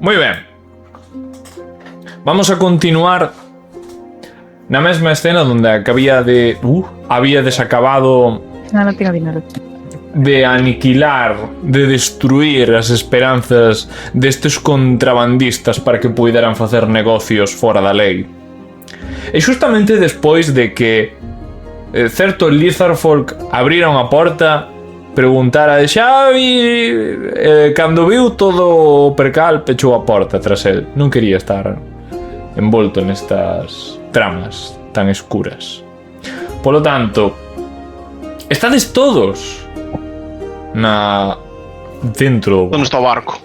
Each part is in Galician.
Moi ben. Vamos a continuar na mesma escena onde había desacabado Non tengo dinero. de aniquilar, de destruir as esperanzas destes contrabandistas para que puideran facer negocios fora da lei. E justamente despois de que certo Lizardfolk abriron a porta, preguntara de Xavi, cando viu todo o percal pechou a porta tras el. Non quería estar envolto nestas tramas tan escuras. Polo tanto, estades todos dentro. Onde está o barco?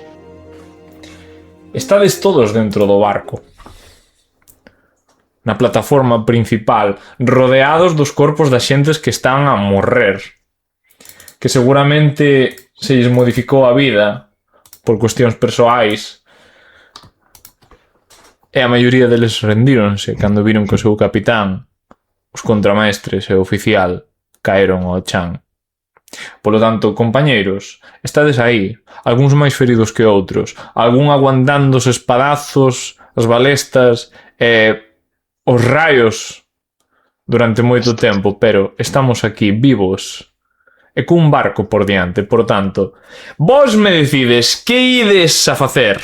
Estades todos dentro do barco. Na plataforma principal, rodeados dos corpos das xentes que están a morrer. Que seguramente se lles modificou a vida por cuestións persoais. E a maioría deles rendíronse cando viron que o seu capitán, os contramestres e o oficial caeron ao chan. Polo tanto, compañeiros, estades aí, algúns máis feridos que outros, algún aguantando os espadazos, as balestas e os raios durante moito tempo, pero estamos aquí vivos e cun barco por diante. Por tanto, vos me decides que ides a facer.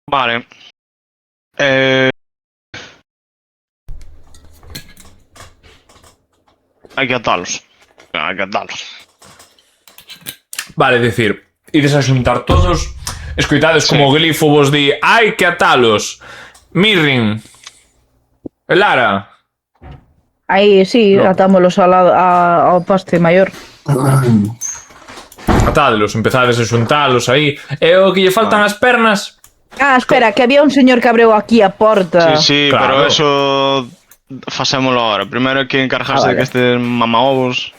Vale. Hai que atalos. Vale, decir, ides a xuntar todos, escoitades como o glifo vos di hai que atalos. Mirrin, Lara. Aí, sí, atámolos ao poste maior. Atádelos, empezades a xuntalos aí. E o que lle faltan as pernas. Ah, espera, que había un señor que abreu aquí a porta. Sí, Claro. pero eso facémolo ahora. Primeiro hai que encargarse de que estes mamaovos.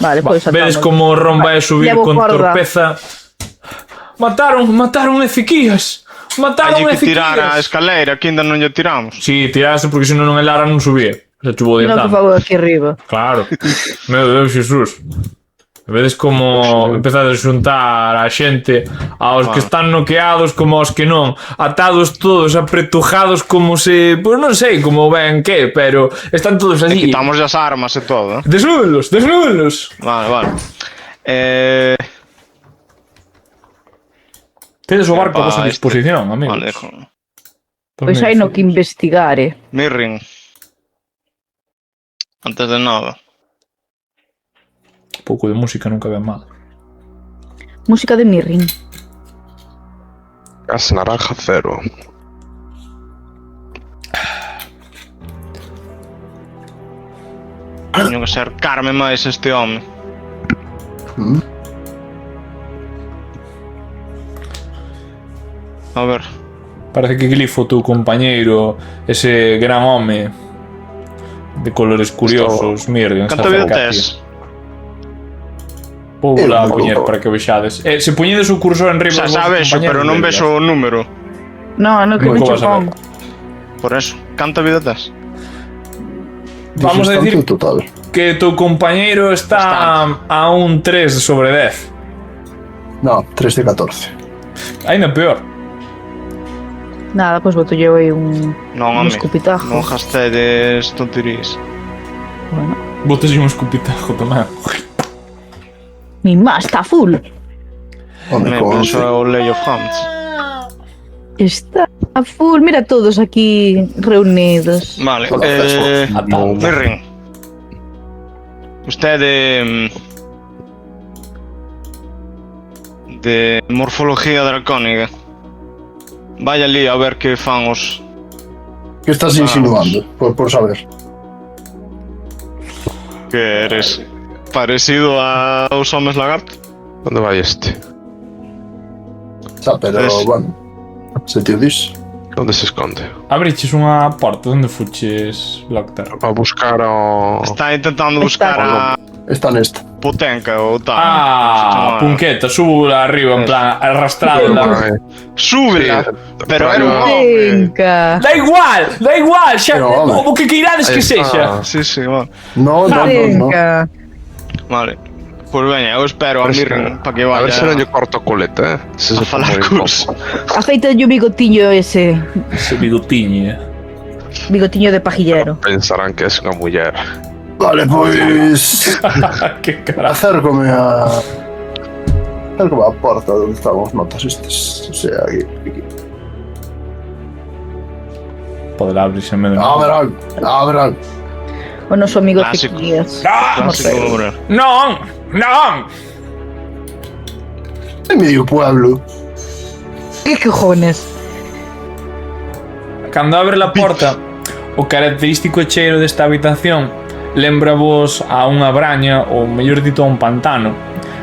Vale, pois atámolos. Vedes como Ron vai a subir Levo con corda. torpeza. Mataron Ezequías. Hai que tirar a escaleira, que ainda non lle tiramos. Si, tirase porque senón el Lara non subía. Se chuvo Non que diantando. fago aquí arriba. Claro. Meu Deus, Xesús. Vedes como empezades a xuntar a xente, aos que están noqueados como aos que non, atados todos, apretujados como se... Pois non sei como ben que, pero están todos E allí. quitamos as armas e todo. Desnúdenlos. Vale. Tedes o barco a vosa disposición, amigos. Vale, Pois hai no que investigar, Mirrin. Antes de nada. Un pouco de música nunca ven mal. Música de Mirrin. Gas naranja cero. Teño que acercarme máis a este home. A ver. Parece que Glifo, teu compañeiro, ese gran home de colores curiosos, Mirgen, Canto vida tes? Vou lá a poñer para que o vexades. Se poñedes o cursor en riba Xa dos vosos sabes, compañeros, pero non ves o número. No, no que Como me que vas a chocón. Por eso. Canto vida tes? Vamos a decir total. que teu compañeiro está a un 3 sobre 10. No, 3 de 14. Ainda peor. Nada, pois boto yo aí un Non, home. escupitajo. Non gastedes tonterías. Bueno, Botas un escupitajo tamén. mi má está full. Home, Me con penso é o Lay of Hands. Está full, mira todos aquí reunidos. Vale, No, Mirrin. Usted de morfología dracónica. Vai ali a ver que fan os... que estás insinuando? Por saber. Que eres parecido aos homes lagarto. Onde vai este? Xa, pero, Es- bueno, se te o dis. Onde se esconde? Abriches unha porta, onde fuches, Loctar? A buscar o... Está intentando buscar a Está nesta. Potenca ou tal. Punqueta, súbula arriba, en plan, arrastrado. Súbela, Sí, pero era un home. Venga. Da igual, xa, Pero, home. o que queirades que sexa. Sí, bueno. No. Venga. Vale. Pois veña, eu espero a Mirren para que A ver se non vaya lle corto a coleta, se a falar cos... Afeita o bigotiño ese. Ese bigotiño. Bigotiño de pajillero. Pensarán que es unha muller. Vale, pois... Que carajo. Acércome a porta onde estamos notas estes. O sea, aquí. Poder abrirse medio. Abran. O noso amigo Clásico. Cequillas. Clásico, hombre. Non! Non! É medio pueblo. Que cojones? Cando abre a porta, o característico cheiro desta habitación lembra vos a unha braña ou, mellor dito, a un pantano.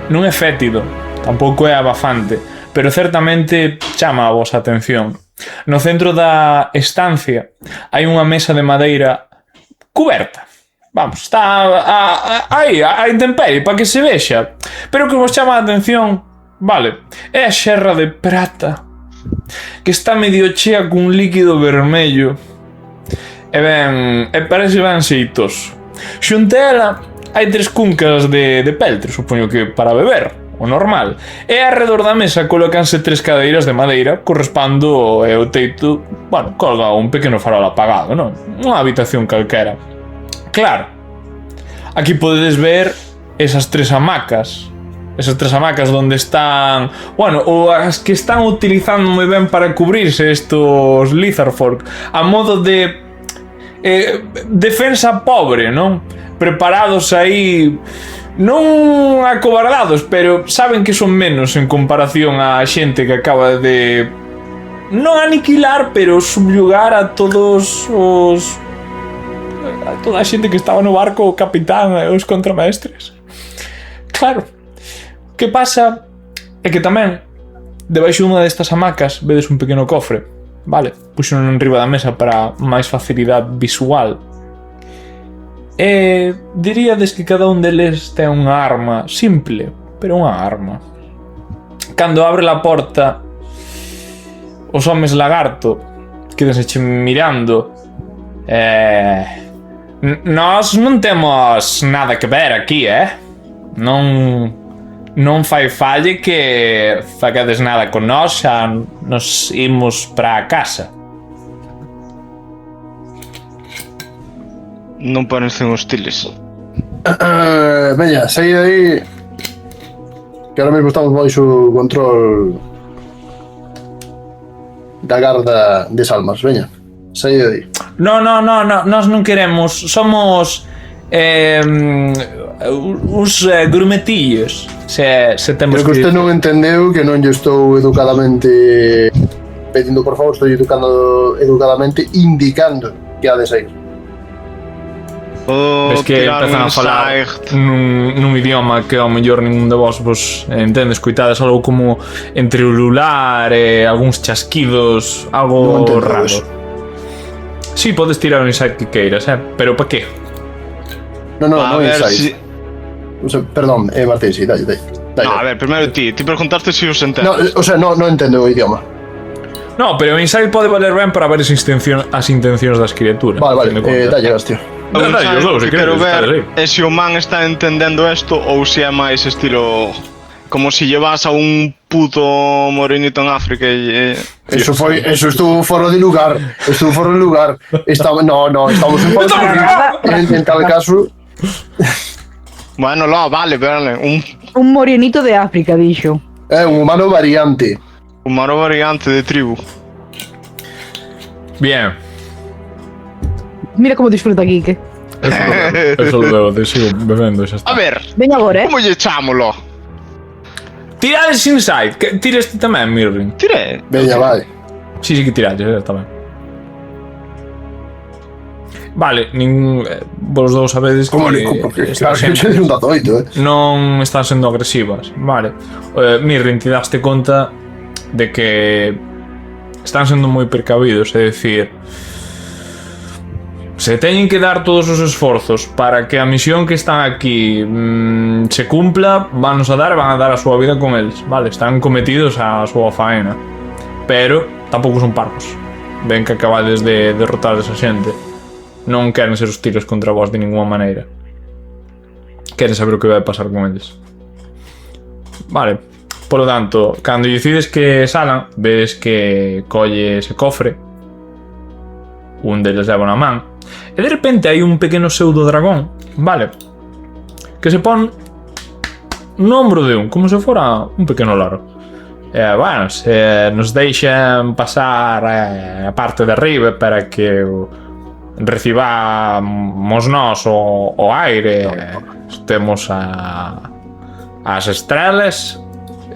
Non é fétido, tampouco é abafante, pero certamente chama a vosa atención. No centro da estancia hai unha mesa de madeira cuberta. Vamos, está aí, a intemperie, para que se vexa. Pero o que vos chama a atención, vale, é a xerra de prata, que está medio chea cun líquido vermello. E parece ben xeitoso. Xunto a ela hai 3 cuncas de peltre, supoño que para beber, o normal. E arredor da mesa colócanse 3 cadeiras de madeira, correspando e o teito, bueno, colga un pequeno farol apagado, non? Unha habitación calquera. Claro, aquí podedes ver esas 3 hamacas. Esas 3 hamacas donde están... Bueno, ou as que están utilizando moi ben para cubrirse estos Lizardfolk, a modo de... defensa pobre, non? Preparados aí... Non acobardados, pero saben que son menos en comparación a xente que acaba de... Non aniquilar, pero subyugar a todos os... a toda a xente que estaba no barco, o capitán e os contramaestres. Claro, o que pasa é que tamén debaixo dunha destas hamacas vedes un pequeno cofre, vale? Puxeron enriba da mesa para máis facilidade visual. E diríades que cada un deles ten unha arma simple, pero unha arma. Cando abre a porta, os homes lagarto quedanse mirando. Nós non temos nada que ver aquí, Non fai falle que fagades nada con nós, xa nos imos para a casa. Non parecen hostiles. Veña, saí de aí. Que ahora mesmo estamos baixo o control da garda de Salmas, veña. Saí de aí. No, nós non queremos, somos uns grumetillos. Se temos Creo que usted non entendeu que non lle estou educadamente pedindo por favor, estou educando educadamente indicando que ha de sair. Ves que empezan a falar nun idioma que ao mellor ningún de vos entende, escoitades algo como entre ulular e algúns chasquidos, algo raro. Eso. Sí, podes tirar un insight que queiras, pero pa que? Non insight. O sea, perdón, Martín, sí, dai. No, a ver, primeiro ti preguntaste se os entendes. No, o sea, non entendo o idioma. No, pero o insight pode valer ben para ver as intencións das criaturas. Vale, dalle gas, tío. Dalle os dous, se quero ver se o man está entendendo isto ou se é máis estilo... Como si llevas a un puto morenito en África e... Eso estuvo fora de lugar. Estamos en en tal caso... Bueno, vale. Un morenito de África, dixo. É un humano variante. Un humano variante de tribu. Bien. Mira como disfruta Kike. Eso lo veo, sigo bebendo, xa está. A ver, veña agora, como lle chámolo? Tirades insight, tiras ti tamén, Mirren. Tirei. Veña, vai. Sí que tirades, está ben. Vale, vos dous sabedes que... Claro, que xe un dato 8, non están sendo agresivas, vale. Mirren, ti daste conta de que están sendo moi precavidos, é dicir, se teñen que dar todos os esforzos para que a misión que están aquí se cumpla, van a dar a súa vida con eles, vale, están cometidos a súa faena, pero tampouco son parvos, ven que acabades de derrotar a esa xente, non queren ser hostiles contra vos de ninguna maneira, queren saber o que vai pasar con eles. Vale. Polo tanto, cando decides que salan, ves que colle ese cofre, un deles leva na man, e de repente hai un pequeno pseudo dragón, vale, que se pon no ombro de como se fora un pequeno loro. Bueno, se nos deixan pasar a parte de arriba para que recibamos nós o aire, estemos as estrelas,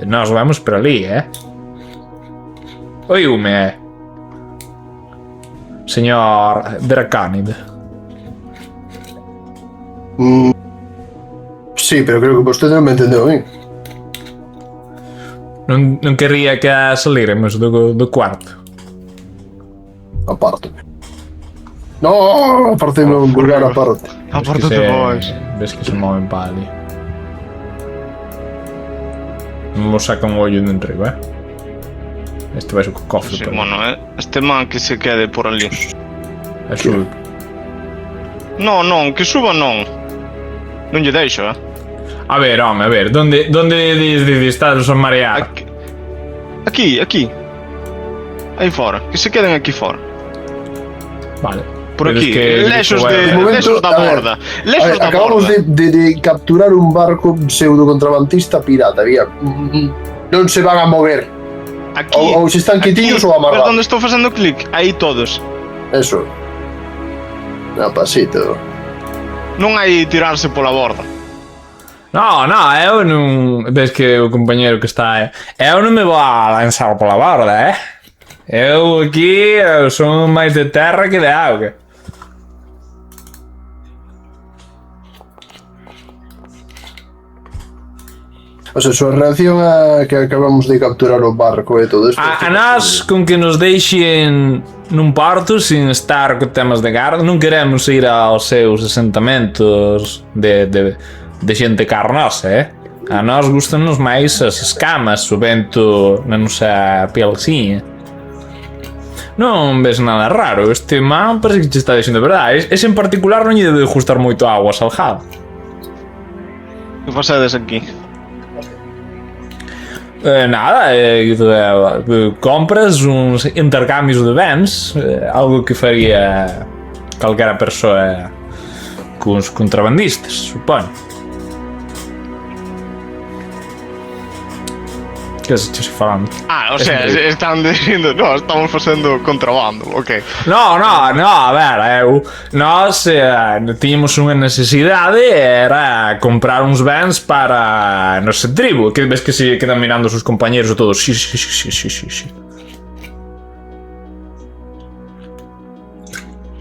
nós vamos por ali, Oiume, señor Dracanid. Sí, pero creo que vostede non me entendeu ben. Non querría que salíramos do cuarto. Aparte. No, aparte non vulgar aparte. Apártate vos. Ves que se moven para ali. Non vos saca un ollo de enriba, Este vai ser co cofre. Sí, bueno, este man que se quede por ali. É sube. Non, que suba non. Non lle deixo, A ver, home, a ver, donde estás a marear? Aquí. Aí fora, que se queden aquí fora. Vale. Por Pero aquí, es que lexos momento, lexos da borda. Lexos da acabamos borda. de capturar un barco pseudo contrabandista pirata, vía. Non se van a mover. Aquí. Ou se están quitiños ou Ves amarrados. onde estou facendo clic? Aí todos. Eso. Na pasito. Non hai tirarse pola borda. No, eu non... Ves que o compañero que está... Eu non me vou a lanzar pola borda, Eu aquí son máis de terra que de auga. O sea, súa reacción a que acabamos de capturar o barco e todo isto. A nós, con que nos deixen nun porto sin estar con temas de garda, non queremos ir aos seus asentamentos de xente carnosa, A nós gustanos máis as escamas, o vento na nosa pelxiña. Non ves nada raro, este man parece que te está dixendo verdade. Ese en particular non lle debe gustar moito a agua salgada. Que facedes aquí? Nada, compras uns intercambios de bens, algo que faría calquera persoa cuns contrabandistas, supoño. Que se che falando? O sea, están dicindo, no, estamos facendo contrabando, ok. No, a ver, nós tiñamos unha necesidade, era comprar uns bens para a nosa tribu, que ves que se quedan mirando os seus compañeros e todos, sí.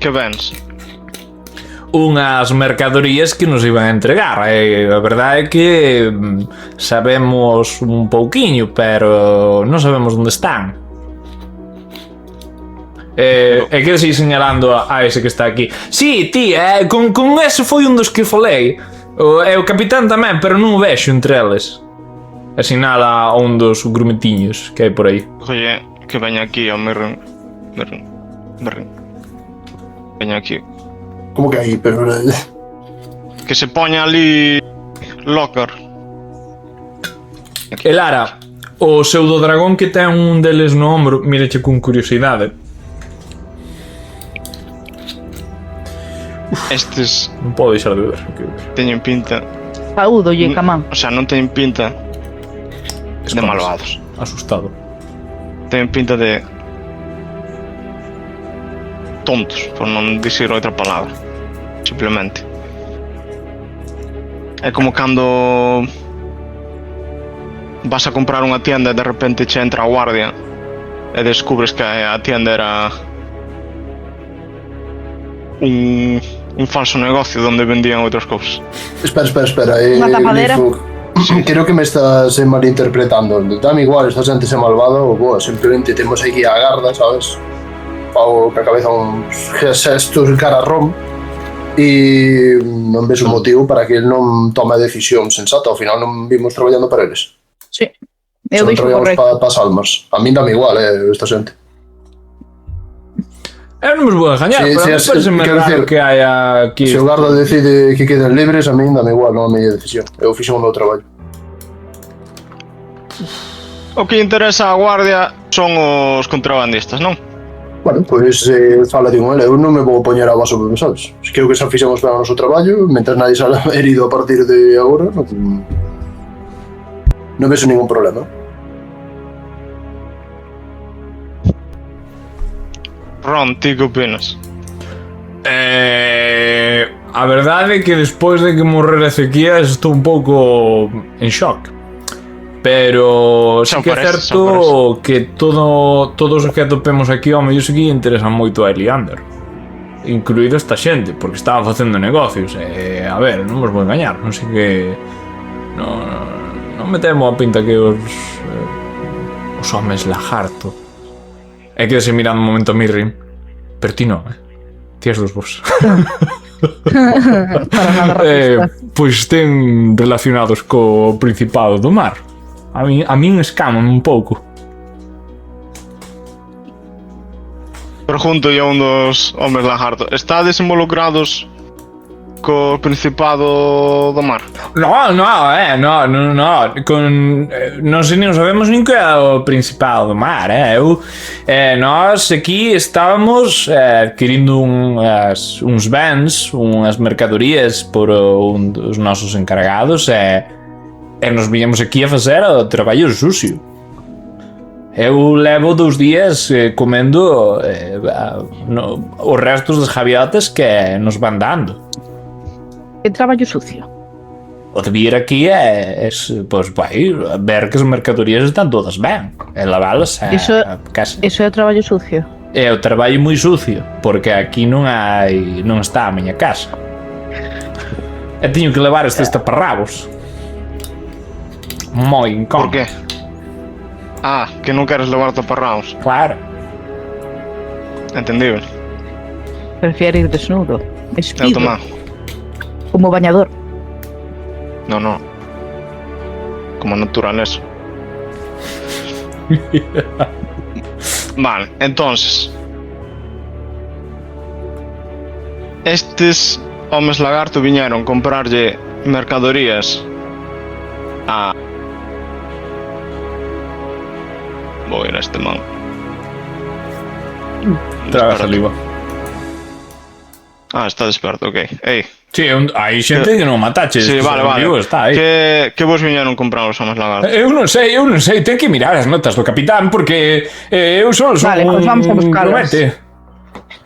Que bens? Unhas mercadorías que nos iban a entregar, a verdade é que sabemos un pouquiño, pero non sabemos onde están. E quero seguir señalando a ese que está aquí. Sí, ti, con ese foi un dos que falei. E o capitán tamén, pero non o vexo entre eles. Asinala a un dos grumetiños que hai por aí. Oye, que veña aquí, Merrin. Veña aquí. Como que aí, pero... Que se poña ali locker. E Lara, o pseudodragón que ten un deles no ombro, mírache con curiosidade. Estes Non podo deixar de ver. teñen pinta. Saúdo, lle camán. O sea, non teñen pinta de malvados. Asustado. Teñen pinta de tontos, por non dicir outra palabra. Simplemente. É como cando vas a comprar unha tienda e de repente che entra a guardia e descubres que a tienda era un falso negocio donde vendían outras cousas. Espera. Unha tapadera. Creo que me estás malinterpretando. Dame igual, esta xente se malvada ou boa, simplemente temos aquí a garda, sabes? Pau que a cabeza uns gestos cara a Rom e non ves un motivo para que el non tome a decisión sensata. Ao final non vimos traballando para eles. Sí, eu Non dixo traballamos correcto. para Salmas. A min dame igual, esta xente. Eu non me vou engañar, Sí, pero sí, parece quero raro decir, que hai aquí. Se o garda decide que queden libres, a min dame igual, non a miña decisión. Eu fixen o meu traballo. O que interesa a Guardia son os contrabandistas, non? Bueno, pois fala con ele, eu non me vou poñer a vaso, sabes? Creo que xa fixemos ben o noso traballo, mentre nadie sale herido a partir de agora, non vexo ningún problema. Ron, ti que opinas? A verdade é que despois de que morrer Ezequías estou un pouco en shock. Pero sí que é certo que todos os que atopemos aquí ao mellor sí que interesan moito a Eliander, incluído esta xente, porque estaba facendo negocios. A ver, non vos vou engañar, non sei que non me temo a pinta que os homes lagarto. É que se mirando un momento a Mirrim, pero ti non, ti és dos vos. Para nada racista. Pois ten relacionados co Principado do Mar. A min escaman un pouco. Pregunto a un dos homes lagarto. Estades involucrados co Principado do Mar? No. Non sei nin sabemos nin que é o Principado do Mar, nós aquí estábamos adquirindo uns bens, unhas mercadorías por un dos nosos encargados e nos viñamos aquí a facer o traballo sucio. Eu levo 2 días comendo os restos das javiotas que nos van dando. Que traballo sucio? O de vir aquí pois, vai, ver que as mercadorías están todas ben e lavalas a casa. Eso é o traballo sucio? É o traballo moi sucio, porque aquí non está a miña casa. E teño que levar estes taparrabos. Moi incómodo. Por que? Que non queres levar taparrabos. Claro. Entendible. Prefiere ir desnudo, despido, como bañador. No. Como naturaleza. Vale, entonces estes homes lagarto viñeron comprarlle mercadorías a... Vou ir a este man. Traga saliva. Está desperto, ok. Ei. Sí, hai xente que non matache. Sí, vale. Está aí. Que vos viñeron comprar os homes lagarto? Eu non sei, ten que mirar as notas do capitán, porque eu só son vale, pues vamos a buscarlas.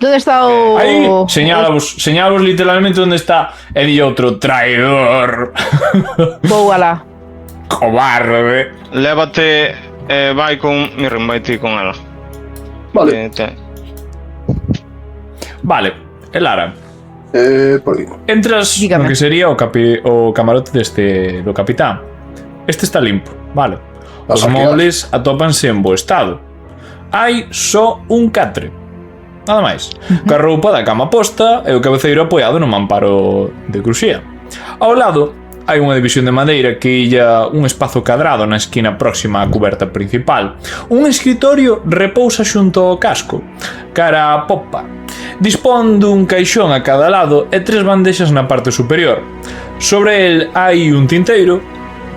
¿Dónde está o...? Aí, señalavos literalmente onde está. E di outro traidor. Vou alá. Cobarde. Lévate, vai con... Mirren, vai ti con ela. Vale. Vale, e Lara, por aquí. entras no que sería o camarote do capitán. Este está limpo, vale. Os mobles atópanse en bo estado. Hai só un catre, nada máis. Coa roupa da cama posta e o cabeceiro apoiado no mamparo de cruxía. Ao lado hai unha división de madeira que illa un espazo cadrado na esquina próxima á cuberta principal. Un escritorio repousa xunto ao casco, cara a popa. Dispón dun caixón a cada lado e 3 bandexas na parte superior. Sobre el hai un tinteiro,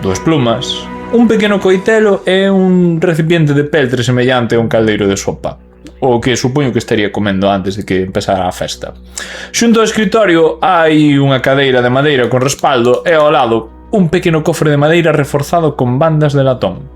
2 plumas, un pequeno coitelo e un recipiente de peltre semellante a un caldeiro de sopa, o que supoño que estaría comendo antes de que empezara a festa. Xunto ao escritorio hai unha cadeira de madeira con respaldo e ao lado un pequeno cofre de madeira reforzado con bandas de latón.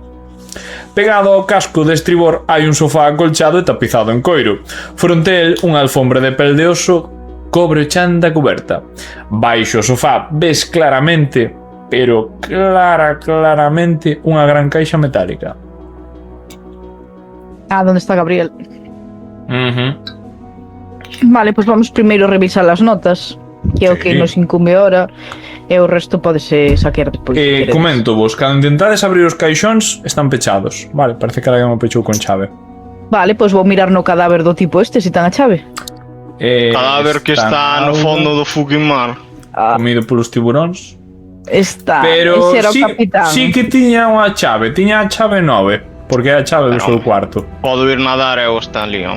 Pegado ao casco de estribor hai un sofá acolchado e tapizado en coiro. Fronte el unha alfombra de pel de oso cobre o chan da cuberta. Baixo o sofá ves claramente, pero claramente, unha gran caixa metálica. ¿Dónde está Gabriel? Vale, pues vamos primeiro a revisar as notas, que é o que nos incumbe ahora, e o resto podese saquear despois. Comento vos, cando intentades abrir os caixóns están pechados. Vale, parece que alguén o pechou con chave. Vale, pues vou mirar no cadáver do tipo este, se ten a chave. Cadáver que está no fondo do fucking mar. Comido polos tiburóns. Está, pero ese era o capitán. Sí que tiña unha chave, tiña a chave 9, porque é a chave do seu cuarto. Podo ir nadar e o está ali,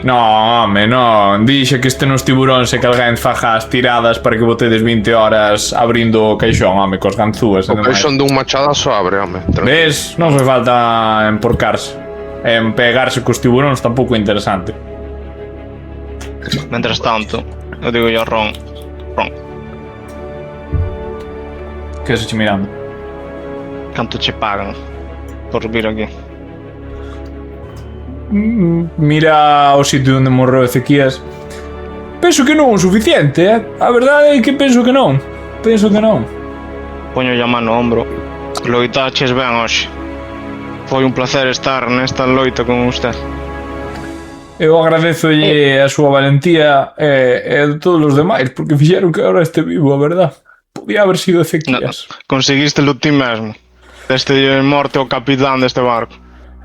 No, home, non. Dixe que este nos tiburóns e que alguén faja as tiradas para que botedes 20 horas abrindo o caixón, home, cos ganzúas. O caixón dun machadazo abre, home. Ves? Non fai falta emporcarse. Pegarse cos tiburóns tampouco é interesante. Mientras tanto, eu digo yo Ron. Que se che mirando? Canto che pagan por vir aquí? Mira o sitio onde morreu Ezequías. Penso que non o suficiente, A verdade é que penso que non. Poño a man no ombro. Loitaches ben hoxe. Foi un placer estar nesta loita con usted. Eu agradezolle a súa valentía e de todos os demais, porque fixeron que agora este vivo, a verdad. Podía haber sido Ezequías. Conseguístelo ti mesmo. Deste morte o capitán deste barco.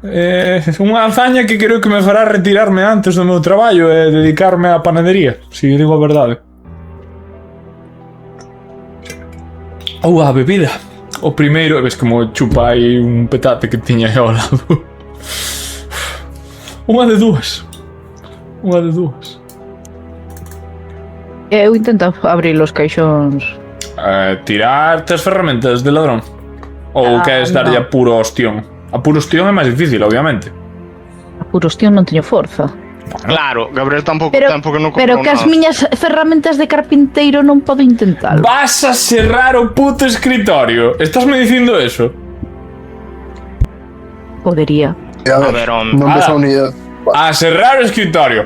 Unha hazaña que creo que me fará retirarme antes do meu traballo e dedicarme á panadería, si digo a verdade. Ou a bebida. O primeiro, ves como chupa aí un petate que tiña aí ao lado. Unha de dúas. Eu intento abrir os caixóns. Tirar tes ferramentas de ladrón. Ou queres darlle a puro ostión? A puro ostión é máis difícil, obviamente. A puro ostión non teño forza. Claro, Gabriel tampouco Pero, tempo que non pero comprou que as nada. miñas ferramentas de carpinteiro non podo intentalo. Vas a cerrar o puto escritorio. Estás me dicindo eso? Podería. A ver, home. non ves a unidade. A cerrar o escritorio.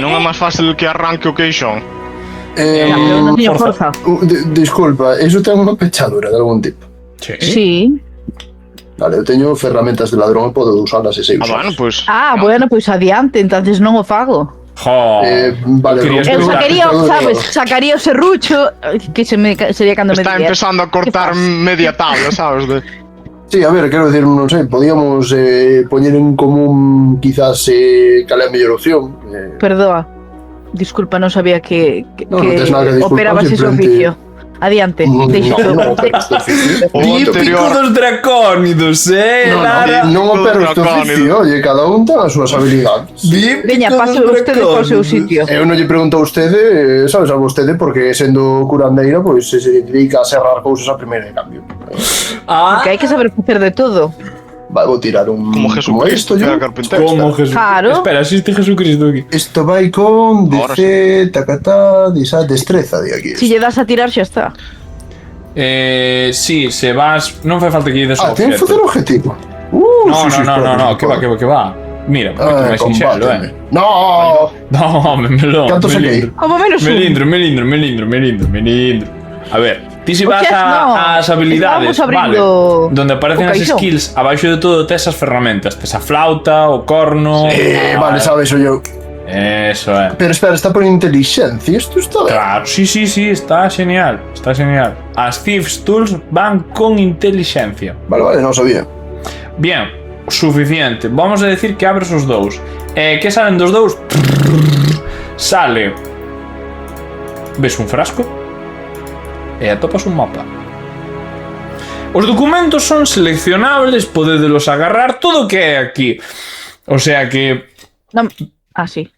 Non é máis fácil que arranque o queixón. Pero non teño forza. forza. Disculpa, eso ten unha pechadura de algún tipo. Sí. Vale, eu teño ferramentas de ladrón e podo usalas e sei usar. Bueno, pois... Bueno, pois adiante, entonces non o fago. Jo. Vale, Querías Eu Pero sacaría, pechadura. sabes, sacaría o serrucho que sería cando me Está diría. empezando a cortar ¿Qué pasa? media tabla, sabes? Sí, a ver, quero decir, non sei, podíamos poñer en común quizás cal é a mellor opción. Perdoa. Disculpa, non sabía que No, non tes nada que disculpar, operabas ese simplemente- oficio. Adiante, deixo todo. O Típico anterior... dos dracónidos, Lara? Non opero este oficio, oye, cada un ten as súas habilidades. Veña, pase vostede por seu sitio. Eu non lle pregunto a vostede, sabes, a vostede, porque sendo curandeira, pois se dedica a serrar cousas a primeira de cambio. Que hai que saber facer de todo. Vai, vou tirar un... Como Jesucristo, isto, que era yo. carpintero. Como Jesús? Claro. Espera, existe Jesucristo aquí. Isto vai con Ahora DC, tacatá, destreza, de aquí. Si lle das a tirar xa está. Sí, se vas... Non fai falta que ides ao ten que facer objeto. objetivo. No, que va. Mira, moito máis sinxelo, No! No, home, melón. Canto saquei? Como menos un. Melindro. A ver, ti se vas Hostia, no. ás habilidades, Estábamos abrindo vale, donde aparecen o as caixón. skills, abaixo de todo tes as ferramentas, tes a flauta, o corno... Vale, sabes, yo. Eso é. Pero espera, está por inteligencia, isto está ben. Claro, sí, está genial, As Thieves Tools van con inteligencia. Vale, non sabía. Bien, suficiente. Vamos a decir que abres os dous. Que salen dos dous? Sale... Ves un frasco? E atopas un mapa. Os documentos son seleccionables, podedelos agarrar, todo o que é aquí. O sea que... Non... sí.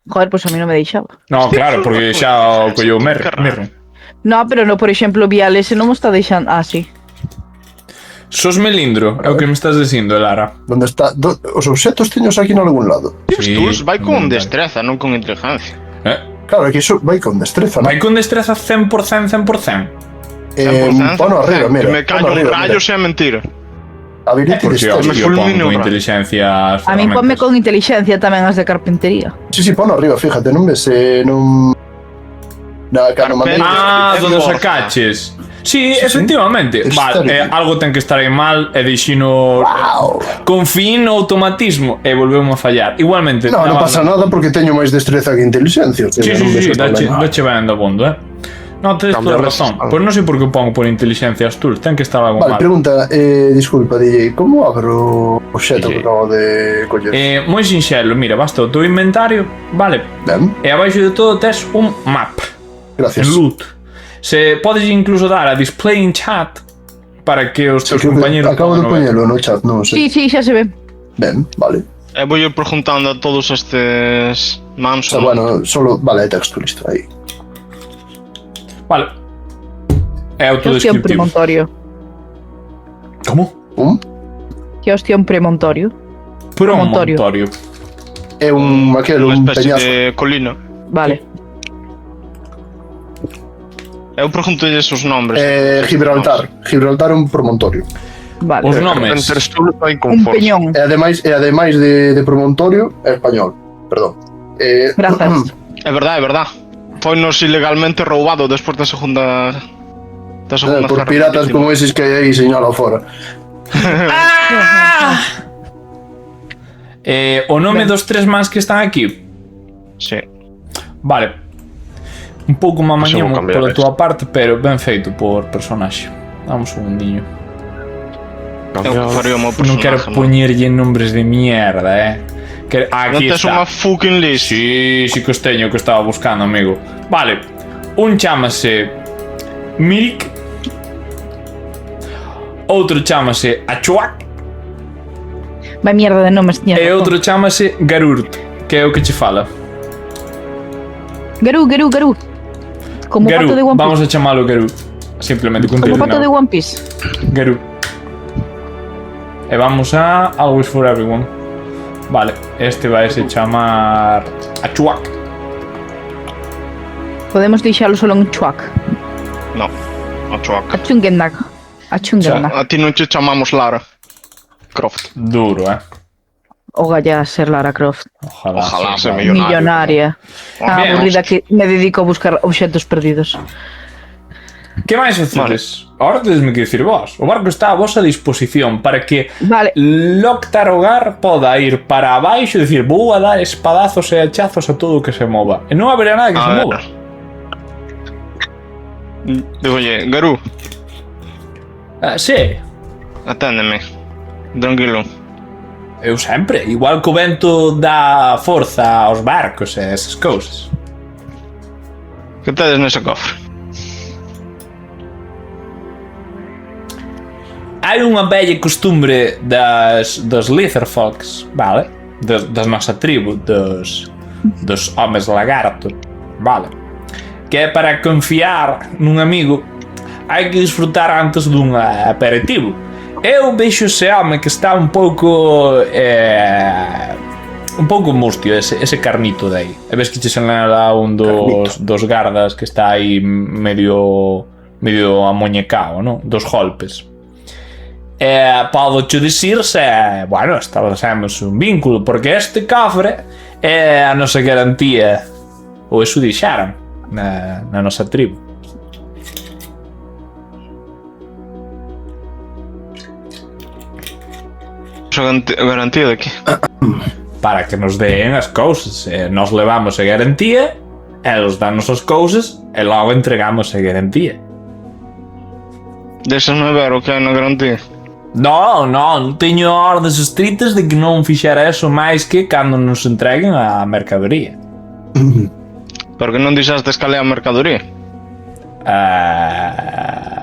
Joder, pois a mí non me deixaba. No, claro, porque xa o colleu Mirren. No, pero no, por exemplo, Vial ese non me está deixando... sí. Sos melindro, é o que me estás dicindo, Lara. Onde está? Os obxetos teños aquí en algún lado. Sí, Tools vai con destreza, non con inteligencia. Claro, que iso vai con destreza, non? Vai con destreza 100%. Pono arriba, mira. Me callo un rayo sea mentira. Hability Porque destreza. yo pongo fulmino, con bro. inteligencia as A min ponme ferramentas. con inteligencia tamén as de carpintería. Sí, pono arriba, fíjate, non ves non... Na cano mandei. Donde sacaches. Sí, efectivamente. Está Vale, bien. algo ten que estar aí mal e deixino... Confín no automatismo e volvemos a fallar. Igualmente. No, non pasa nada porque teño máis destreza que inteligencia. Sí, dache ben do bondo, No, tedes toda Cambiar razón. las- Pois non sei por que pongo por inteligencia as tools. Ten que estar algo Vale, mal. pregunta, disculpa, DJ, como abro o obxeto DJ. que acabo de coller? Moi sinxelo, mira, basta o teu inventario, vale. Ben, E abaixo de todo tes un map. gracias. En loot. Se podes incluso dar a display in chat para que os teus Creo que compañeros acabo de podan ver. poñelo no chat, non sei. Sí, xa se ve. Ben, vale. E vou ir preguntando a todos estes O mans. sea, bueno, solo... Vale, texto, listo, aí. Vale. É Que hostia un autodescriptivo. premontorio? Como? Que hostia un premontorio? Promontorio. É un... aquel, Unha un especie peñasco. de colina. Vale. Eu pregunto esos nombres. Gibraltar. Gibraltar é un promontorio. Vale. Os nomes. Entre estudos vai con Un forza. peñón. E ademais de promontorio, é español. Perdón. Grazas. É verdade. Foinos ilegalmente roubado despois da segunda Por guerra piratas marítima. como eses que hai aí señala fora. O nome dos 3 mans que están aquí. Sí. Vale. Un pouco mamañemo Vou cambiar pola isto. túa parte, pero ben feito por personaxe. Dame un segundiño. Eu faría o meu Non quero personaje. poñerlle nombres de mierda, Non Aquí tes está. unha fucking list. Sí, que os teño, que estaba buscando, amigo. Vale. Un chámase Mirik. Outro chámase Achuak. Vai mierda de nomes tiña. E outro chámase Garurt, que é o que che fala. Garú. Como Garú, pato de One Piece. vamos a chamalo Garú. Simplemente con Como tilde pato no. de One Piece. Garú. E vamos a Always for Everyone. Vale, este vai se chamar Achuak. Podemos deixalo solo en chuac. No, a Chuaca. Achungendag. A ti non che chamamos Lara Croft. Duro, O galla ser Lara Croft. Ojalá sí, se vale. Millonaria. Tan Bien, aburrida que me dedico a buscar obxetos perdidos. Que máis facedes? Ahora tedesme que dicir vos. O barco está a vosa disposición para que Vale. Loctar Hogar poda ir para abaixo e dicir vou a dar espadazos e hachazos a todo o que se mova. E non haberá nada que se mova. Digolle, Garú, Sí, aténdeme. Tranquilo. eu sempre. Igual que o vento dá forza aos barcos e esas cousas. Que tedes nese cofre? Hai unha bella costumbre dos Leatherfolks, vale? Das nosa tribu, dos homes lagarto, vale? Que é para confiar nun amigo hai que disfrutar antes dun aperitivo. Eu vexo ese home que está un pouco mustio, ese carnito de aí. E ves que che señala un dos gardas que está aí medio amoñecao, non? Dos golpes. Podo cho dicirse, bueno, establecemos un vínculo, porque este cofre é a nosa garantía, ou eso dixaran na nosa tribu. Garantía de que? Para que nos den as cousas. Nos levamos a garantía, eles danos as cousas e logo entregamos a garantía. Deixasme ver o que hai na garantía. Non teño ordes estritas de que non fixera eso máis que cando nos entreguen a mercadoría. Porque non dixastes cal é a mercadoría.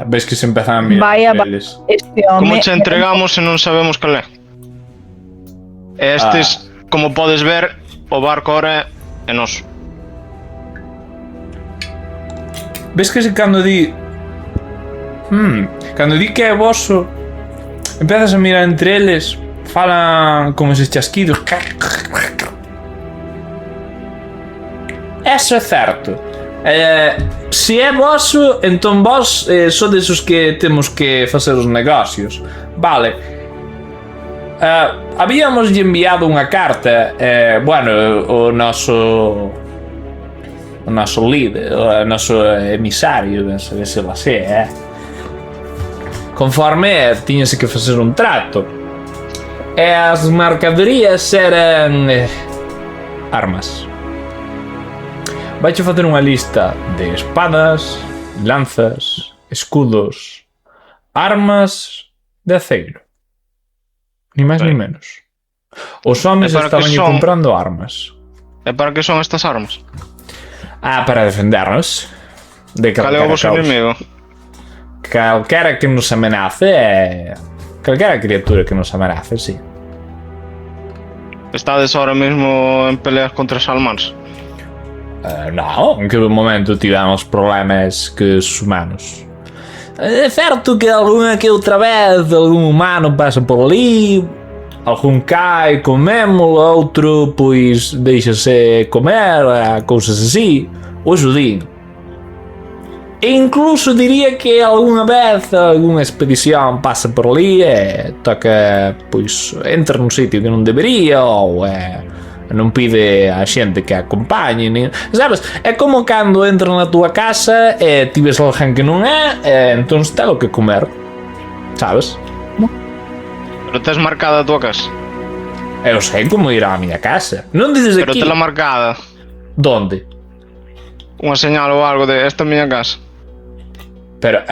Ves que se empezan a mirar Vaya, eles. Este Como home... che entregamos se non sabemos cal é? Estes, como podes ver, o barco ahora é noso. Ves que se cando di cando di que é voso, empezas a mirar entre eles, falan como eses chasquidos. Eso é certo. Se é voso, entón vos sodes os que temos que facer os negocios. Vale. Habíamos enviado unha carta, bueno, o noso líder, o noso emisario, non sei se la sé, conforme tiñase que facer un trato. E as mercadorías eran armas. Vaiche facer unha lista de espadas, lanzas, escudos, armas de aceiro. Ni máis ni menos. Os homes E para estaban que son? comprando armas. E para que son estas armas? Para defendernos de Cal é calquera o vosso causa. inimigo? Calquera que nos amenace calquera criatura que nos amenace, sí. Estades ahora mesmo en peleas contra Salmans? Non, en que momento tivemos problemas que os humanos. É certo que algunha que outra vez algún humano pasa por ali, algún cai, comémolo, outro pois deixase comer, cousas así, hoxe din. E incluso diría que algunha vez algunha expedición pasa por ali e toca, pois, entra nun sitio que non debería ou non pide a xente que a acompañe, nin... sabes? É como cando entra na túa casa e ti ves alguén que non é e entón telo que comer, sabes? Pero tes marcada a tua casa? Eu sei como ir á miña casa. Non dices Pero aquí. tela marcada? Donde? Unha señal ou algo de esta é a miña casa? Pero,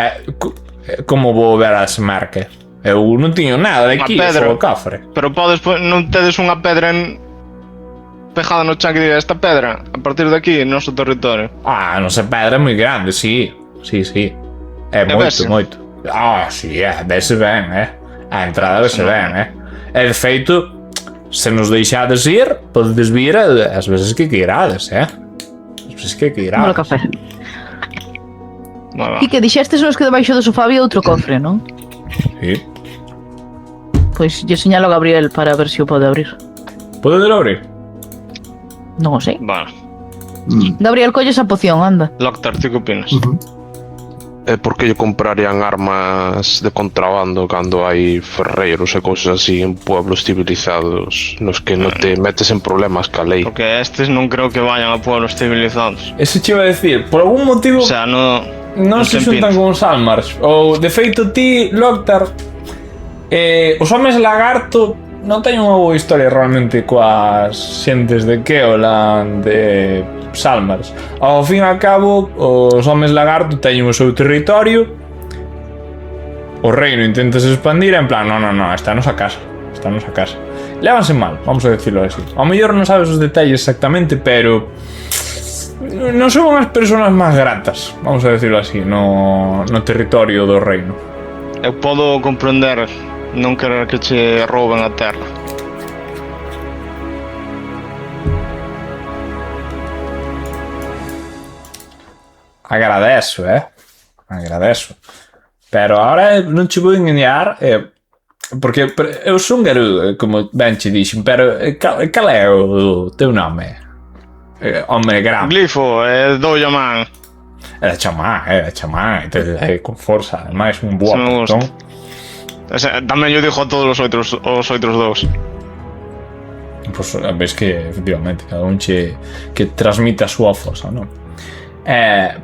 como vou ver as marcas? Eu non tiño nada de aquí, só o cofre. Pero podes, non tedes unha pedra pejada no chan que diga esta pedra, a partir de aquí, noso territorio. Non sei, pedra é moi grande, sí. Sí. É moito. Sí, vese ben, A entrada vese ben, E de feito, se nos deixades ir, podedes vir as veces que queirades, As veces que queirades. Mola café. Bueno, E que dixestes nos que debaixo do sofá había outro cofre, non? Sí. Pois lle señalo a Gabriel para ver se o pode abrir. Podedes abrir? Non o sei. bueno. Gabriel, colle esa poción, anda. Loctar, ti que opinas? Por que lle comprarían armas de contrabando cando hai ferreiros e cousas así en pueblos civilizados nos que non te metes en problemas ca lei? Porque estes non creo que vayan a pueblos civilizados. Eso che iba a decir, por algún motivo O sea, non se xuntan con os Almars. Ou, de feito, ti, Loctar, os homes lagarto non teñen unha boa historia realmente coas xentes de Keolan, de Salmars. Ao fin e ao cabo, os homes lagarto teñen o seu territorio, o reino intenta se expandir, en plan, non, esta é a nosa casa. Lévanse mal, vamos a decirlo así. Ao mellor non sabes os detalles exactamente, pero non son as persoas máis gratas, vamos a decirlo así, no territorio do reino. Eu podo comprender non querer que che rouben a terra. Agradezo, agradezo. Pero ahora non che vou engañar, porque eu son garudo, como ben che dixen, pero cal é o teu nome? Home grande. Glifo, doulle a man. Era chamán, con forza, ademais un Se me boa gusta. entón. Tamén yo dixo a todos os outros dous. Pois ves que efectivamente cada un que transmite a súa forza, non?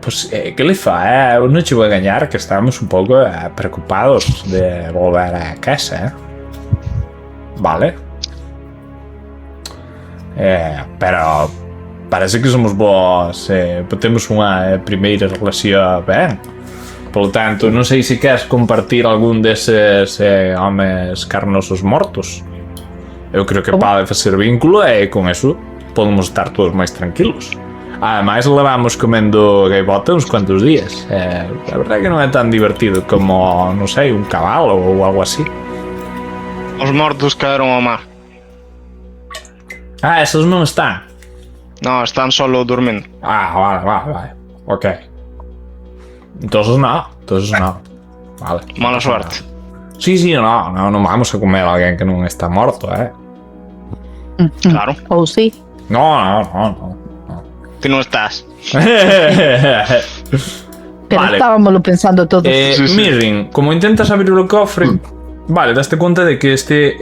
Pois que le fa, non che vou engañar que estamos un pouco preocupados de volver a casa, Vale? Pero parece que somos vos, temos unha primeira relación ben. Polo tanto, non sei se queres compartir algún deses homes carnosos mortos. Eu creo que pode facer vínculo e con eso podemos estar todos máis tranquilos. Ademais, levamos comendo gaivota uns cuantos días. A verdade que non é tan divertido como, non sei, un cabalo ou algo así. Os mortos caeron ao mar. Esos non están. No, están solo dormindo. Vale. Ok. Entonces no. Vale. Mala suerte. Sí, non vamos a comer a alguén que non está morto, Claro. Ou sí. No. Ti non estás. Pero Vale. estábamoslo pensando todos. Sí. Mirrin, como intentas abrir o cofre, vale, daste conta de que este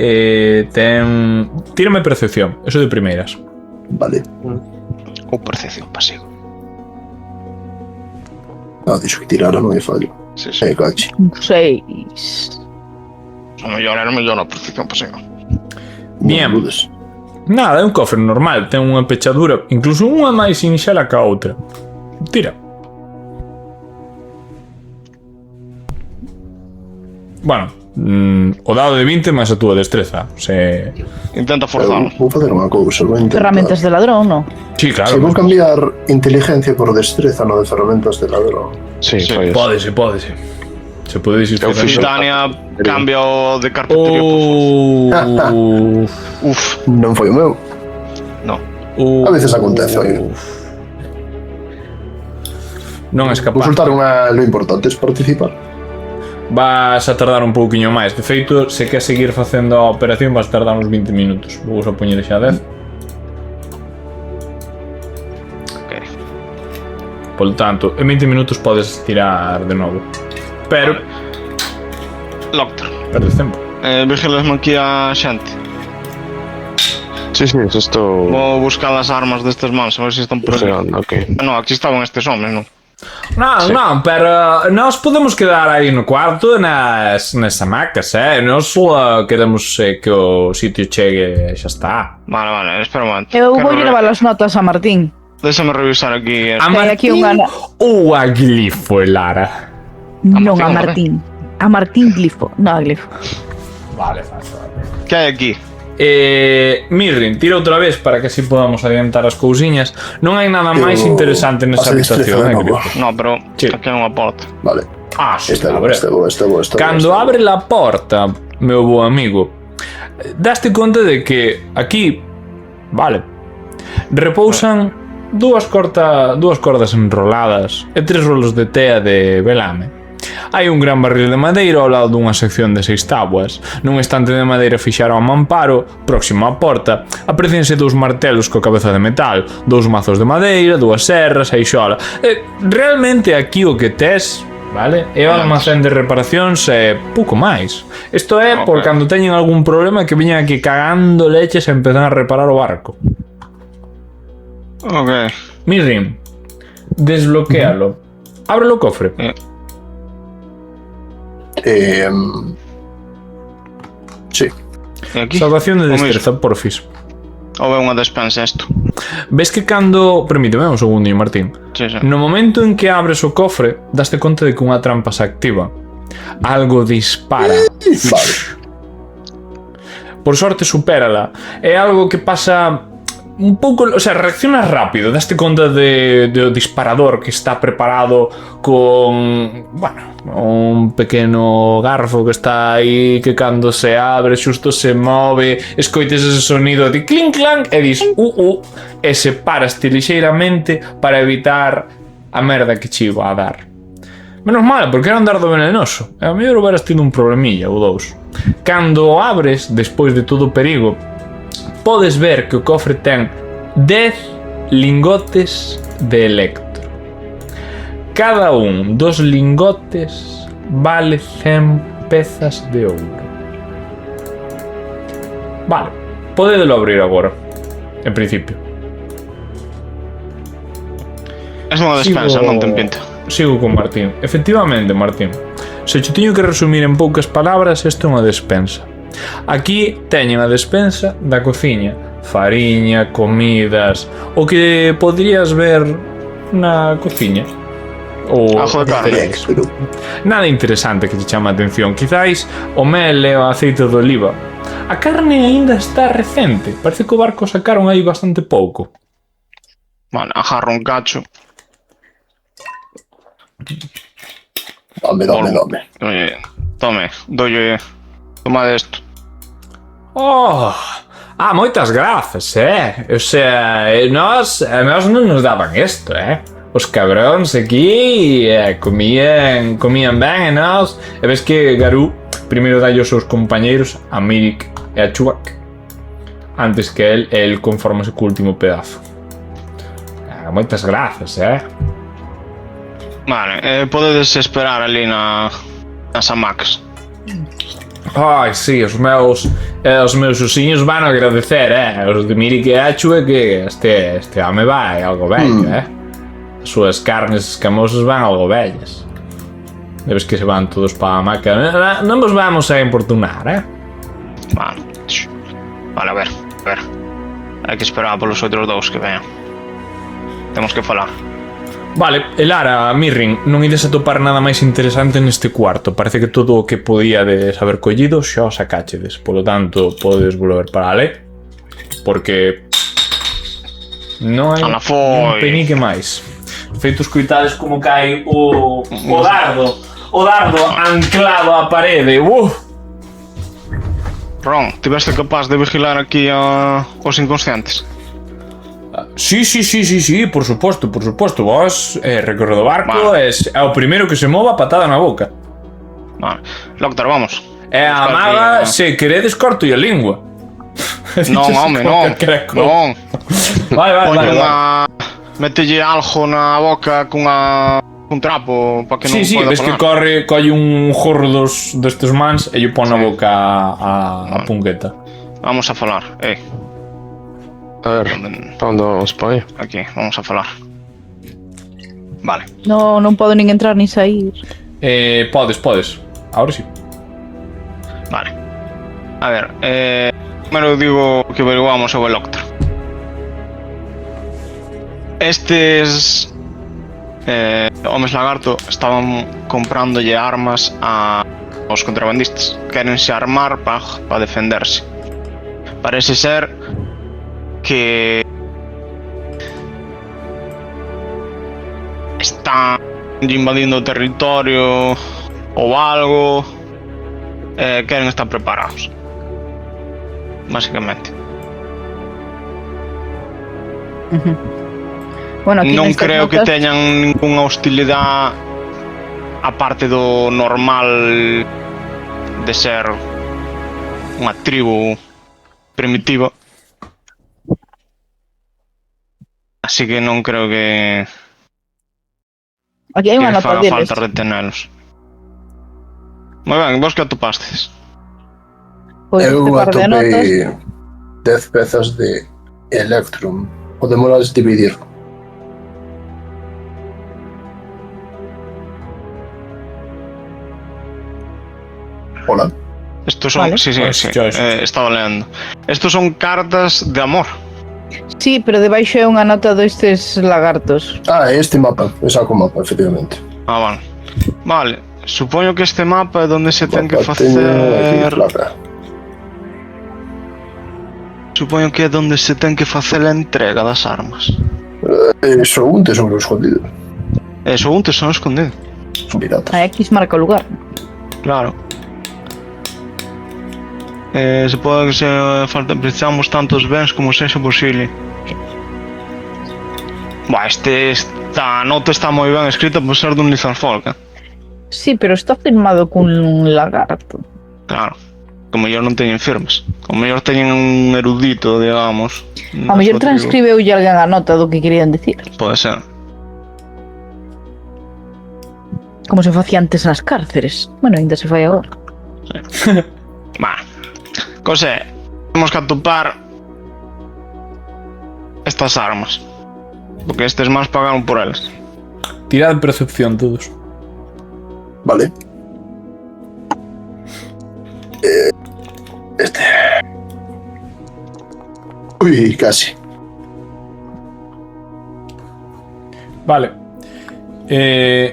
ten... Tírame percepción, eso de primeiras. Vale. Ou percepción pasivo. Dixo que tirara, non hai fallo. Sí. Cachi. 6. O mellor era mellor a percepción pasiva. Bien. Non dudes. Nada, é un cofre normal, ten unha pechadura, incluso unha máis sinxela que a outra. Tira. Bueno, o dado de 20 máis a túa destreza. Intenta forzalo. Vou facer unha cousa, vou intentar. Ferramentas de ladrón, non? Sí, claro. Se vou cambiar inteligencia por destreza no de ferramentas de ladrón. Sí, Sí. fai eso. Pódese. Se pode dicir. Eu fixo- Titania cambia o de carpintería por forza. Oh. Uf, Non foi o meu. no. A veces acontece, oye. Non és Vou capaz. soltar unha... Lo importante é participar. Vas a tardar un pouquiño máis. De feito, se quer seguir facendo a operación, vas a tardar uns 20 minutos. Vou a poñer xa 10. Ok. Polo tanto, en 20 minutos podes tirar de novo. Pero, Loctor. perdes tempo. Vigilasme aquí a xente. Sí, estou Vou buscar as armas destes mans, a ver se están por aquí. vigilando, ok. No, aquí estaban estes homes, non? Non, pero nós podemos quedar aí no cuarto nas hamacas, Nós só queremos que o sitio chegue e xa está. Vale, espera un momento. Eu Quero vou levar as notas a Martín. Déxame revisar aquí. A Hai aquí Martín unha- ou a Glifo, Lara? Non, Martín, a Martín. A Martín Glifo. Non, a Glifo. Vale, fácil. Que hai aquí? Mirrin, tira outra vez para que así podamos adiantar as cousiñas. Non hai nada máis interesante nesa Pase habitación, destreza de novo. Glifo? No, pero Sí. aquí hai unha porta. Vale. Sí, Este abre. bo. Cando abre la porta, meu bo amigo, daste conta de que aquí, vale, repousan dúas cordas enroladas e 3 rolos de tea de velame. Hai un gran barril de madeira ao lado dunha sección de 6 tábuas. Nun estante de madeira fixaron a mamparo, próximo á porta, apreciense 2 martelos co cabeza de metal, 2 mazos de madeira, 2 serras, a ixola. Realmente aquí o que tes, vale, é o almacén de reparacións e pouco máis. Isto é por Ok. cando teñen algún problema que viñan aquí cagando leches e empezan a reparar o barco. Ok. Mirrim, desbloquéalo. Ábrelo o cofre. Sí. E aquí? Salvación de O destreza, porfis. Ou é unha despensa isto? Ves que cando... Permíteme un segundinho, Martín. Sí. No momento en que abres o cofre, daste conta de que unha trampa se activa. Algo dispara. Vale. Por sorte, supérala. É algo que pasa un pouco... O sea, reacciona rápido. Daste conta do disparador que está preparado con... Bueno, un pequeno garfo que está aí, que cando se abre xusto se move, escoites ese sonido de clink clank e dis e separaste lixeiramente para evitar a merda que che iba a dar. Menos mal, porque era un dardo venenoso. E a mellor houberas tido un problemilla ou dous. Cando o abres, despois de todo o perigo, podes ver que o cofre ten 10 lingotes de electro. Cada un dos lingotes vale 100 pezas de ouro. Vale, podedelo abrir agora, en principio. É unha despensa, non ten pinta. Sigo con Martín. Efectivamente, Martín. Se te teño que resumir en poucas palabras, isto é unha despensa. Aquí teñen a despensa da cociña. Fariña, comidas, o que podrías ver na cociña. Ou Ajo de carne. cereais. Nada interesante que te chama a atención. Quizáis o mel e o aceite de oliva. A carne aínda está recente. Parece que o barco sacaron aí bastante pouco. Vale, agarro un cacho. Dame. Oye, tome, dolle. Toma desto. Moitas grazas, O sea, nós non nos daban isto, Os cabróns aquí comían ben e nós. E ves que Garú primeiro dalle aos seus compañeiros, a Mirik e a Chubak, antes que el conformase co último pedazo. Moitas grazas, Vale, podedes esperar ali nas hamacas. Ai, sí, os meus osiños van a agradecer, Os de Mirik e Achue que este home vai algo bello, As súas carnes escamosas van algo bellas. Debes que se van todos para a hamaca. Non vos vamos a importunar, Vale, a ver. Hai que esperar polos outros dous que vean. Temos que falar. Vale, e Lara, Mirrin, non ides a topar nada máis interesante neste cuarto. Parece que todo o que podíades haber collido xa o sacáchedes. Polo tanto, podes volver para ale, porque non hai Ala foi. un penique máis. Feitos coitades como cae o dardo anclado á parede. Ron, tiveste capaz de vigilar aquí os inconscientes? Sí, por suposto. Vos, recorre do barco, Vale. é o primeiro que se mova patada na boca. Vale. Loctar, vamos. E a Buscar maga, aquí, se queredes corto e a lingua. Non, home, non. Non. Vale. Metelle algo na boca cun trapo para que non Sí, poda ves que falar. colle un jorro destes mans e lle pon na boca a pungueta. Vamos a falar. A ver, onde vamos para aí? Aquí, vamos a falar. Vale. Non podo nin entrar nin sair. Podes. Ahora sí. Vale. A ver, primero digo que averiguamos o Veloctor. Estes homes lagarto estaban comprándolle armas aos contrabandistas. Quérense armar para defenderse. Parece ser que están invadindo o territorio ou algo. Queren estar preparados, básicamente. Bueno, aquí Non nestas creo que notas- teñan ninguna hostilidade aparte do normal de ser unha tribu primitiva. Así que non creo que Aquí hai unha que nota faga deles. falta retenelos. Moi ben, vos que atopastes? Pois este Eu par de notas. atopei 10 pezas de Electrum. Podémolas dividir. Hola. Estos son, Vale. sí, Pues yo eso. estaba lendo. Estos son cartas de amor. Sí, pero debaixo é unha nota destes lagartos. Este mapa. Saco mapa, efectivamente. Vale. Vale, supoño que este mapa é donde se ten que Mapa teño aquí, facer. placa. Supoño que é donde se ten que facer a entrega das armas. Eso un tesoro escondido. Eso un tesoro escondido. Piratas. A X marca o lugar. Claro. Se pode que se precisamos tantos bens como sexa posible. Esta nota está moi ben escrita por ser dun Lizardfolk, Sí, pero está firmado cun lagarto. Claro. Que o mellor non teñen firmas. O mellor teñen un erudito, digamos. A mellor transcribeulle alguén a nota do que querían decir. Pode ser. Como se facía antes nas cárceres. Bueno, ainda se fai agora. Cose, temos que atopar estas armas. Porque estes máis pagaron por elas. Tirad percepción todos. Vale. Uy, casi. Vale.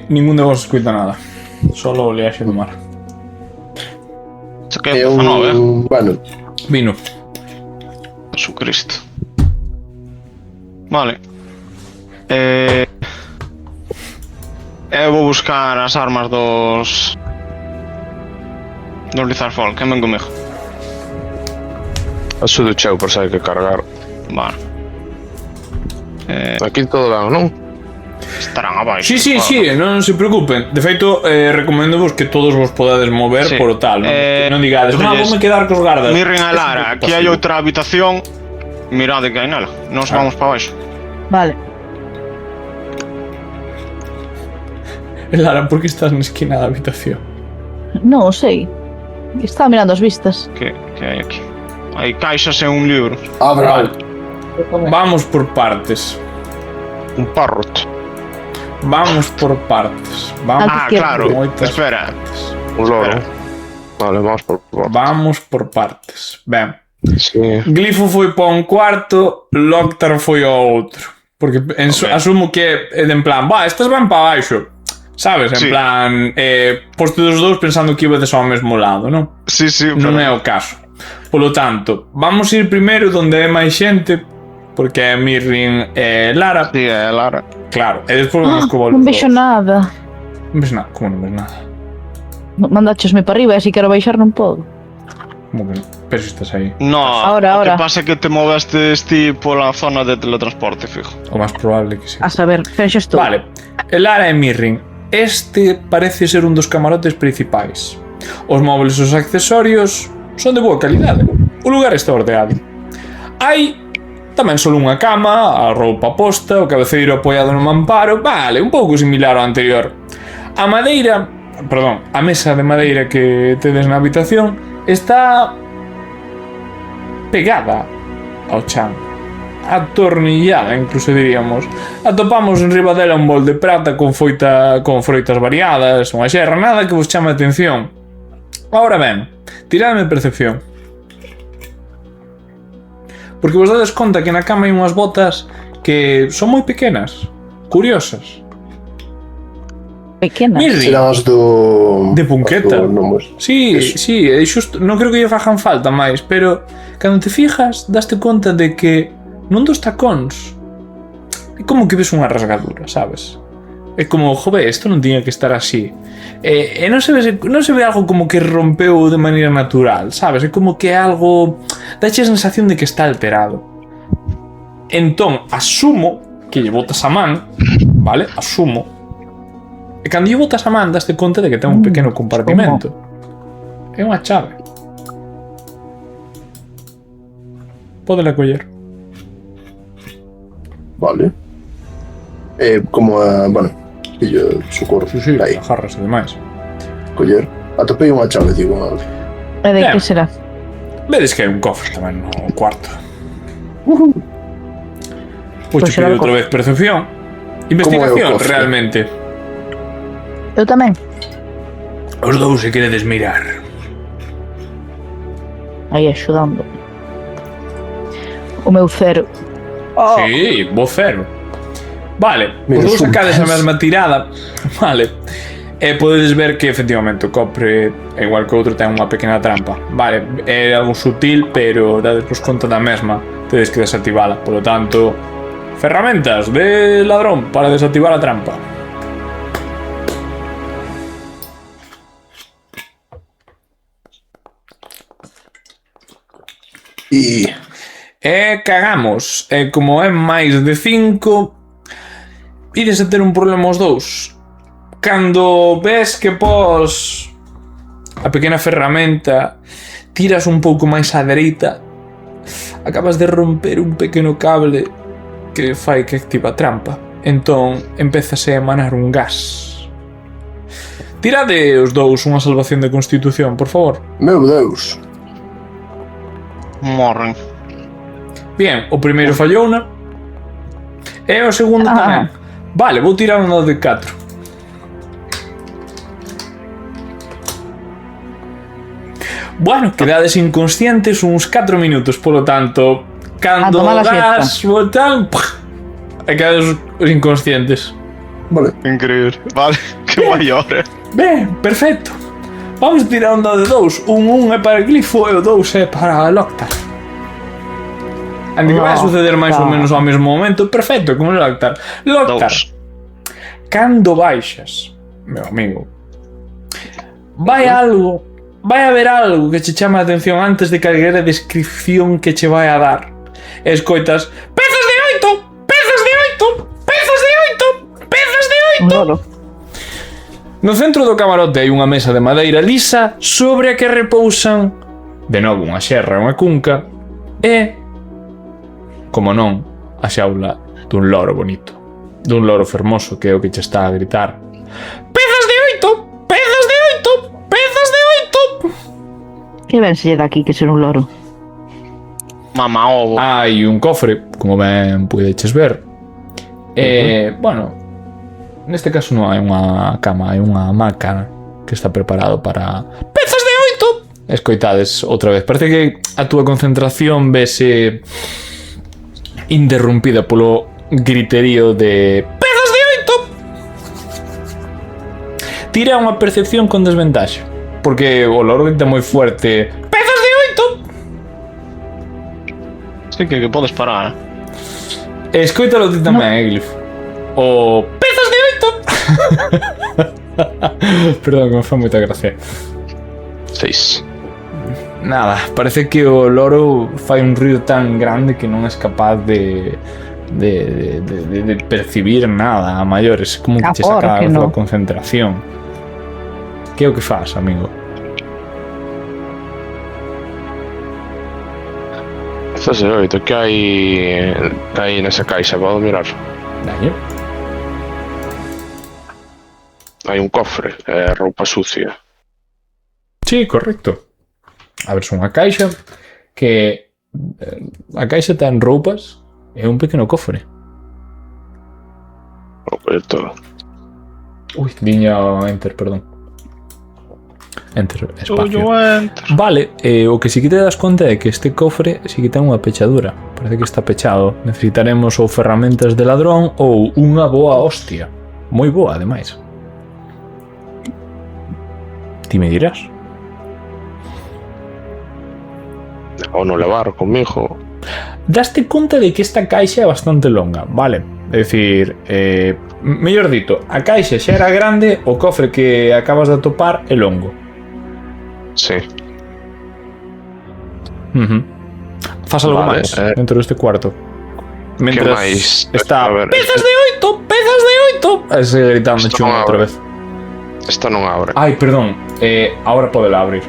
Ningún de vos escuita nada. Solo o oleaxe do mar. Se que é 19, Bueno, Vino. Jesucristo. Vale. Eu vou buscar as armas dos Lizardfolk, que ven comigo. Aso do cheu por saber que cargar. Vale. Aquí todo ben, non? Estarán abaixo. Sí, non se preocupen. De feito, recomendo vos que todos vos podades mover Sí. por o tal. Non digades, entonces, voume quedar cos gardas. Mirren a Eso Lara, é aquí hai pasivo. outra habitación. Mirade que hai nela. Nos vamos para baixo. Vale. Lara, por que estás na esquina da habitación? Non o sei. Estaba mirando as vistas. Que hai aquí? Hai caixas e un libro. abra. Vamos por partes. Un parrot. Vamos por partes. Vamos, Antes que- Claro. Moitas Espera. partes. Un loro. Espera. Vale, vamos por parrot. Vamos por partes. Ben. Sí. Glifo foi para un cuarto, Loctar foi ao outro. Porque asumo que é de en plan, estas van para baixo. Sabes? En Sí. plan, poste dos dous pensando que ibades ao mesmo lado, non? Sí, Non é o caso. Polo tanto, vamos ir primeiro donde é máis xente, porque é Mirrin e Lara, Sí, é Lara. claro, e despois vamos co Non vexo Volvo. nada. Non ves nada, como non ves nada? Mandachesme para arriba e se quero baixar non podo. Como que non? Pero si estás aí. No, Ahora. o que pasa é que te movestes ti pola zona de teletransporte, fijo. O máis probable que sí. A saber, fenxes tú. Vale, Lara e Mirrin. Este parece ser un dos camarotes principais. Os móveis e os accesorios son de boa calidade. O lugar está ordeado. Hai tamén só unha cama, a roupa posta, o cabeceiro apoiado no mamparo. Vale, un pouco similar ao anterior. A mesa de madeira que tedes na habitación está pegada ao chan, atornillada, incluso diríamos. Atopamos en riba dela un bol de prata con froitas variadas, unha xerra, nada que vos chame a atención. Ahora ben, tiradme percepción. Porque vos dades conta que na cama hai unhas botas que son moi pequenas, curiosas. Pequenas. Mirri, Serán as do... de punqueta. as do Nomos. Sí, Eso. sí, é xusto, non creo que lle fajan falta máis, pero cando te fijas, daste conta de que non dos tacóns é como que ves unha rasgadura, sabes? É como, jove, isto non tiña que estar así. E non se ve algo como que rompeu de maneira natural, sabes? É como que é algo... Dache a sensación de que está alterado. Entón, asumo que lle botas a man, vale? Asumo. E cando lle botas a man, daste conta de que ten un pequeno compartimento. É unha chave. Pódela coller. Vale. Como a... Bueno, pillo socorro. Sí, Aí, agarras e demais. coller. Atopei unha chave, digo. E de Ben. que será? Vedes que hai un cofre tamén no cuarto. Pois Pois te será pido o outra cofre. vez percepción. Como é o Investigación, cofre? realmente. Eu tamén. Os dous se queredes mirar. Aí axudando. O meu cero. Sí, bo cero. Vale, Mira, os dous son sacades a tres. mesma tirada. Vale. E podedes ver que efectivamente o cofre, igual que o outro, ten unha pequena trampa. Vale, é algo sutil, pero dadesvos conta da mesma. Tedes que desactivala. Por lo tanto, ferramentas de ladrón para desactivar a trampa. E... E cagamos. E como é máis de 5, ides a ter un problema os dous. Cando ves que pos a pequena ferramenta, tiras un pouco máis á dereita, acabas de romper un pequeno cable que fai que activa a trampa. Entón, empezase a emanar un gas. Tirade os dous unha salvación de constitución, por favor. Meu Deus. Morren. Bien, o primeiro fallouna. E o segundo tamén. Vale, vou tirar un dado de 4. Bueno, quedades inconscientes uns 4 minutos, polo tanto, cando A tomar a das botan, e quedades os inconscientes. Vale. Increíble. Vale, que maior, Ben, perfecto. Vamos a tirar un dado de 2. Un é para Glifo e o 2 é para Loctar. Andi que vai suceder máis ou menos ao mesmo momento. Perfecto, como Loctar. Loctar, Dous. cando baixas, meu amigo, vai haber algo que che chama a atención antes de calquera descripción que che vai a dar. E escoitas: pezas de 8, pezas de 8, pezas de 8, pezas de 8. Un loro. No centro do camarote hai unha mesa de madeira lisa sobre a que repousan de novo unha xerra e unha cunca e, como non, a xaula dun loro bonito, dun loro fermoso que é o que che está a gritar: pezas de 8, pezas de 8, pezas de 8. Que ben se lle daqui que ser un loro. Mama ovo. Hai un cofre, como ben pudeches ver. E, bueno, neste caso non hai unha cama, hai unha hamaca que está preparado para pezas de 8. Escoitades outra vez. Parece que a túa concentración vese interrumpida polo griterío de pezas de 8. Tira unha percepción con desventaxa, porque o loro grita moi fuerte: pezas de 8. Sí que podes parar. Escoítalo ti tamén, Glif. O pezas de 8. Perdón, que me fa moita gracia. 6. Nada, parece que o loro fai un ruido tan grande que non es capaz de percibir nada a maiores, como que che saca a concentración. Que é o que faz, amigo? Estás de oito, que hai nesa caixa, podo mirar? Daño. Hai un cofre, roupa sucia. Sí, correcto. A ver, son unha caixa que a caixa ten roupas e un pequeno cofre. Roupa de todo. Ui, diña enter, perdón. Enter, espacio. Vale, o que si que te das conta é que este cofre si que ten unha pechadura. Parece que está pechado. Necesitaremos ou ferramentas de ladrón ou unha boa hostia. Moi boa, ademais. Ti me dirás. Ou non levar comigo. Daste conta de que esta caixa é bastante longa, vale? É dicir, mellor dito, a caixa xa era grande, o cofre que acabas de atopar é longo. Sí. Faz algo máis dentro deste cuarto. Mentras máis? Está pezas de 8, pezas de 8. Ese gritando chungo outra vez. Esta non abre. Ai, perdón, ahora podela abrir.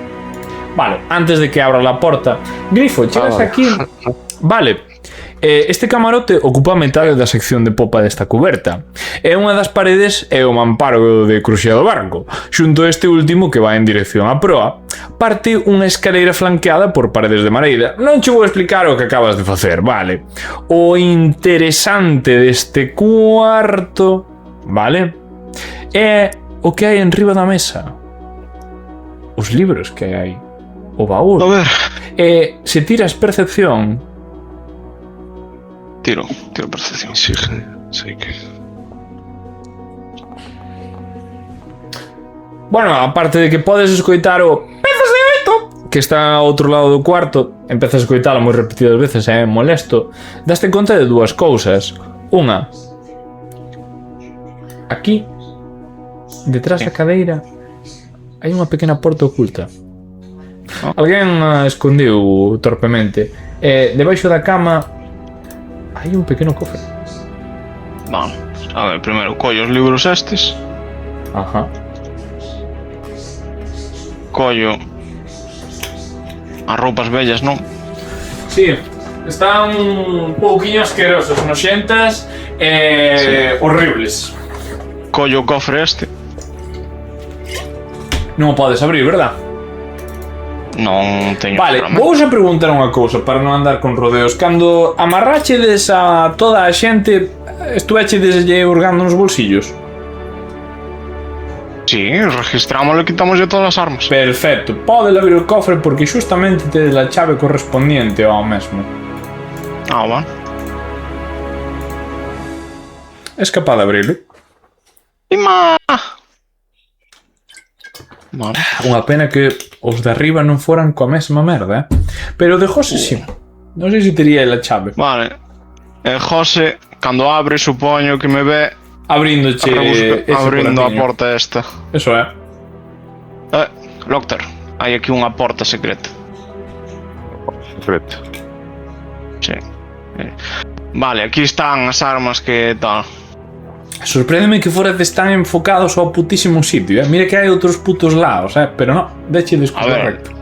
Vale, antes de que abra la porta, Grifo, chegas aquí. Vale, este camarote ocupa metade da sección de popa desta cuberta. E unha das paredes é o mamparo de cruxía do barco. Xunto a este último, que vai en dirección á proa, parte unha escaleira flanqueada por paredes de madeira. Non che vou explicar o que acabas de facer, vale? O interesante deste cuarto, vale? É o que hai enriba da mesa. Os libros que hai. O baúl. A ver. Se tiras percepción. Tiro percepción. Sí, sei que... Bueno, aparte de que podes escoitar o pezas de 8 que está ao outro lado do cuarto, empezas a escoitalo moi repetidas veces, é molesto. Daste conta de dúas cousas. Unha, aquí, detrás da cadeira, hai unha pequena porta oculta. Alguén a escondiu torpemente. Debaixo da cama hai un pequeno cofre. Vale, a ver, primeiro collo os libros estes. Ajá. Collo as roupas vellas, non? Sí, están un pouquiño asquerosos, noxentas e horribles. Collo o cofre este. Non o podes abrir, verdad? Non teño. Vale, vou a preguntar unha cousa para non andar con rodeos. Cando amarrachedes a toda a xente, estuvechedes hurgando nos bolsillos? Sí, registrámoslo e quitámoslle todas as armas. Perfecto, pode abrir o cofre porque xustamente tedes a chave correspondiente ao mesmo. Ah, va. És capaz de abrilo? Ima! Vale. Unha pena que os de arriba non foran coa mesma merda, Pero de José sí. Non sei se tería a chave. Vale. José, cando abre, supoño que me ve abríndoche abrindo a porta esta. Eso é. Locter, hai aquí unha porta secreta. Secreta. Sí. Vale, aquí están as armas que tal. Sorpréndeme que forades tan enfocados ao putísimo sitio, Mira que hai outros putos lados, pero non, deche descorrecto.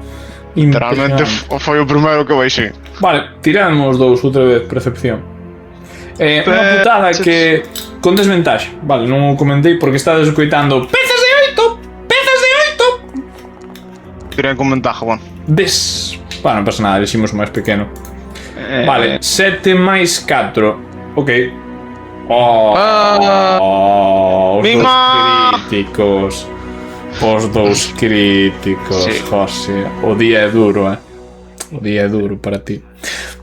Literalmente foi o primeiro que baixei. Vale, tiramos dous outra vez percepción. Unha putada que con desventaxe. Vale, non o comentei porque estades escoitando pezas de 8, pezas de 8. Tirei con ventaja, bueno. Bueno, non pasa nada, deiximos o máis pequeno. Vale, 7 máis 4. Ok. Os dous críticos. Os dous críticos, sí. José. O día é duro, O día é duro para ti.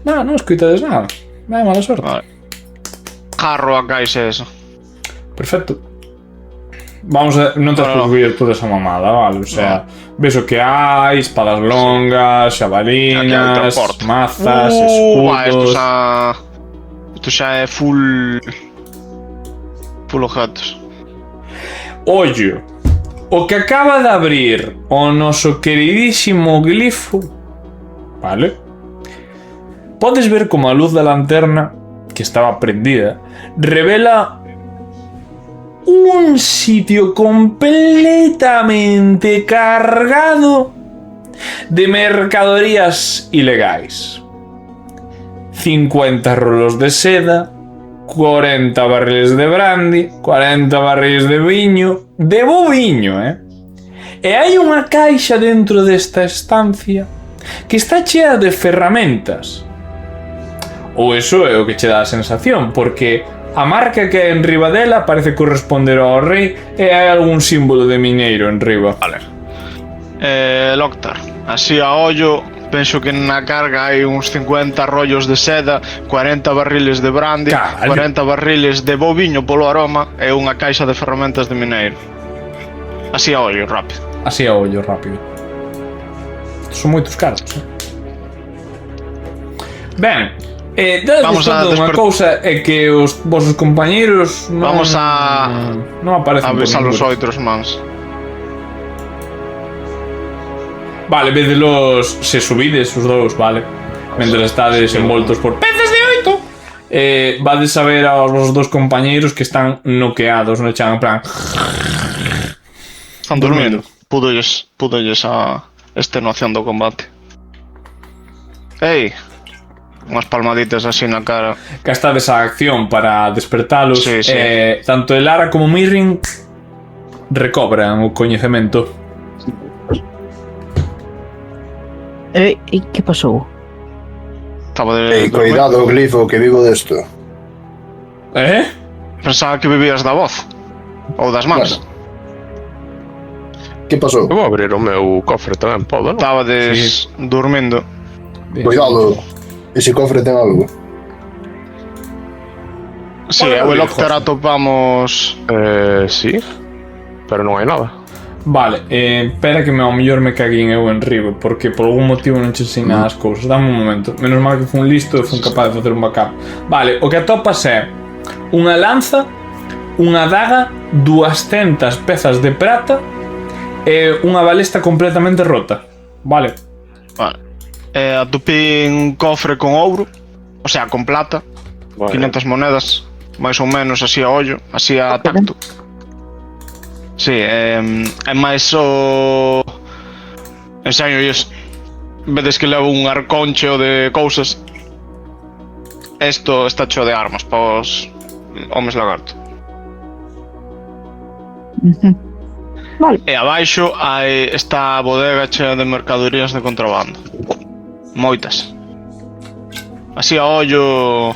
Non escoitades nada. Vai, mala sorte. Vale. Jarro a caixa esa. Perfecto. Vamos a... Non te has preocupado toda esa mamada, vale? O sea, ves o que hai, espadas longas, xabalinas, mazas, escudos... Isto xa é full objetos. Ollo, o que acaba de abrir o noso queridísimo Glifo vale? Podes ver como a luz da lanterna, que estaba prendida, revela un sitio completamente cargado de mercadorías ilegais. 50 rolos de seda, 40 barriles de brandy, 40 barriles de viño, de bo viño, E hai unha caixa dentro desta estancia que está chea de ferramentas. Ou eso é o que che dá a sensación, porque a marca que hai en riba dela parece corresponder ao rei e hai algún símbolo de mineiro en riba. Vale. Loctar, así a ollo, penso que na carga hai uns 50 rollos de seda, 40 barriles de brandy, Caralho. 40 barriles de boviño polo aroma e unha caixa de ferramentas de mineiro. Así a ollo, rápido. Así a ollo rápido. Estos son moitos caros, Ben, Vamos a unha cousa é que os vosos compañeiros non, Vamos a aparecen por besar os ningún. outros mans. Vale, vedelos se subides os dous, vale. Mentre estades envoltos por peces de 8. Vades a ver aos dos compañeiros que están noqueados no chan, en plan. Están dormindo. Pudolles a extenuación do combate. Ei, unhas palmaditas así na cara. Gastades a acción para despertalos. Sí, sí. Tanto el Lara como Mirrin recobran o coñecemento. E que pasou? Estaba de Cuidado, Glifo, que vivo desto. Pensaba que vivías da voz. Ou das mans. Que pasou? Eu vou abrir o meu cofre tamén, podo, non? Estabades dormindo. Cuidado, ese cofre ten algo. Si, Pode eu e abrir, Loctar José. atopamos. Sí, pero non hai nada. Vale, espera que ao mellor me caguín eu en riba, porque por algún motivo non che sei nada as cousas. Dame un momento. Menos mal que fun listo e fun capaz de facer un backup. Vale, o que atopas é unha lanza, unha daga, 200 pezas de prata e unha balesta completamente rota. Vale. Vale. Atopei un cofre con ouro, o sea, con plata, Vale. 500 monedas, máis ou menos así a ollo, así a tacto. Sí, é máis o... Enseño isto. Vedes que levo un arconcheo de cousas. Isto está cheo de armas para os homes lagarto. Vale. E abaixo hai esta bodega chea de mercadorías de contrabando. Moitas. Así a ollo...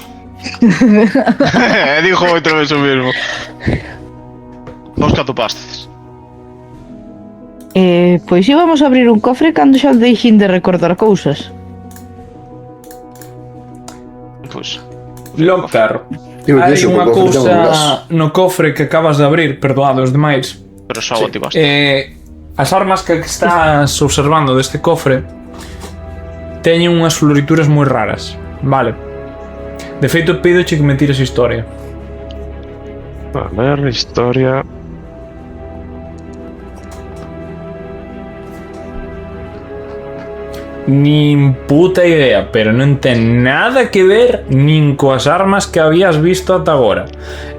Dijo outra vez o mismo. Vos que atopastes? Pois íbamos a abrir un cofre cando xa deixín de recordar cousas. Pois... Loctar, Digo, hai iso, unha que o cofre ten un gas. cousa no cofre que acabas de abrir, perdoado os demais. Pero xa o activaste. As armas que estás observando deste cofre teñen unhas florituras moi raras. Vale. De feito, pídoche que me tires historia. A ver, historia... Nin puta idea, pero non ten nada que ver nin coas armas que habías visto ata agora,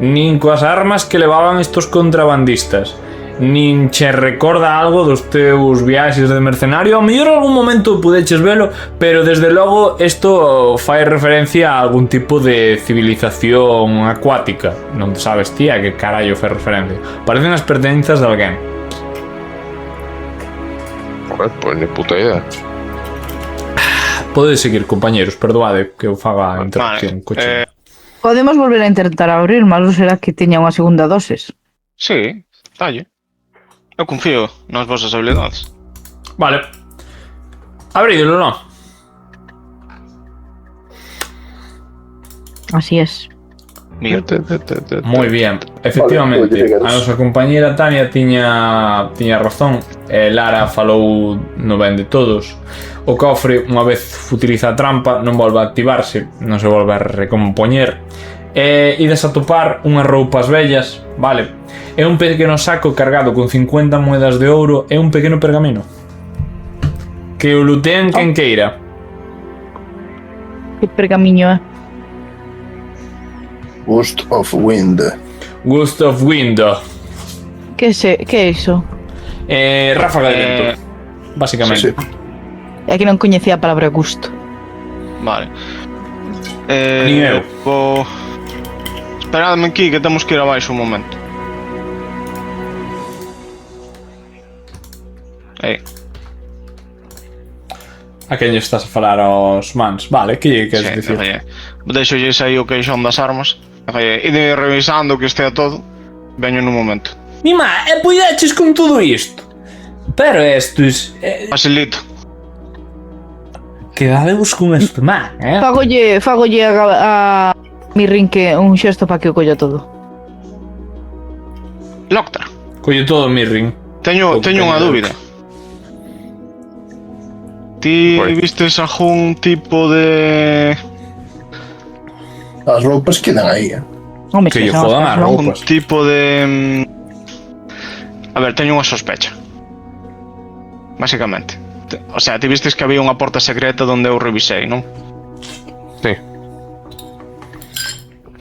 nin coas armas que levaban estos contrabandistas, nin che recorda algo dos teus viaxes de mercenario. Ao mellor algún momento pudeches velo, pero desde logo isto fai referencia a algún tipo de civilización acuática. Non sabes ti a que carallo fai referencia. Parecen as pertenencias de alguén. Joder, pues ni puta idea. Podes seguir, compañeros, perdoade que eu faga a interrupción. Vale, Podemos volver a intentar abrir, malo será que teña unha segunda doses. sí, dalle. Eu confío nas vosas habilidades. Vale. Abrídelo, non? Así es. Mira, Moi bien. Efectivamente, Vale, a nosa compañera Tania tiña razón. Lara falou no ben de todos. O cofre, unha vez utiliza a trampa, non volve a activarse, non se volve a recompoñer. Ides a topar unhas roupas vellas, vale? É un pequeno saco cargado con 50 moedas de ouro e un pequeno pergamino. Que o luteen quen queira. Que pergamiño é? Gust of Wind. Gust of Wind. Que é iso? Ráfaga de vento. Básicamente. Sí. É que non coñecía a palabra gusto. Vale. Nin eu. Esperadme aquí que temos que ir abaixo un momento. A quen lle estás a falar aos mans? Vale, que lle queres dicir? Deixolles aí o queixón das armas. Ide revisando que estea todo. Veño nun momento. Mima, e puideches con todo isto? Pero estos... Facilito. Quedadevos con esto, má, Fagolle a Mirrin que un xesto para que o colla todo. Loctar. Colle todo Mirrin. Teño unha dúbida. Ti Oi. vistes algún tipo de... As roupas quedan aí, Home, Que si, lle xa jodan nos as pasamos. Un roupas. tipo de... A ver, teño unha sospecha. Básicamente. O sea, ti vistes que había unha porta secreta onde eu revisei, non? Sí.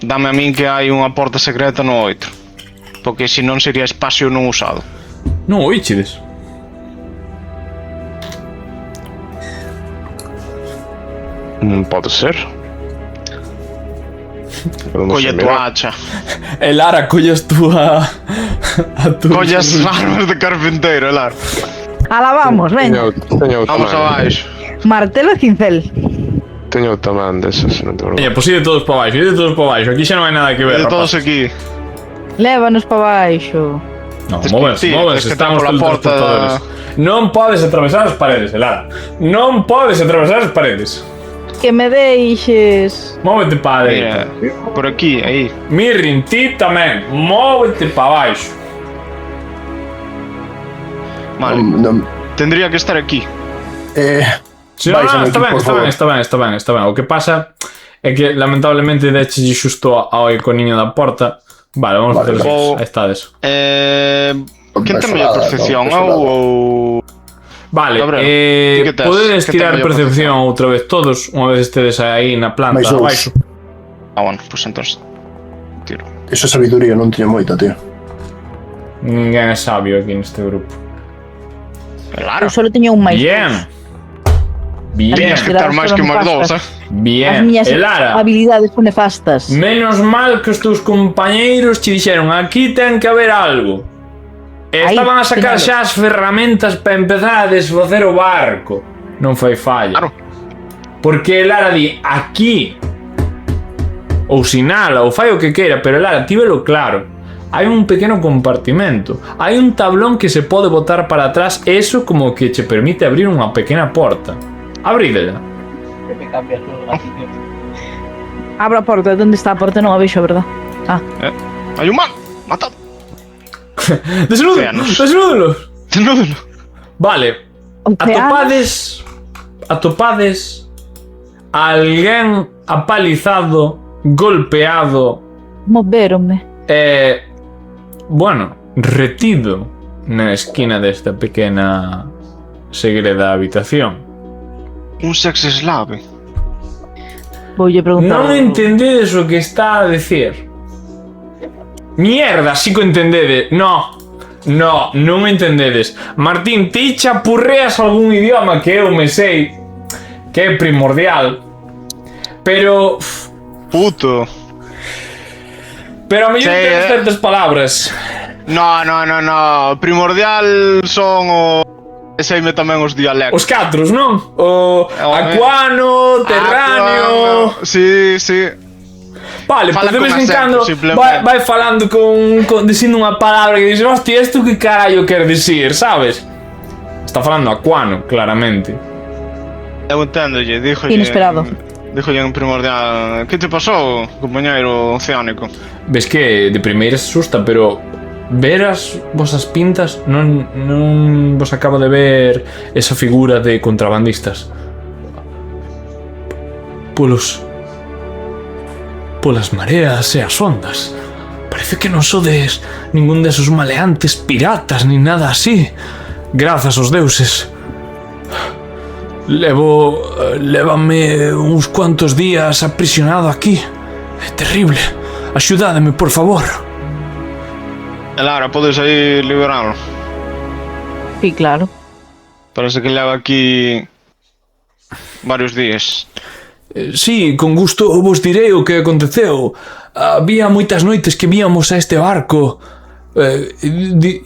Dame a min que hai unha porta secreta no 8. Porque se non sería espacio non usado. Non o ichides. Pode ser. Pero non Colle sei, tu mira. hacha. E Lara, colles tú a tu... Colle as armas de carpinteiro, Lar. Ala, vamos, veña. Teño Vamos tamén. abaixo. Martelo e cincel. Teño tamén desas, non te preocupes. Veña, pois ide todos para baixo, ide todos para baixo. Aquí xa non hai nada que ver, De todos rapaz. aquí. Lévanos para baixo. No, Es que móvense, sí, móvense, es que estamos ten pola porta- teletransportadores. Non podes atravesar as paredes, Lara. Non podes atravesar as paredes. Que me deixes. Móvete para a dereita. Mira, por aquí, aí. Mirrin, ti tamén. Móvete para baixo. Vale. Tendría que estar aquí. Si no, Vais no, aquí, está ben, por está ben, favor. está ben. O que pasa é que lamentablemente dechelle xusto ao iconiño da porta. Vale, vamos a Vale, facer vale. Aí estades. Quen ten mellor Persolada, percepción? no, Eu ou... Vale, Gabriel, ti que tes? podedes Que tirar ten mellor percepción outra vez todos, unha vez estedes aí na planta Mais dous. abaixo. Bueno, pues entonces tiro. Esa sabiduría non teño moita, tío. Ninguén é sabio aquí neste grupo. Claro. Eu só teño un máis. Bien. Bien. Teñas que ter máis que máis dous, As Bien. miñas E Lara, habilidades son nefastas. menos mal que os teus compañeiros te dixeron aquí ten que haber algo. E Aí, estaban a sacar señalo. xa as ferramentas para empezar a desfacer o barco. Non foi falla. Claro. Porque Lara di aquí. Ou sinala, ou fai o que queira, pero Lara, ti velo claro. Hai un pequeno compartimento. Hai un tablón que se pode botar para atrás, eso como que che permite abrir unha pequena porta. Abrídela. Abro a porta. Onde está a porta? Non a vexo, verdad? Ah, Hai un man. Matado. Desnúdelos, Océanos. desnúdelos. Tenúdelo. Vale, océanos. atopades a alguén apalizado, golpeado Movéronme. e, bueno, retido na esquina desta pequena segreda habitación. Un sex slave. Voulle preguntar. Non entendedes o que está a decir. Mierda, si que o entendede. No, non entendedes. Martín, ti chapurreas algún idioma que eu me sei que é primordial. Pero Puto. a mellor Sí, tens certas palabras. No. Primordial son o... Seime tamén os dialectos. Os catros, non? O aquano, terráneo. Sí. Vale, Fala pues de con vez en acento, cando simplemente. vai falando con dicindo unha palabra que dices, hostia, isto que carallo quer dicir, sabes? Está falando aquano, claramente. Eu enténdolle, díjolle... Inesperado. Díjolle en primordial... Que te pasou, compañeiro oceánico? Ves que de primeira se asusta, pero ver as vosas pintas non vos acaba de ver esa figura de contrabandistas. Polas mareas e as ondas. Parece que non sodes ningún desos maleantes piratas ni nada así. Grazas aos deuses. Lévame uns cuantos días aprisionado aquí. É terrible. Axudádeme, por favor. E Lara, podes aí liberalo. Sí, claro. Parece que leva aquí varios días. Sí, con gusto vos direi o que aconteceu. Había moitas noites que víamos a este barco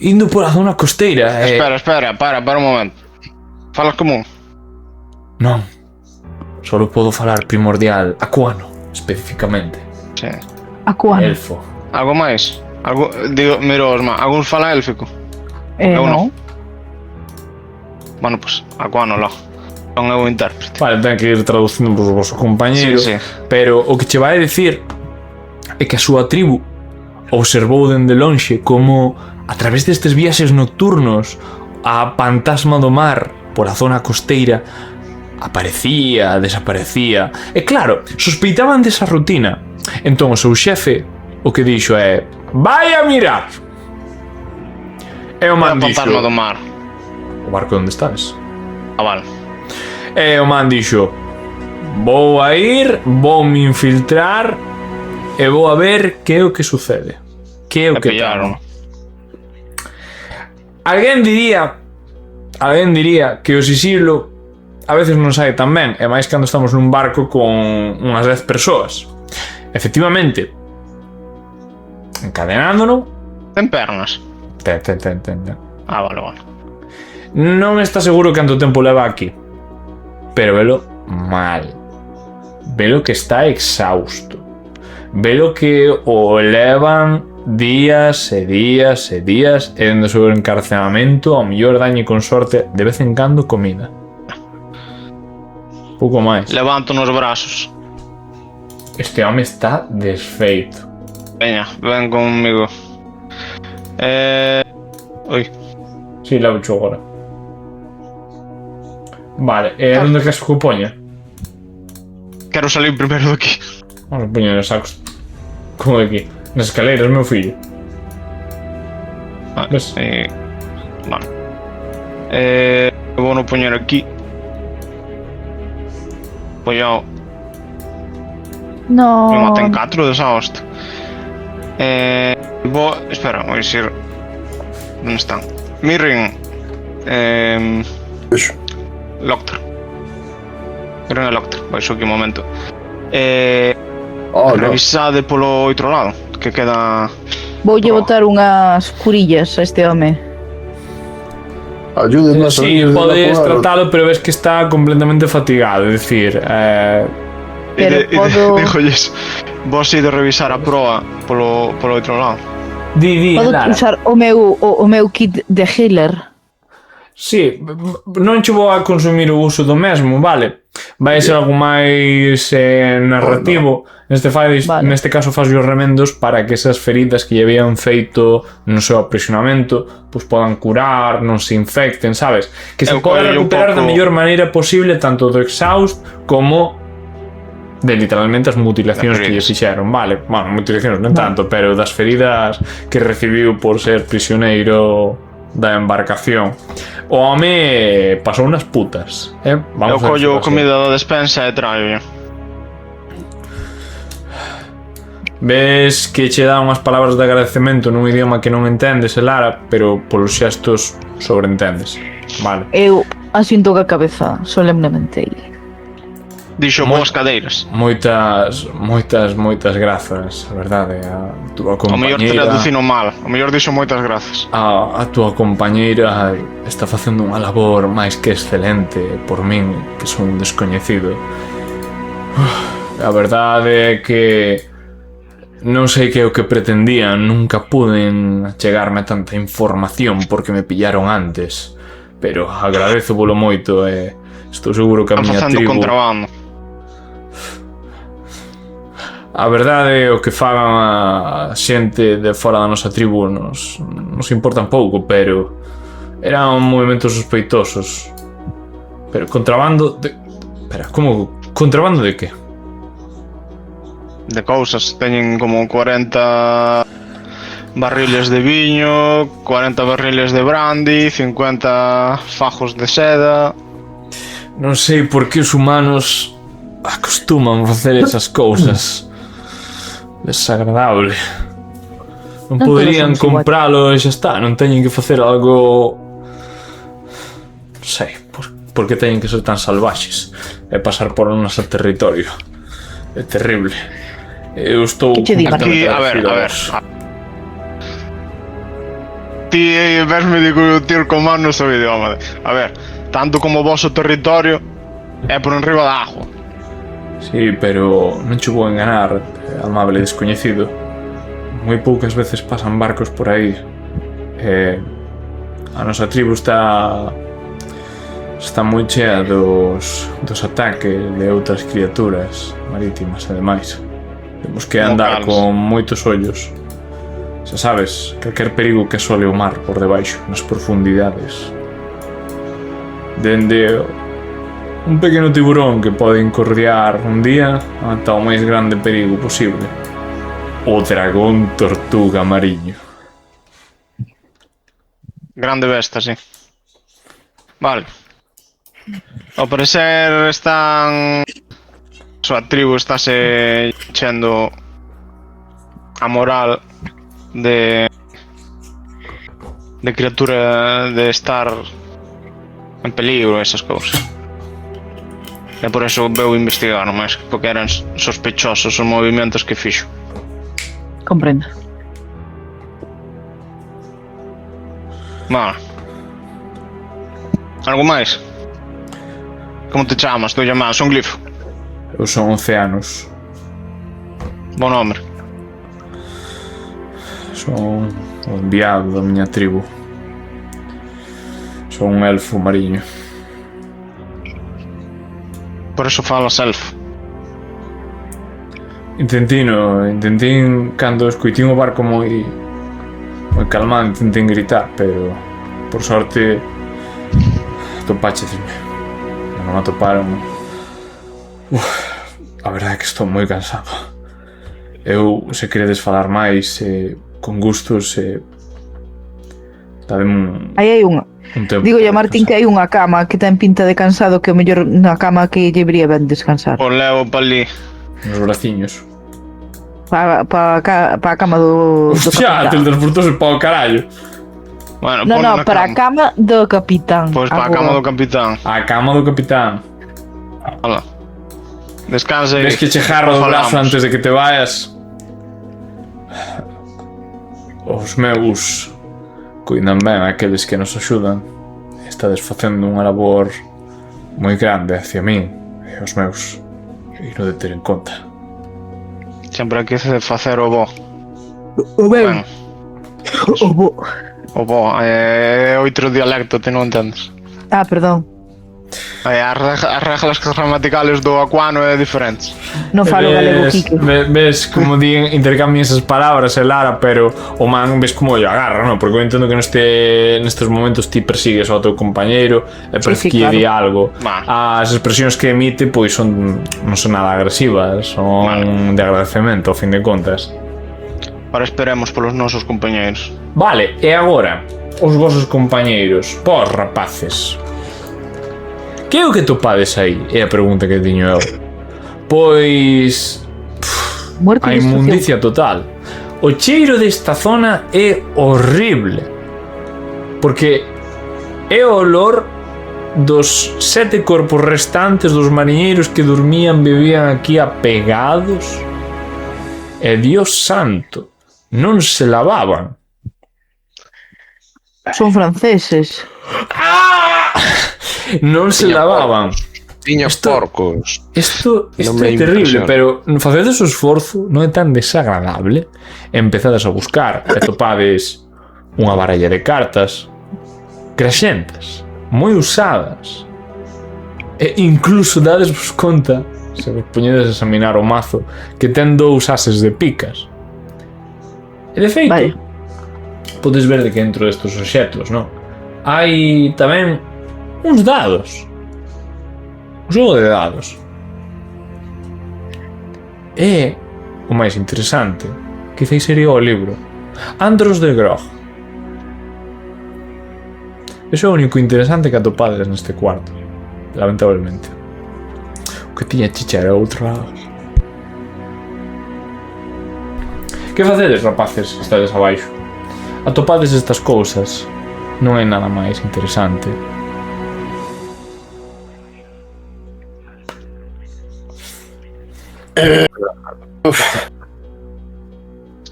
indo pola zona costeira. Espera, para un momento. Falas común? Non. Solo podo falar primordial acuano, especificamente. Sí. Acuano. Elfo. Algo máis? Digo, miro, Osma, algún fala élfico? Eu No. Bueno, pues, acuano logo. Son eu o intérprete. Vale, ten que ir traducindo pros vosos compañeros. Sí. Pero o que che vai dicir é que a súa tribu observou dende lonxe como a través destes viaxes nocturnos a fantasma do mar por a zona costeira aparecía, desaparecía. E claro, sospeitaban desa rutina. Entón o seu xefe o que dixo é: vai a mirar. E o man O dixo: fantasma do mar. o barco onde estás? Vale. E o man dixo: vou a ir, vou me infiltrar e vou a ver que é o que sucede. Que é o E que pillaron. Alguén diría que o sigilo a veces non sae tan ben, e máis cando estamos nun barco con unhas 10 persoas. Efectivamente, encadenándono, Ten pernas. ten. Vale. Non está seguro canto tempo leva aquí, pero velo mal. Velo que está exhausto. Velo que o levan días e días e días e dende o seu encarcelamento ao mellor dañe con sorte de vez en cando comida. Pouco máis. Levanto nos brazos. Este home está desfeito. Veña, ven conmigo. Oi. Si, levo cho agora. Vale, e onde queres que o poña? Quero salir primeiro daqui. Vamos a poñer nos sacos. Como de aquí? Nas escaleiras, meu fillo. Ves? Vale. Vou no poñer aquí. Poño. No. Me maten 4 desa hosta. Vou. Espera, vou ir. Onde están? Mirren. Eso. Loctor. Mirren e Loctor. Baixo aquí un momento. No. Revisade polo outro lado. Que queda. Voulle botar unhas curillas a este home. Ayúdenme a Sí, salir de la podes cueva. tratalo, pero ves que está completamente fatigado. É dicir, Pero podo- Dixolles. Vos ide revisar a proa polo outro lado. di, Podo Lara. usar o meu kit de healer. Sí, non che vou a consumir o uso do mesmo, vale? Vai ser algo máis narrativo. Vale. Neste caso faz os remendos para que esas feridas que lle habían feito no seu aprisionamento pois podan curar, non se infecten, sabes? Que se Eu poda collo un recuperar da pouco- mellor maneira posible tanto do exhaust como de literalmente as mutilacións que lle feridas. fixeron, vale? Bueno, mutilacións non tanto, pero das feridas que recibiu por ser prisioneiro da embarcación. O home pasou unas putas, Eu Vamos a collo decirlo así. comida da despensa e traio. Ves que che dá unhas palabras de agradecemento nun idioma que non entendes, Lara, pero polos xestos sobreentendes. Vale. Eu asinto ca cabeza solemnemente. Dixo boas cadeiras. Moitas grazas, a verdade, a túa O mellor te compañeira. traducino mal. O mellor dixo moitas grazas. A túa compañeira está facendo unha labor máis que excelente por min, que son un descoñecido. A verdade é que non sei que é o que pretendían, nunca puden chegarme a tanta información porque me pillaron antes, pero agradezo polo moito e estou seguro que a Están miña facendo tribu... contrabando. A verdade é o que fagan a xente de fora da nosa tribu nos importan pouco, pero eran movimentos sospeitosos. Pero contrabando de... Espera, como contrabando de que? De cousas. Teñen como 40 barriles de viño, 40 barriles de brandy, 50 fajos de seda. Non sei por que os humanos acostuman facer esas cousas. Desagradable. Non Non todos poderían somos iguais. compralo e xa está. Non teñen que facer algo... Non sei, por que teñen que ser tan salvaxes e pasar por o noso territorio. É terrible. Eu estou Que che digan? Aquí, a ver. Ti vesme discutir con máis no seu idioma. A ver, tanto como o vosso territorio é por enriba da agua. Sí, pero non che vou enganar, amable descoñecido. Moi poucas veces pasan barcos por aí. A nosa tribu está moi chea dos ataques de outras criaturas marítimas e demais. Temos que andar con moitos ollos. Xa sabes, calquer perigo que asole o mar por debaixo, nas profundidades. Dende un pequeno tiburón que pode incordiar un día ata o máis grande perigo posible. O dragón tortuga mariño. Grande besta, sí. Vale. Ao parecer están... A súa tribu estáse chendo a moral de criatura de estar en peligro e esas cousas. E por eso veu investigar máis, porque eran sospechosos os movimentos que fixo. Comprendo. Vale. Algo máis? Como te chamas? Estou llamado, son Glifo. Eu son Oceanos. Bon nome. Son o enviado da miña tribu. Son un elfo mariño. Por eso falas elfo. Intentín cando escoitín o barco moi calmante, intentín gritar, pero por sorte atopáchesme. Non me atoparon. A verdade é que estou moi cansado. Eu, se queredes falar máis, con gustos, dademe Aí hai unha. un tempo. Digo a Martín que hai unha cama que ten pinta de cansado, que o mellor na cama que lle vería ben descansar. O levo pa ali. Nos braciños. Pa a cama do Hostia, capitán. teletransportouse pa o carallo. Bueno, No, ponlo no, na para a cama. cama do capitán. Pois para a cama do capitán. A cama do capitán. Hola. Descansa e... Ves que che jarro do brazo falamos. antes de que te vayas. Os meus cuidan ben aqueles que nos axudan. Estades facendo unha labor moi grande hacia min e os meus. E non de ter en conta. Sempre hai que facer o bo. O Ben, O bo. o bo. É outro dialecto, te non entendes. Ah, perdón. As reglas gramaticales do aquano é diferentes. Non falo galego, Kike. Ves como intercambian esas palabras el Lara, pero o man ves como yo agarra, ¿no? Porque eu entendo que nestes momentos ti persigues ao teu compañeiro e parece que lle di algo. As expresións que emite pois non son nada agresivas, son de agradecemento, ao fin de contas. Ahora esperemos polos nosos compañeiros. Vale, e agora, os vosos compañeiros, pos rapaces. Que é o que topades aí? É a pregunta que tiño eu. Pois... Muerte a e destrucción. inmundicia total. O cheiro desta zona é horrible. Porque é o olor dos 7 corpos restantes dos mariñeiros que dormían, bebían aquí apegados. E Dios santo, non se lavaban. Son franceses. Non se lavaban. Tiña porcos. Isto Non é me terrible, impresiona. pero facedes o esforzo, non é tan desagradable. Empezades a buscar e topades unha baralla de cartas craxentas, moi usadas. E incluso dadesvos conta, se vos poñedes a examinar o mazo, que ten 2 ases de picas. E de feito, Vale. podes ver de que dentro destes obxetos, non? Hai tamén uns dados. Un xogo de dados. E o máis interesante, quizás sería o libro Andros de Grog. Iso é o único interesante que atopades neste cuarto. lamentablemente. O que tiña chicha era outro lado. Que facedes, rapaces, que estades abaixo? Atopades estas cousas? Non é nada máis interesante.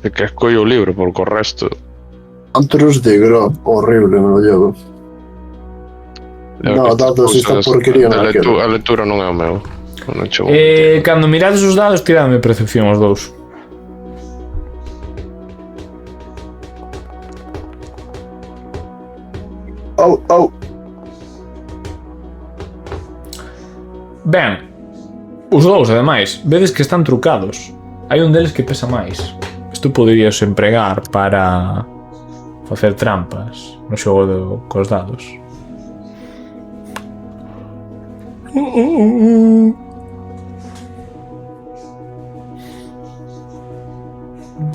É que escollo o libro, porque o resto... Antros de Gro, horrible, me lo llevo. No, dados esta porquería non la quero. A lectura non é o meu. Non chego. Cando mirades os dados, tiradme percepción os dous. Au. Ben, os dous, ademais, vedes que están trucados. Hai un deles que pesa máis. Isto poderías empregar para facer trampas no xogo cos dados.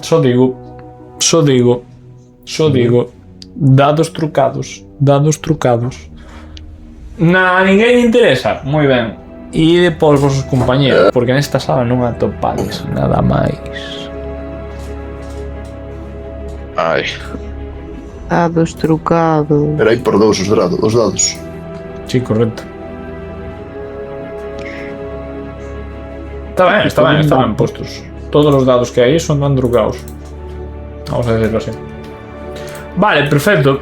Só digo. Dados trucados. A ninguén lle interesa. Moi ben. Ide pos vosos compañeros, porque nesta sala non atopades nada máis. Ai. Dados trucados. Pero hai por dous os dados. Sí, correcto. Está ben postos. Todos os dados que hai son tan trucados. Vamos a decirlo así. Vale, perfecto.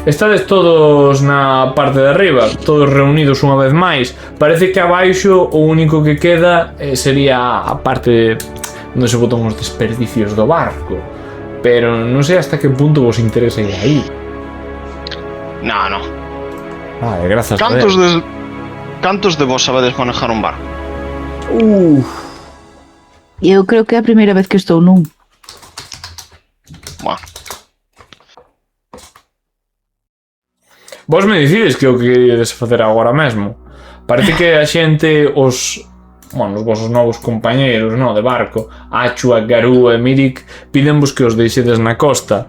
Estades todos na parte de arriba, todos reunidos unha vez máis. Parece que abaixo o único que queda sería a parte onde se botan os desperdicios do barco. Pero non sei hasta que punto vos interesa ir aí. No. Vale, grazas a Dios. Cantos de vos sabedes manejar un barco? Eu creo que é a primeira vez que estou nun. Bueno, Vos me decides que o que queredes facer agora mesmo. Parece que a xente, os vosos novos compañeiros, de barco, Achua, Garú e Mirik, pídenvos que os deixedes na costa.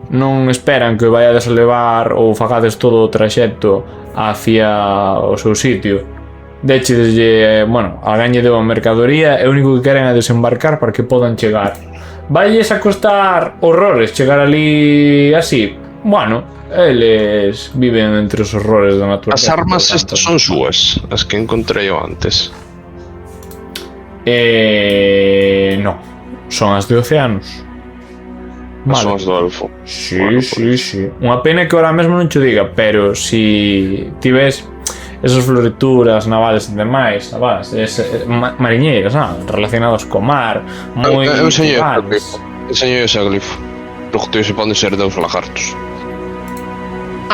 Non esperan que vaiades a levar ou fagades todo o traxecto hacia o seu sitio. Déchedeslle, alguén lle deu a mercadoría e o único que queren é desembarcar para que podan chegar. Vailles a costar horrores chegar ali así. Eles viven entre os horrores da natureza. As armas estas son súas, as que encontrei eu antes. No, son as de Océanos. Son as do Elfo. Sí. Unha pena que ahora mesmo non te diga, pero si ti ves esas florituras navales e demais, mariñeiras, relacionadas co mar, moi enseñei ese glifo. Logo se poden ser deus lagartos.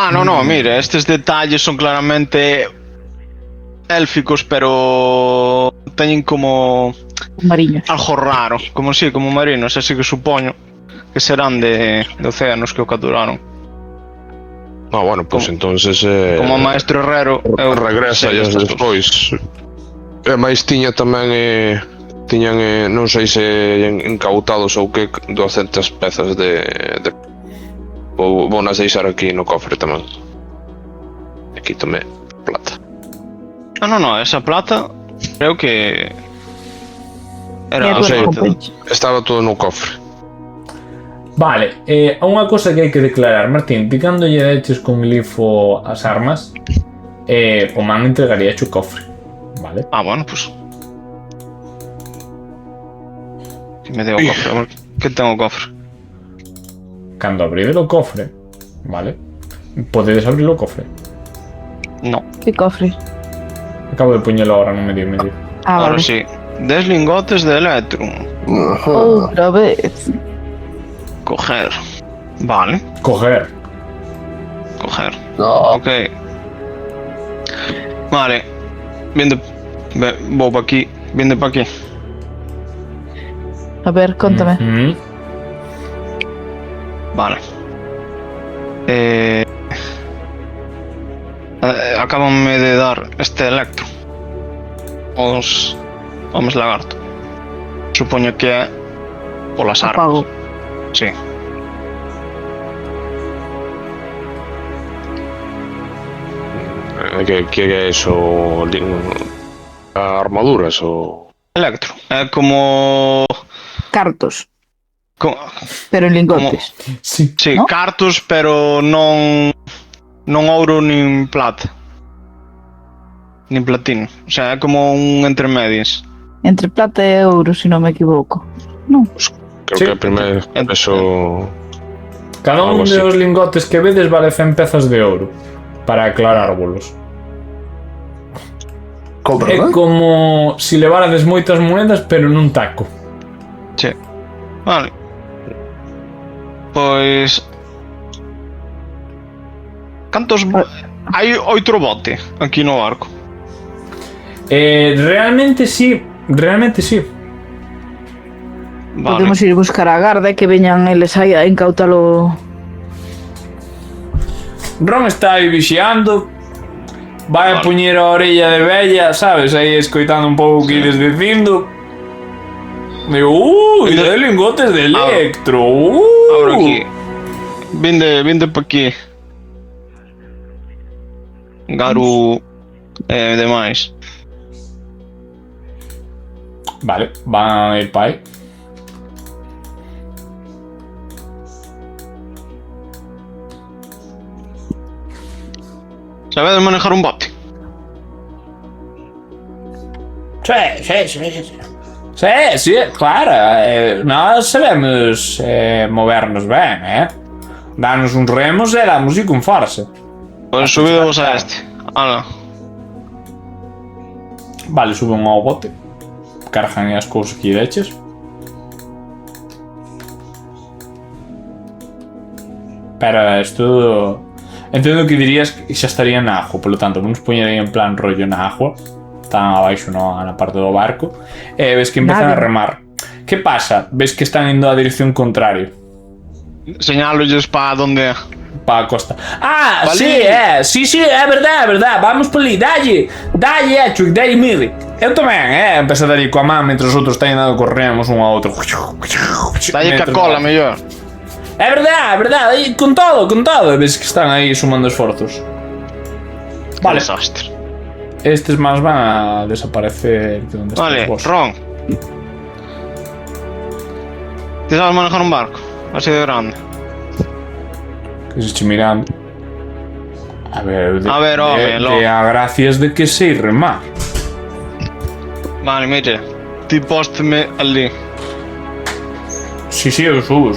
no, mire, estes detalles son claramente élficos, pero teñen como Mariños. algo raro, como marinos, así que supoño que serán de océanos que o capturaron. Pues entonces Como maestro herrero regresa e despois. E máis tiña tamén tiñan, non sei se incautados ou que 200 pezas de vou nas deixar aquí no cofre tamén. Aquí tomé plata. No, esa plata creo que era estaba todo no cofre. Vale, unha cosa que hai que declarar, Martín, ti cando lle deches con glifo as armas, o man entregaría o cofre, vale? Pues que me deu o cofre, que ten o cofre? Cando abrides o cofre, vale? Podedes abrir o cofre. No. Que cofre? Acabo de poñelo ahora no medio. Ahora vale. sí. 10 lingotes de electrum. Outra vez. Coger. Vale. Coger. No. Ok. Vale. Vou para aquí. Vinde para aquí. A ver, contame. Vale. Acábanme de dar este electro os homes lagarto. Supoño que é polas armas. Apago. Sí. Que é eso? Armaduras ou... Electro. É como... Cartos, como pero en lingotes. Sí. sí, ¿No? cartos, pero non ouro nin plata. Nin platino. O sea, é como un entremedias. Entre plata e ouro, se non me equivoco. Non. Creo Sí. que primeiro eso... Cada un Algo así. dos lingotes que vedes vale 100 pezas de ouro para aclarárvolos. Compra, É non? como se levarades moitas moedas, pero nun taco. Sí. Vale. Pois... Cantos... Hai 8 bote aquí no barco. Realmente sí. Realmente sí. Vale. Podemos ir buscar a garda e que veñan eles aí a incautalo. Ron está aí vixiando. Vai a Vale. puñer a orella de bella, sabes? Aí escoitando un pouco o que ides dicindo. Digo, Vinde- de lingotes de electro. Abro aquí. Vinde pa aquí. Garu... demais. Vale, van a ir para aí. Sabedes manejar un bote? Sí, claro. Nós sabemos movernos ben, Danos uns remos e damos con forza. Pois subidemos a este. Ala. Vale, suben ao bote. Cargan as cousas que deches. Pero isto... Entendo que dirías que xa estaría na agua, polo tanto, vamos poñer aí en plan rollo na agua. Están abaixo na parte do barco. E ves que empezan a remar. Que pasa? Ves que están indo a dirección contraria. Señálolles pa donde é. Para a costa. Ah, Vale. sí, é verdade. Vamos por ali, dalle, Chuck, dalle mire. Eu tamén, empecé a dar coa man mentre os outros están dando corremos un ao outro. Dalle ca cola, mellor. É verdade, aí, con todo. Ves que están aí sumando esforzos. Vale, Desastre. estes más van a desaparecer de onde Vale, estáis vos. Ron. Ti sabes manejar un barco? Así de grande. Que se che mirando. A ver, home, logo. a gracias de que sei remar. Vale, mire. Ti pósteme ali. Sí, eu subo.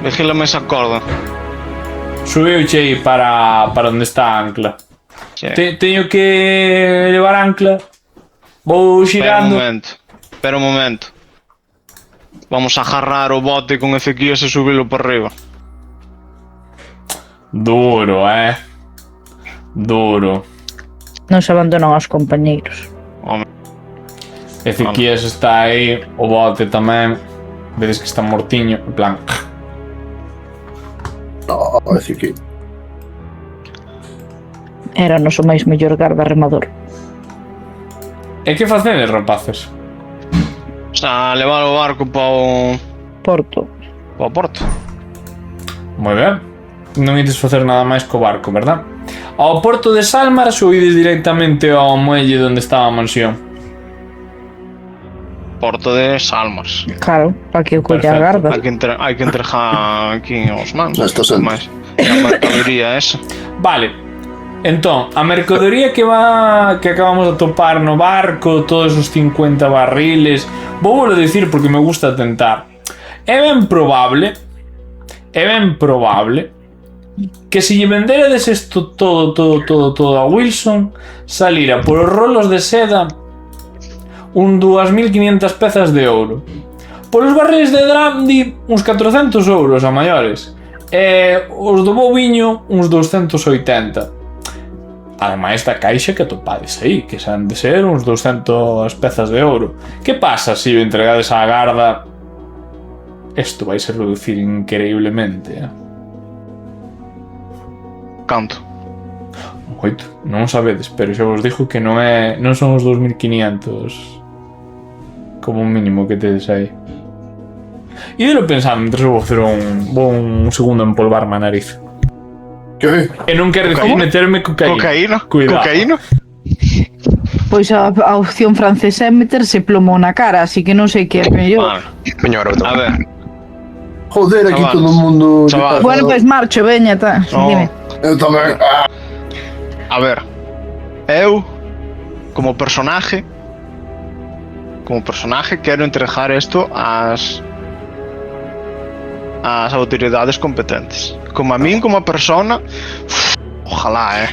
Vigílame esa corda. Subiu aí para onde está a ancla. Sí. Teño que levar ancla. Vou xirando. Espera un momento. Vamos a agarrar o bote con Ezequías e subilo para arriba. Duro, Duro. Non se abandonan aos compañeiros. Home, Ezequías está aí, o bote tamén. Vedes que está mortiño, en plan. No, decir que... Era o noso máis mellor garda remador. E que facedes, rapaces? o sea, levar o barco para o Porto. porto. Moi ben. Non ides facer nada máis co barco, verdad? Ao porto de Salmar subides directamente ao muelle onde estaba a mansión. Porto de Salmars. Claro, para que o colla a Perfecto. garda. Hai que entregar aquí aos mans. Nestos entes. Mais a mercadoría esa. Vale. Entón, a mercadoría que acabamos de topar no barco, todos os 50 barriles, vou a dicir porque me gusta tentar. É ben probable que se lle venderedes isto todo a Wilson, salira por os rolos de seda un 2.500 pezas de ouro. Por os barriles de Dramdi, uns 400 euros a maiores. E os do boviño, uns 280. Ademais da caixa que atopades aí, que xan de ser uns 200 pezas de ouro. Que pasa se o entregades á garda? Isto vai se reducir increíblemente, Canto. Moito, non sabedes, pero xa vos dixo que non son os 2.500 como mínimo que tedes aí. E delo pensando, mentre vou facer un segundo empolvarme a nariz. Que? E non quero dicir meterme cocaína. Cuidado. Cocaína? Pois a opción francesa é meterse plomo na cara, así que non sei que é mellor. Vale. Mellor, A ver. Joder, aquí Chavales. todo o mundo... Chavales. Bueno, pois marcho, veña, tá. No. Dime. Eu tamén. A ver. Eu, como personaje, quero entregar isto ás autoridades competentes. Como a min, como a persona, ojalá.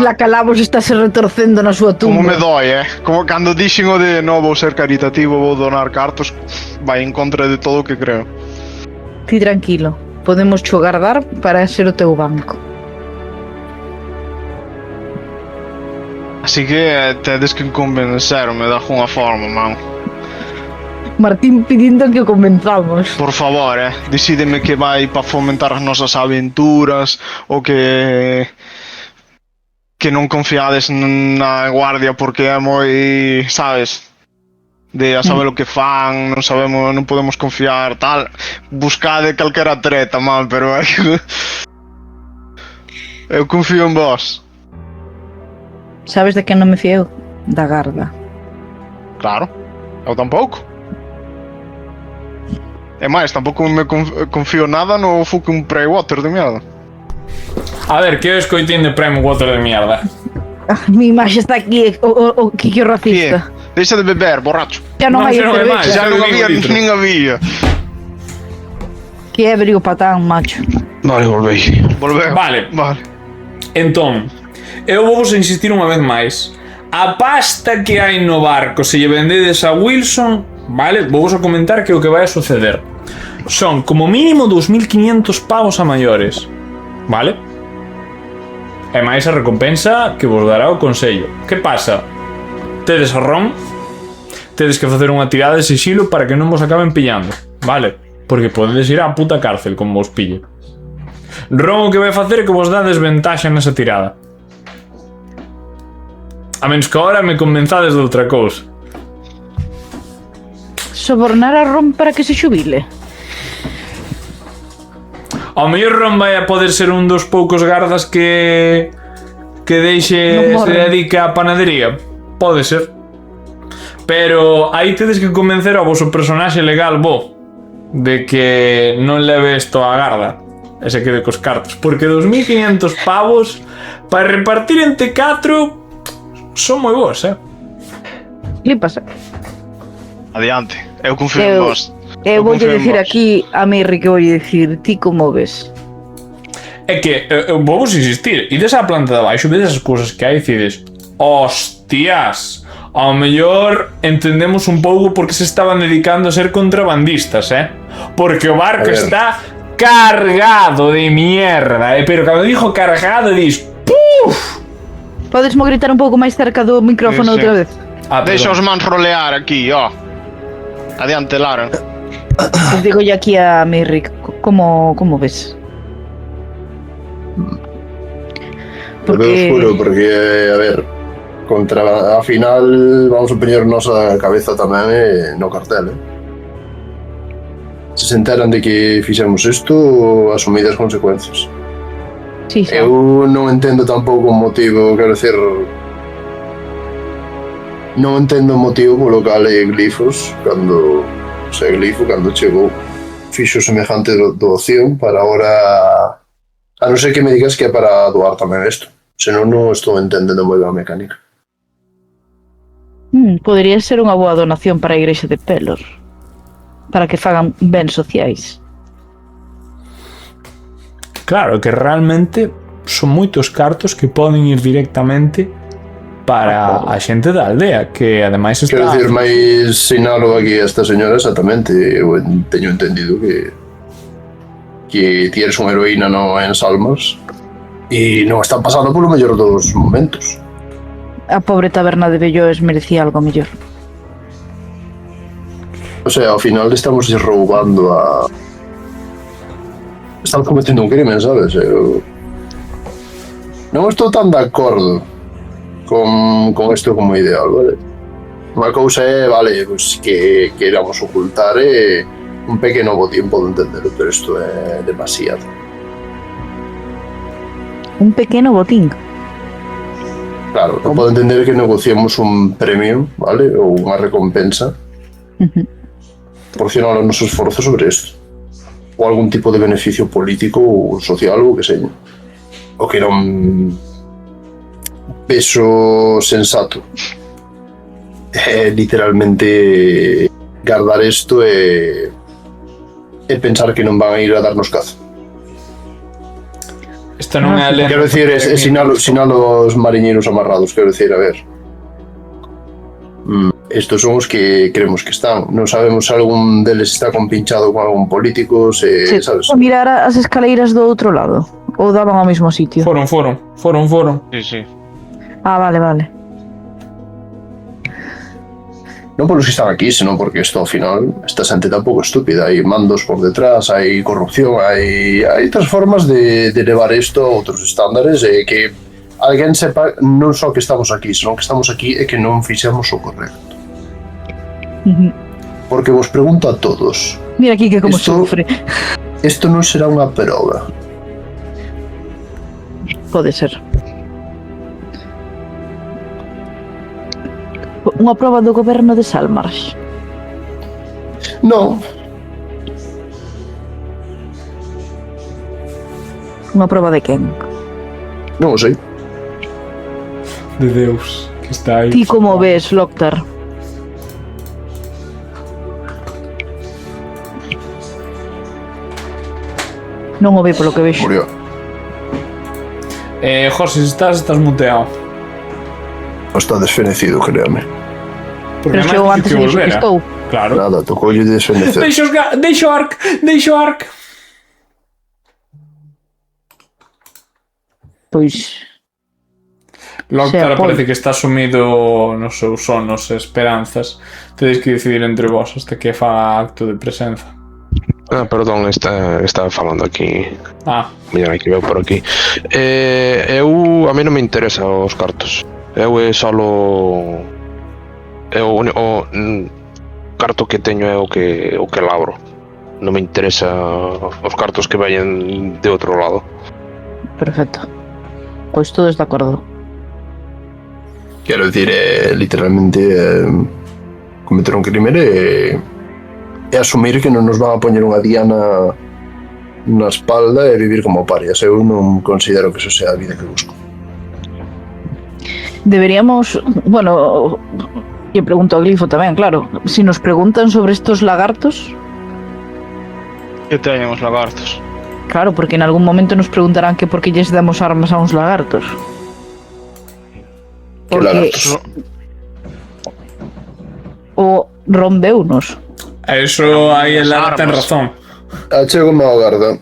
La Calabos está se retorcendo na súa Como me tumba. doi, como cando dixen o de non vou ser caritativo, vou donar cartos, vai en contra de todo o que creo. Ti tranquilo, podemos cho guardar para ser o teu banco. Así que tedes que convencerme de alguna forma, man. Martín pedindo que o convenzamos. Por favor, decídeme que vai para fomentar as nosas aventuras ou que non confiades na guardia porque é moi, sabes, de a saber o que fan, non sabemos, non podemos confiar, tal. Buscade calquera treta, man, pero é que eu confío en vos. Sabes de que non me fío? Da garda. Claro, eu tampouco. E máis, tampouco me confío nada no fucking Preywater de merda. A ver, que escoitín de Prime Water de mierda. Mi imaxe está aquí, o Kiki o racista. Deixa de beber, borracho. Ya non Non, hai xa non hai cervexa. máis. Já non bebí había, un litro. nin había. Que ebrio patán, macho. Vale, volvei. Volveu. Vale. Vale. Entón, eu vos insistir unha vez máis. A pasta que hai no barco, se lle vendedes a Wilson, vale, vou a comentar que o que vai a suceder son como mínimo 2.500 pavos a maiores, vale? E máis a recompensa que vos dará o consello. Que pasa? Tedes a ron, tedes que facer unha tirada de sigilo para que non vos acaben pillando, vale? Porque podedes ir á puta cárcel como vos pille. Ron o que vai facer é que vos dá desventaxa nesa tirada. A menos que ahora me convenzades de outra cousa. Sobornar a Ron para que se xubile. Ao mellor Ron vai a poder ser un dos poucos gardas que deixe Non se morre. dedica á panadería. Pode ser. Pero aí tedes que convencer ao vosso personaxe legal de que non leve isto á garda e se quede cos cartos, porque 2.500 pavos para repartir entre 4 son moi bons, Que pasa? Adiante. Eu confío en vos. Eu vou confío en dicir vos. aquí a Mirri que vou dicir, ti como ves? É que eu vou vos insistir, ides á planta de abaixo, vedes as cousas que hai e decides, hostias, ao mellor entendemos un pouco por que se estaban dedicando a ser contrabandistas, porque o barco A ver. está cargado de mierda, pero cando dijo cargado dis, puf. Podes mo gritar un pouco máis cerca do micrófono Sí, sí. outra vez? Deixa os mans rolear aquí, Adiante, Lara. Os digo ya aquí a Mirri, como ves? Porque... oscuro, porque, a ver, contra a final vamos a poñer nosa cabeza tamén no cartel, Se se enteran de que fixemos isto, asumir as consecuencias. Sí, sí. Eu non entendo tampouco o motivo, quero decir, non entendo o motivo polo cal Glifos, cando chegou, fixo semejante doación para ahora, a non ser que me digas que é para doar tamén isto, senón non estou entendendo moi ben a mecánica. Podería ser unha boa donación para a igrexa de Pelor, para que fagan bens sociais. Claro, que realmente son moitos cartos que poden ir directamente para a xente da aldea, que ademais está... Quero dicir, máis sinalo aquí a esta señora exactamente, eu teño entendido que ti eres unha heroína no en Salmas e non están pasando polo mellor dos momentos. A pobre taberna de Belloes merecía algo mellor. O sea, ao final estamos roubando a... Estamos cometendo un crimen, sabes? Eu non estou tan de acordo con isto como ideal, vale? Unha cousa é, vale, pues que queramos ocultar un pequeno botín, podo entenderlo, pero isto é demasiado. Un pequeno botín. Claro, non podo entender que negociemos un premio, vale? Ou unha recompensa proporcionar o noso esforzo sobre isto. Ou algún tipo de beneficio político ou social ou que seña. O que non peso sensato é literalmente guardar isto e pensar que non van a ir a darnos caza. Esta non é a lenda. Quero decir, é sinalo os mariñeiros amarrados, quero decir, a ver. Estos son os que creemos que están. Non sabemos se algún deles está compinchado con algún político, se, sabes? Mirar as escaleiras do outro lado? Ou daban ao mesmo sitio? Foron. Sí. Ah, vale. Non polos que están aquí, senón porque isto ao final esta xente tampouco estúpida, hai mandos por detrás, hai corrupción, hai outras formas de levar isto a outros estándares e que alguén sepa non só que estamos aquí, senón que estamos aquí e que non fixemos o correcto. Porque vos pregunto a todos. Mira aquí que como sufre. Isto non será unha proba. Pode ser. Unha proba do goberno de Salmarsh. Non. Unha proba de quen? Non o sei. De Deus, que está aí. Ti como ves, Loktar? Non o ve polo que vexo. Murió. José, se estás muteado. Está desfenecido, créame. Porque Pero eu antes dixo que estou. Claro. Nada, tocoulle desfenecer. Deixo Ark. Pois... Loktar parece que está sumido nos seus sonos e esperanzas. Tedes que decidir entre vós hasta que faga acto de presenza. Perdón, estaba falando aquí. Mira, que veo por aquí. A mí non me interesa os cartos. Eu é solo o carto que teño é o que labro. Non me interesa os cartos que vayan de outro lado. Perfecto. Pois todos de acordo. Quero dicir, literalmente cometer un crime e asumir que non nos van a poñer unha diana na espalda e vivir como parias. Eu non considero que eso sea a vida que busco. Deberíamos, bueno, e pregunto a Glifo tamén, claro, si nos preguntan sobre estos lagartos. Que teñen os lagartos? Claro, porque en algún momento nos preguntarán que por que lles damos armas a uns lagartos. Que lagartos? O rombeunos. Eso aí el Lara ten razón. Achégome ao garda.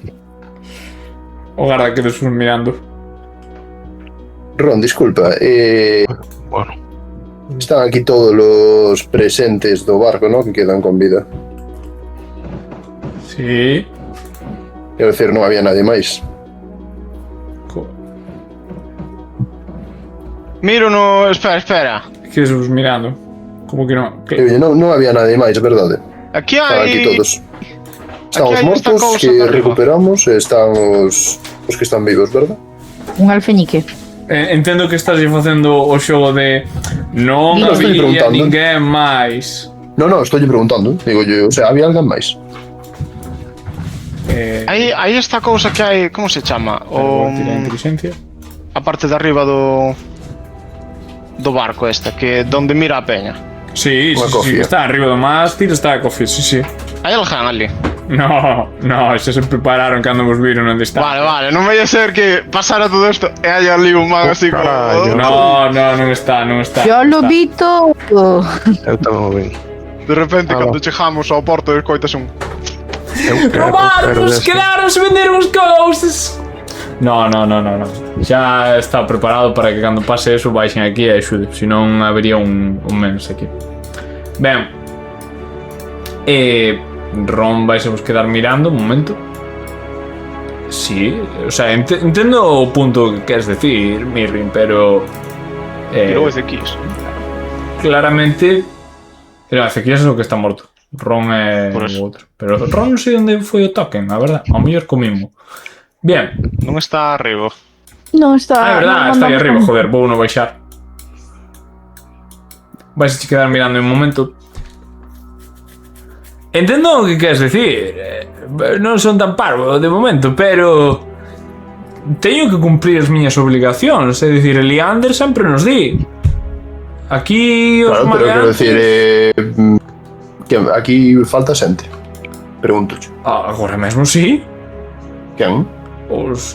O garda que despois mirando. Ron, disculpa, Bueno. están aquí todos os presentes do barco, ¿no? Que quedan con vida. Sí. Quero decir, non había nadie máis. Miro no... Espera. Que despois mirando. Como que non? Non había nadie máis, verdade. Aquí Están aquí hai... todos. Están Aquí os hai esta mortos cousa que de arriba. recuperamos e están os que están vivos, verdad? Un alfeñique. Entendo que estás facendo o xogo de non Non, estoy había preguntando. ninguén máis. Non, estou preguntando. Digo yo, o sea, había alguén máis? Aí esta cousa que hai... Como se chama? O... Tira inteligencia. A parte de arriba do barco esta, que donde mira a peña. Sí, Unha sí, cofia. que está arriba do mástil, está a cofia, sí. Hai alguén ali. No, xa se prepararon cando vos viron onde está. Vale, non vai a ser que pasara todo isto e hai ali un mago así como... carallo. Non está. Yo lo vi todo. Eu tamén o vin. De repente, cando chegamos ao porto, escoitas un... Robaron-nos, quedaron-se, venderon as cousas. No. Xa está preparado para que cando pase eso baixen aquí e axude. Senón habería un menos aquí. Ben. Ron vais a vos quedar mirando un momento. Sí, o sea, entendo o punto que queres decir, Mirrin, pero... Tirou Ezequías. Claramente... Pero Ezequías é o que está morto. Ron é Por o eso. outro. Pero Ron non sei onde foi o token, a verdad. Ao mellor comimo. Bien. Non está arriba. Non está... Ah, é verdad, non está aí andamos arriba, con- joder, vou non baixar. Vais a quedar mirando en un momento. Entendo o que queres decir. Non son tan parvo de momento, pero teño que cumprir as miñas obligacións. É dicir, Eliander sempre nos di. Aquí os Claro, pero quero maleantes... decir, que aquí falta xente. Pregúntoche. Agora mesmo sí. Quen? Os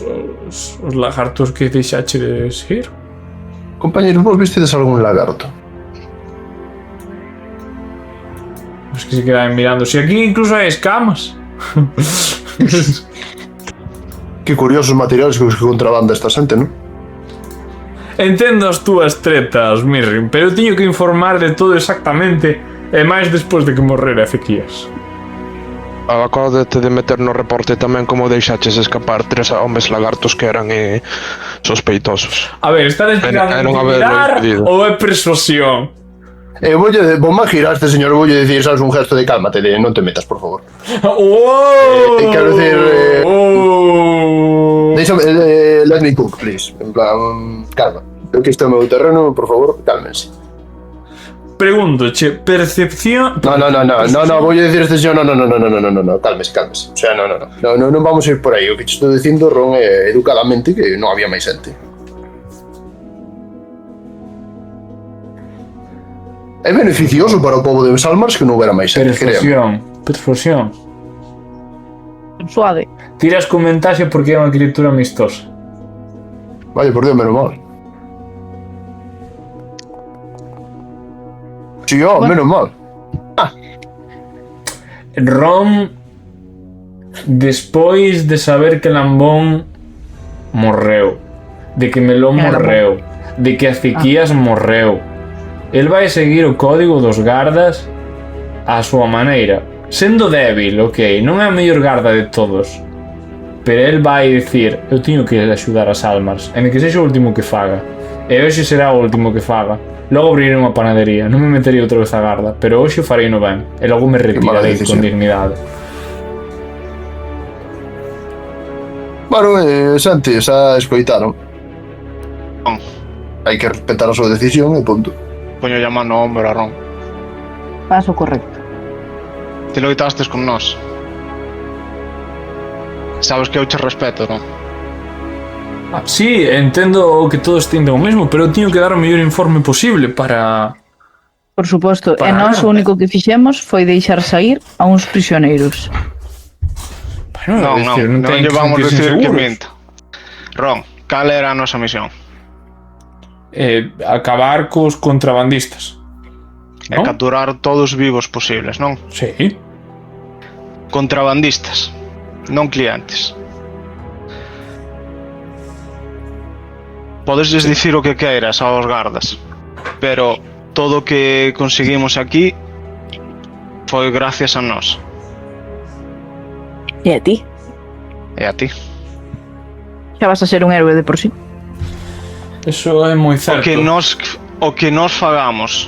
lagartos que deixachedes ir. Compañeros, vos vistedes algún lagarto? Os que se quedan mirando. Si aquí incluso hai escamas. Que curiosos materiales que contrabanda esta xente, non? Entendo as túas tretas, Mirrin, pero teño que informar de todo exactamente e máis despois de que morrera Ezequías. Acórdate de meter no reporte tamén como deixaches escapar 3 homes lagartos que eran sospeitosos. A ver, está explicando non haberlo intimidar impedido. ou é persuasión? Vou girar a este señor, voulle decir, sabes, un gesto de cálmate, de non te metas, por favor. Oh! Quero decir, Oh! Deixame, let me cook, please. En plan, calma. Eu que isto é o meu terreno, por favor, cálmense. Pregúntoche, percepción... No, voulle decir a este señor, no, cálmese. O sea, non vamos a ir por aí. O que te estou dicindo, Ron, é educadamente que non había máis xente. É beneficioso para o povo de Salmars que non houbera máis xente, créame. Persuasión. Suave. Tiras con ventaxe porque é unha criatura amistosa. Vaya, por Dios, menos mal. Sí, menos mal. Ron, despois de saber que Lambón morreu, de que Melón morreu, de que Ezequías morreu, el vai seguir o código dos gardas á súa maneira, sendo débil, ok, non é a mellor garda de todos, pero el vai dicir, eu teño que axudar a Salmars, en que sexa o último que faga, e hoxe será o último que faga. Logo abrirei unha panadería, non me metería outra vez a garda, pero hoxe o farei no ben, e logo me retirarei con dignidade. Bueno, Santi, xa escoitaron. Hai que respetar a súa decisión e punto. Poño a mano ao ombro a Ron. Paso correcto. Te loitastes con nós. Sabes que eu che respeto, non? Sí, entendo que todos tenden o mesmo, pero eu teño que dar o mellor informe posible para... Por suposto, e Para nós o único que fixemos foi deixar sair a uns prisioneiros. Non, non teñen lle vamos sentirse decir que seguros. minta. Ron, cal era a nosa misión? Acabar cos contrabandistas. É Non? capturar todos vivos posibles, non? Sí. Contrabandistas, non clientes. Podesles dicir o que queiras aos gardas, pero todo o que conseguimos aquí foi gracias a nós E a ti? e a ti. Xa vas a ser un héroe de por sí. Eso é moi certo. O que nós fagamos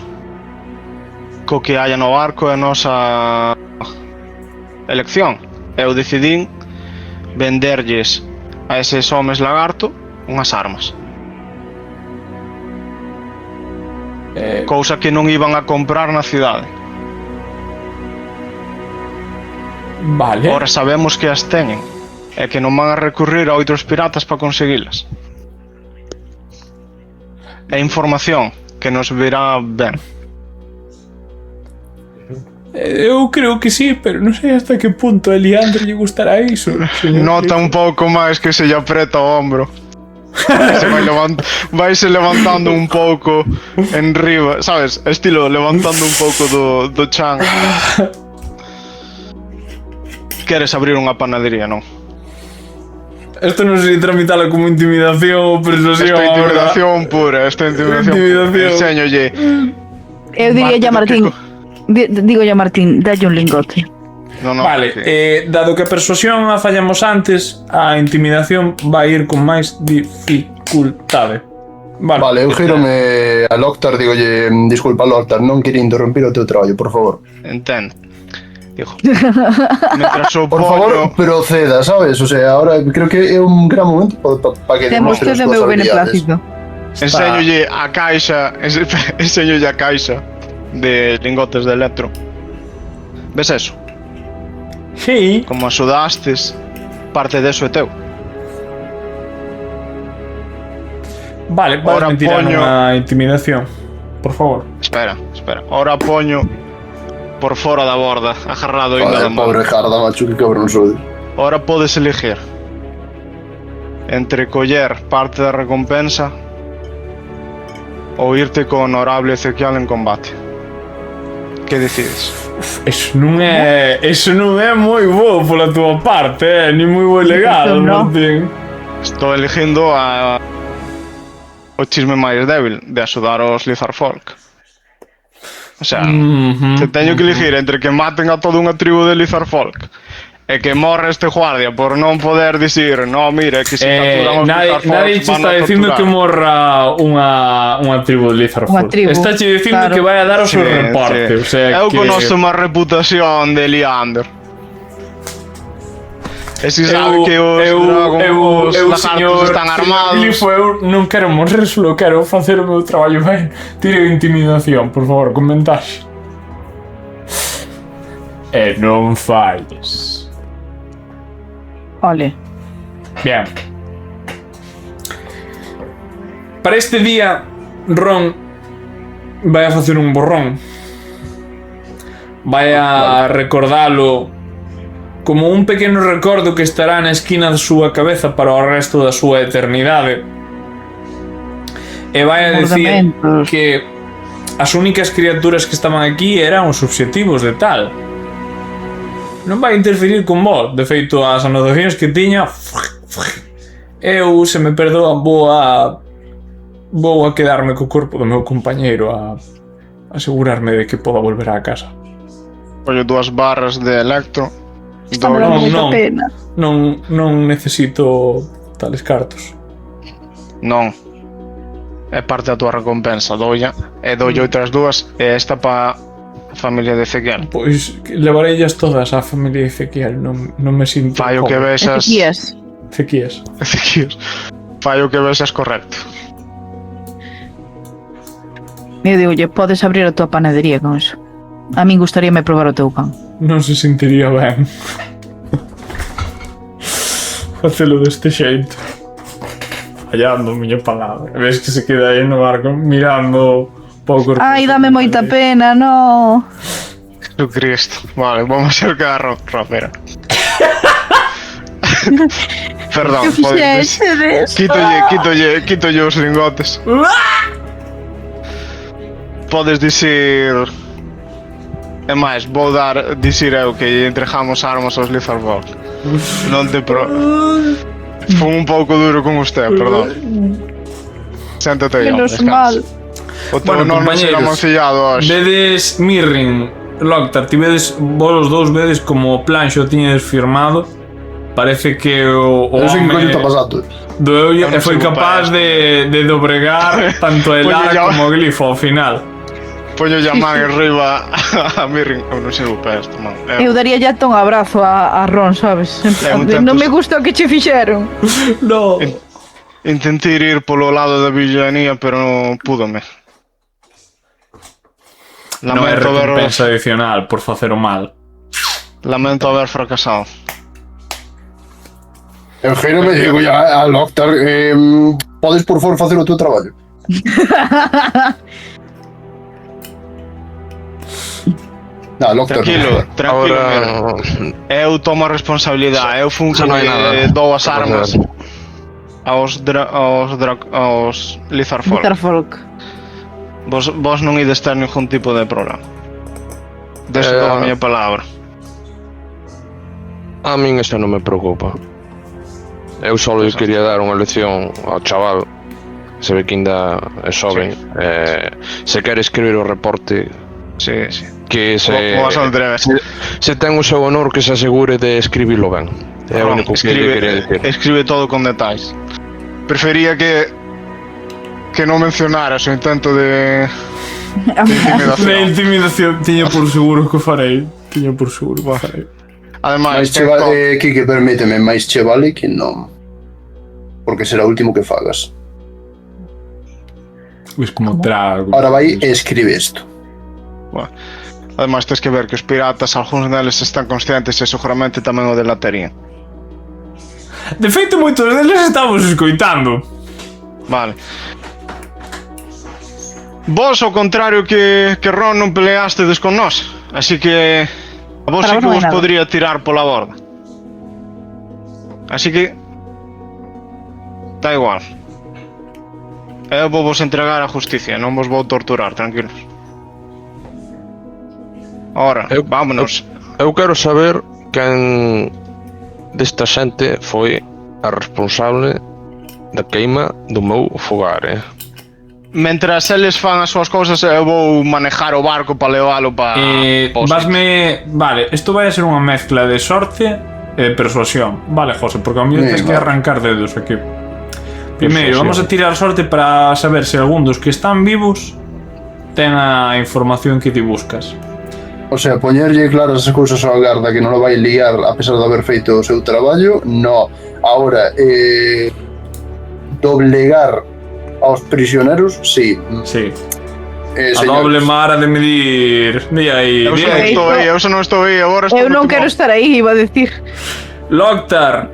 co que haya no barco é a nosa elección. Eu decidín venderlles a eses homes lagarto unhas armas. Cousa que non iban a comprar na cidade. Vale. Ora sabemos que as teñen e que non van a recurrir a outros piratas para conseguilas. É información que nos virá ben. Eu creo que sí, pero non sei hasta que punto a Eliandre lle gustará iso. Nota un pouco máis que se lle apreta o ombro. Vaise levantando un pouco en riba, sabes? Estilo levantando un pouco do chan. Queres abrir unha panadería, non? Isto non sei tramitala como intimidación ou persuasión. Esta intimidación pura, esta intimidación. Enséñolle. Eu digo a Martín, digo a Martín, dalle un lingote. No, Vale, que... dado que a persuasión a fallamos antes, a intimidación vai ir con máis dificultade. Vale, eu gírome a Loctar, digolle, disculpa Loctar, non quería interrumpir o teu traballo, por favor. Entendo. digo. Mientras o Por favor, poño... proceda, sabes? O sea, ahora creo que é un gran momento para que Temos demostres todo o as meu túas habilidades. beneplácito. Enséñolle a caixa, enséñolle a caixa de lingotes de electro. Ves eso? Sí. Como axudastes, parte deso é teu. Vale, Ahora podes tirar poño- unha intimidación. Por favor. Espera. Ora poño por fora da borda, agarrado ainda da Joder, mão. pobre Jarda, macho, que cabrón sodes. Ora podes elegir entre coller parte da recompensa ou irte co honorable Ezequiel en combate. Que decides? Eso non é moi bo pola túa parte, ni moi bo legal, Eso no. Martín. Estou eligindo o chisme máis débil de axudar aos Lizard Folk. O sea, se teño que elegir entre que maten a toda unha tribu de Lizard Folk e que morre este guardia por non poder dicir no, mire, que se capturan os Lizard Folk Nadie che está dicindo que morra unha tribu de Lizard Unha Folk. tribu, Está che dicindo claro. que vai a dar o seu reporte, o sea Eu que... conozo má reputación de Leander. E si sabe que os lagartos están armados. Glifo, eu non quero morrer, só quero facer o meu traballo ben. Tire intimidación, por favor, con ventaxe. E non falles. Ole. Bien. Para este día, Ron vai a facer un borrón. Vai a recordalo como un pequeno recordo que estará na esquina da súa cabeza para o resto da súa eternidade. E vai a decir Mordamentos. que as únicas criaturas que estaban aquí eran os obxectivos de tal. Non vai interferir con vos. De feito, as anotacións que tiña, eu, se me perdoan, vou a quedarme co corpo do meu compañeiro a asegurarme de que poda volver á casa. Ollo 2 barras de electro. Está me dando moita non. pena. Non necesito tales cartos. Non. É parte da túa recompensa, doulla. E doulle outras dúas e esta pa a familia de Ezequiel. Pois levarellas todas á familia de Ezequiel. Non me sinto Fai o que cómodo. vexas. Ezequías. Ezequiel. Fai o que vexas correcto. Eu digo, podes abrir a tua panadería con eso. A min gustaríame probar o teu pan. Non se sentiría ben facelo deste xeito, fallando a miña palabra. Ves que se queda aí no barco mirando pouco. Ai, dame moita pena, no. Jesucristo. Vale, vamos a acercar a Rapera. Perdón, Que podes... fixeches? Quítolle os lingotes. Podes dicir... É máis, vou dicir eu que lle entregamos armas aos Lizard Folk. Non te pro... Fue un pouco duro con usted, perdón. Séntate aí, hombre, Menos mal. O teu non será mancillado hoxe. Vedes Mirrin, Loctar, ti vedes, vos os dous vedes como o plan xo tiñedes firmado. Parece que o Non sei que home coño está pasando. doeulle Eu e non foi sei capaz de dobregar tanto a Elara ya- como o Glifo ao final. Poño a man arriba a Mirrin. Eu non sei o pé isto, man. Eu daría ya un abrazo a Ron, sabes? En plan un de, tanto- non me gusta o que che fixeron. No. Intentei ir polo lado da villanía, pero non púdome. Non é recompensa adicional por facer o mal. Lamento haber fracasado. Eu giro me digo ya a Loctar, podes por favor facer o teu traballo? Loctar. Tranquilo, Ahora... mira. Eu tomo a responsabilidade. Eu fun Xa que non hai nada. dou as Xa non hai armas aos Lizard Folk. Lizard Folk. Vos non ides ter ningún tipo de problema. Deso dou a miña palabra. A min eso non me preocupa. Eu só lhe quería dar unha lección ao chaval. Se ve que ainda é xoven. Se quere escribir o reporte, Sí, sí. que se, Vos atreves. se ten o seu honor que se asegure de escribilo ben. É o único que lle quería dicir. Escribe todo con detalles. Prefería que non mencionaras o intento de De intimidación. intimidación tiña por seguro que o farei. Tiño por seguro. Ademais, Mais che Kike, permíteme, máis che vale que non. Porque será o último que fagas. Pois como trago. Ahora vai e escribe isto. ademais tens que ver que os piratas, algúns deles están conscientes e seguramente tamén o delatarían. De feito, moitos deles estamos escoitando. Vale. Vos, ao contrario que Ron, non peleastedes con nós, así que a vos sí que vos podría tirar pola borda. Así que da igual. Eu vou vos entregar a justicia, non vos vou torturar, tranquilos. Ora, vámonos. Eu quero saber quen desta xente foi a responsable da queima do meu fogar, Mentras eles fan as súas cousas, eu vou manejar o barco para levalo para... Vasme... Vale, isto vai a ser unha mezcla de sorte e persuasión. Vale, José, porque a mí tens que arrancar dedos aquí. Primeiro, vamos a tirar sorte para saber se algún dos que están vivos ten a información que ti buscas. O sea, poñerlle claras as cousas ao garda que non o vai liar a pesar de haber feito o seu traballo, no. Ahora, doblegar aos prisioneros, sí. Sí. A doble mara de medir. Di aí, eu non estou aí, agora estou... Eu non quero estar aí, iba a decir. Loctar,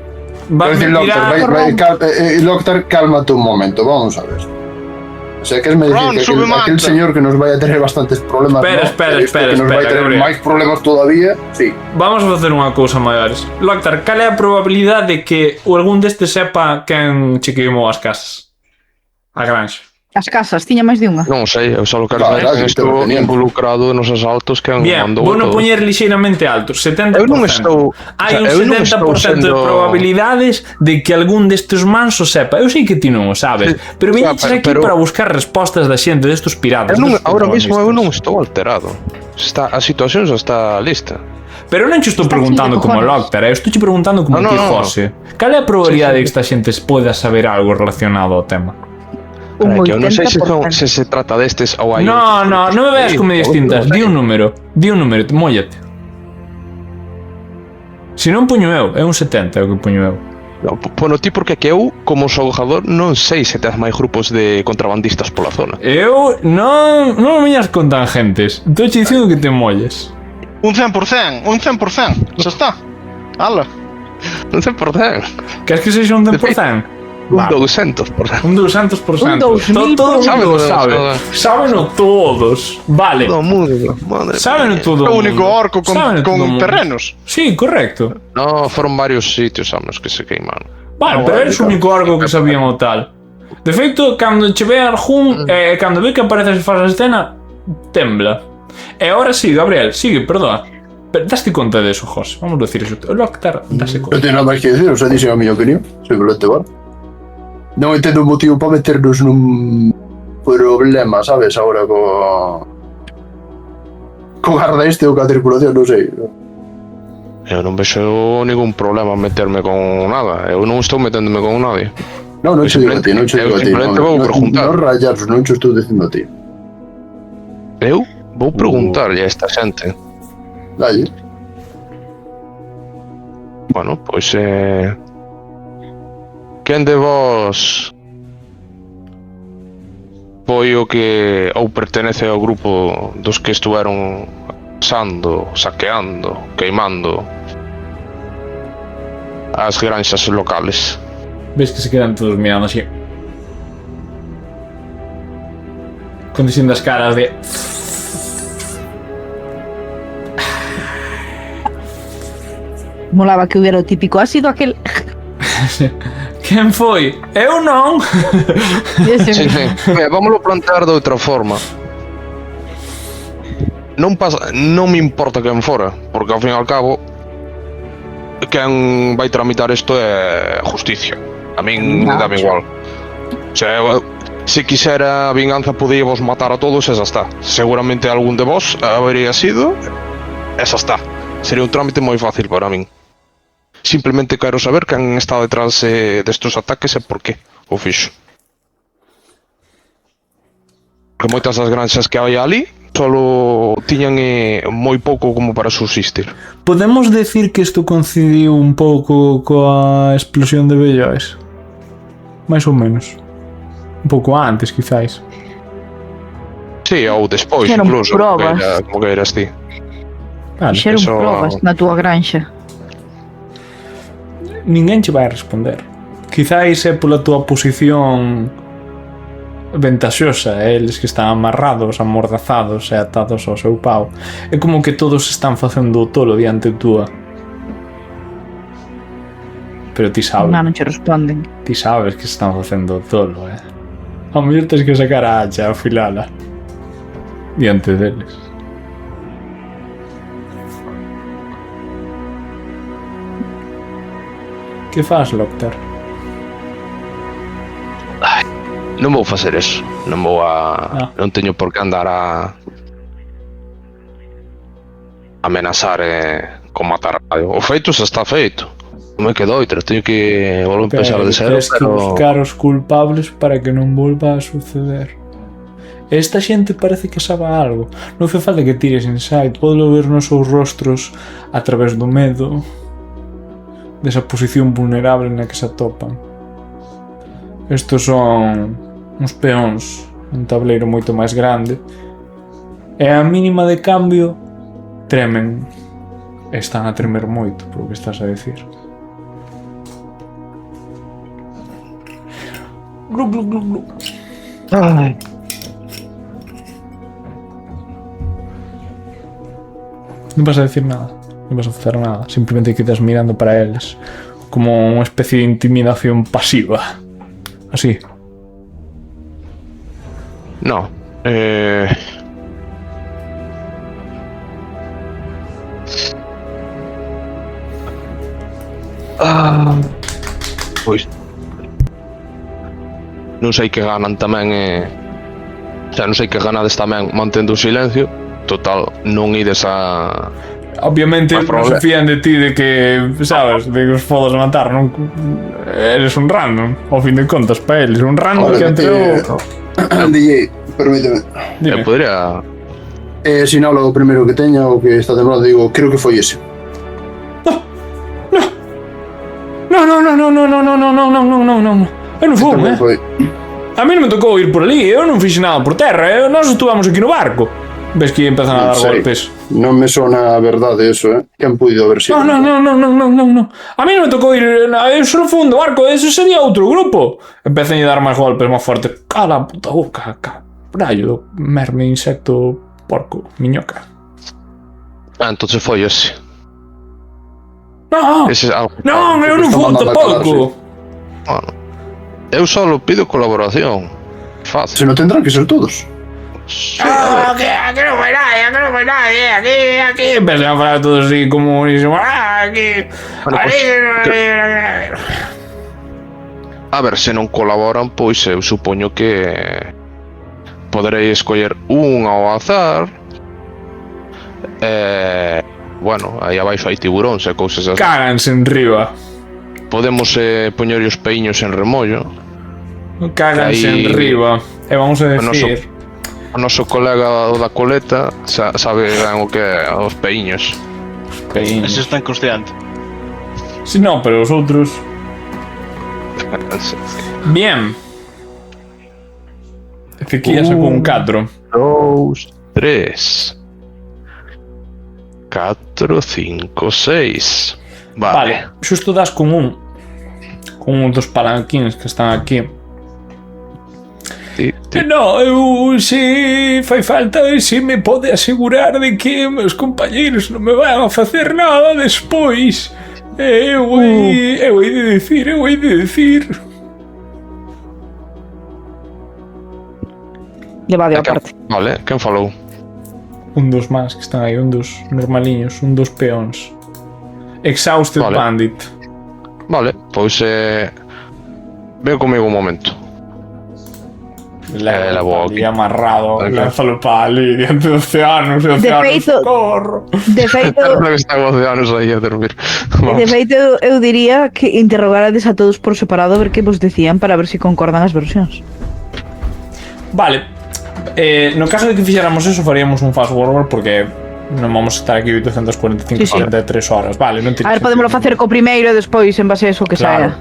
vas a tirar... Loctar, cálmate un momento, vamos a ver. O sea, que es me decir que aquel señor que nos vaya a tener bastantes problemas, espera, que nos vai a tener máis problemas todavía, sí. Vamos a facer unha cousa maiores. Loctar, cal é a probabilidade de que algún destes sepa quen che queimou as casas? A granxa. As casas, tiña máis de unha. Non sei, eu só quero ver quen estou involucrado nos asaltos que mandou. Bien, vou non poñer lixeiramente alto, 70%. Eu non estou... Hai un 70% de probabilidades de que algún destes mansos sepa. Eu sei que ti non o sabes, pero viñeches aquí para buscar respostas da xente destes piratas. Ahora mismo eu non estou alterado. A situación xa está lista. Pero non che estou preguntando como Loctar, eu estou che preguntando como ti, José. Cal é a probabilidade de que esta xente poida saber algo relacionado ao tema? Que eu non sei se trata destes ou hai... Non me veas como distintas. Di un número, móllate. Se non puño eu, é un 70 o que puño eu. Bueno, ti porque que eu, como xogador, non sei se tes máis grupos de contrabandistas pola zona. Eu non me viñas con tangentes. Estou che dicindo que te molles. Un 100%, xa está. Ala. Un 100%. Queres que sexa un 100%? Un 200%. Un 200%. Todo mundo sabe. Sábeno todos. Vale. Todo mundo. Sábeno todo. O único orco con terrenos. Sí, correcto. No, foron varios sitios anos que se queimaron. Vale, pero eres o único orco que sabían o tal. De feito, cando che ve algún, cando ve que aparece e faz a escena, tembla. E ahora sí, Gabriel, sigue, perdón. Daste conta de eso, José. Vamos a decir eso. Loctar, dase conta. Non teño nada máis que decir, o sea, dixen a miña opinión. Simplemente, vale. Non entendo o motivo para meternos nun problema, sabes, agora co garda este ou ca tripulación, non sei. Eu non vexo ningún problema meterme con nada. Eu non estou meténdome con nadie. Non che digo a ti, non che digo a ti. Non rayarnos, non che estou dicindo a ti. Eu vou preguntarlle a esta xente. Dalle. Bueno, pois quen de vos foi o que ou pertenece ao grupo dos que estuveron asando, saqueando, queimando as granxas locales? Ves que se quedan todos mirando así con distintas caras de... Molaba que hubiera o típico, ha sido aquel... Quen foi? Eu non. Sí. Mira, vámoslo plantear de outra forma. Non me importa quen fora, porque ao fin e ao cabo quen vai tramitar isto é justicia. A min dame igual. O sea, se quixera a vinganza podíamos matar a todos e xa está. Seguramente algún de vos habería sido e xa está. Sería un trámite moi fácil para min. Simplemente quero saber quen está detrás destes ataques e por qué o fixo. Porque moitas das granxas que hai ali solo tiñan moi pouco como para subsistir. Podemos decir que isto coincidiu un pouco coa explosión de Belloes? Mais ou menos. Un pouco antes, quizáis. Sí, ou despois, Fixeron incluso, probas. como que eras ti. Vale. Fixeron eso- probas na túa granxa. Ninguén che vai a responder. Quizáis é pola túa posición ventaxosa, eles que están amarrados, amordazados e atados ao seu pau. É como que todos están facendo o tolo diante túa. Pero ti sabes, Non che responden. ti sabes que están facendo o tolo, Ao mellor tens que sacar a hacha e afilala diante deles. Que faz, Loctar? Non vou facer eso. Non vou a... Non teño por que andar a amenazar con matar a radio. O feito xa está feito. Non me quedo outra, teño que volver a empezar de cero, Tens que pero... buscar os culpables para que non volva a suceder. Esta xente parece que sabe algo. Non fe falta que tires insight. Podo ver nos seus rostros a través do medo, desa posición vulnerable na que se atopan. Estos son uns peóns, un tableiro moito máis grande, e a mínima de cambio tremen. Están a tremer moito, por o que estás a decir. Glu, glu, glu, glu. Ai. Non vas a decir nada, non vas a facer nada, simplemente quedas mirando para eles como unha especie de intimidación pasiva. Así. No. Pois non sei que ganan tamén o sea, non sei que ganades tamén mantendo o silencio. Total, non ides a... Obviamente Mas non se fían de ti de que, sabes, de que os podes matar, non? Eres un random, ao fin de contas, para eles, un random que entrou... DJ, permíteme. Dime. Podría... Sinalo o primeiro que teña o que está temblando, digo, creo que foi ese. No, eu non fun, Tamén foi. A mí non me tocou ir por ali, eu non fixe nada por terra, nós estuvamos aquí no barco. Ves que empezan a Non dar sei. golpes. Non me sona a verdade eso, Quen puido haber sido? No. A mí non me tocou ir, eu só fun do barco, ese sería outro grupo. Empecen a dar máis golpes máis fortes. Cala a puta boca, carallo, merme insecto porco, miñoca. entonces foi ese. No, Ese algo. non, eu non fun Están mandando a tampouco. Bueno, eu só pido colaboración. Fácil. Se non tendrán que ser todos. Aquí non vai nadie, aquí. Empezan a falar todos así como buenísimo. Aquí. Bueno, A ver, se non colaboran, pois eu supoño que poderei escoller un ao azar. Bueno, aí abaixo hai tiburóns e cousas así. Cáganse en riba. Podemos poñer os peiños en remollo. Cáganse Aí- en riba. E vamos a decir... O noso colega da coleta sabe ben o que é os peiños. Ese está inconsciente. Si no, pero os outros... Bien. Ezequiel sacou un 4. 2, 3 4, 5, 6. Vale, xusto das con un dos palanquíns que están aquí. No, eu se fai falta se me pode asegurar de que meus compañeiros non me van a facer nada despois. Eu hei de decir. Levade aparte. Vale, quen falou? Un dos máis que están aí, un dos normaliños, un dos peóns. Exhausted Vale. Bandit. Vale, pois ven comigo un momento. Levo vou ali aquí. amarrado, Ok. lánzalo para ali, diante do océano, e o océano, feito- corro. De feito, Non están os anos aí a dormir. de feito eu diría que interrogarades a todos por separado a ver que vos decían para ver se concordan as versións. Vale, No caso de que fixéramos eso, faríamos un fast forward porque non vamos a estar aquí 845 Sí, sí. 43 horas. Vale, non A ver, podémoslo facer co primeiro e despois en base a eso que Claro.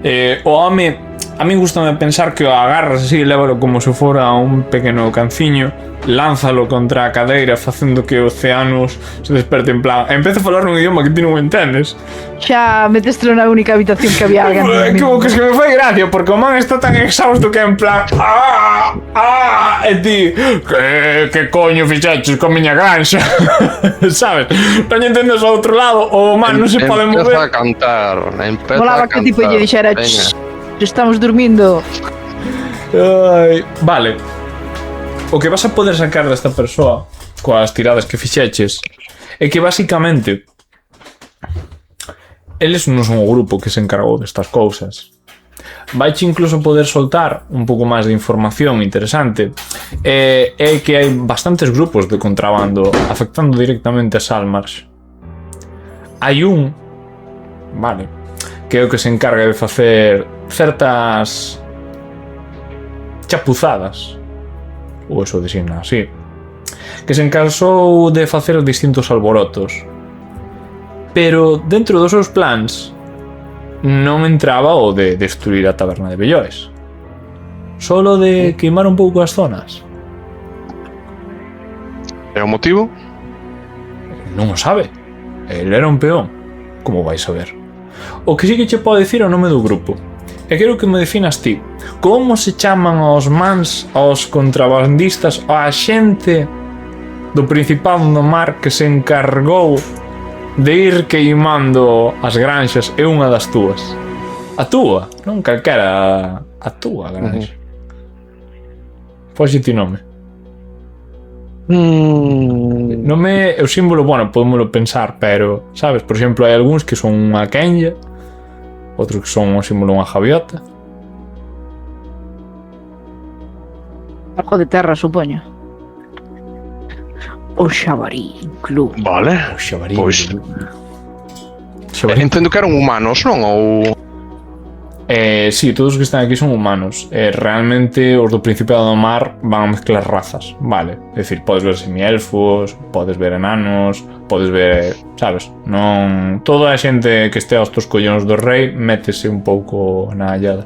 saia. O home, a mí gustame pensar que o agarras así, lévalo como se fora un pequeno canciño, lánzalo contra a cadeira facendo que Oceanus se desperte en plan empeza a falar un idioma que ti non entendes. Xa metestelo na única habitación que había alguén. Como que se me fai gracia porque o man está tan exhausto que é en plan e ti que coño fixaches con miña granxa. Sabes? Non entendes ao outro lado o man non se pode Empeza mover. a cantar, empeza Volaba a que cantar. tipo lle dixera, Veña. estamos dormindo. Ai, vale. O que vas a poder sacar desta persoa coas tiradas que fixeches é que basicamente eles non son o grupo que se encargou destas cousas. Vaiche incluso poder soltar un pouco máis de información interesante. É que hai bastantes grupos de contrabando afectando directamente a Salmarsh. Hai un, vale, que é o que se encarga de facer certas chapuzadas, ou eso designa así, que se encargou de facer distintos alborotos, pero dentro dos seus plans non entraba o de destruir a taberna de Belloes, solo de queimar un pouco as zonas. É o motivo? Non o sabe, el era un peón, como vais a ver. O que sí que che pode dicir o nome do grupo. E quero que me definas ti. Como se chaman aos mans, aos contrabandistas, a xente do Principado do Mar que se encargou de ir queimando as granxas e unha das túas? A túa, non calquera, a túa granxa. Foxe ti nome. Nome é o símbolo, bueno, podémoslo pensar, pero, sabes, por exemplo, hai algúns que son unha quenlla, outros que son o símbolo unha javiota. Algo de terra, supoño. O Xabarín Club. Vale. O xabarín. Pois Xabarín. entendo que eran humanos, non? Ou Sí, todos os que están aquí son humanos. Realmente os do Principado do Mar van a mezclar razas, vale. É dicir, podes ver semielfos, podes ver enanos, podes ver, sabes? Non... Toda a xente que este aos tos collóns do rei métese un pouco na hallada.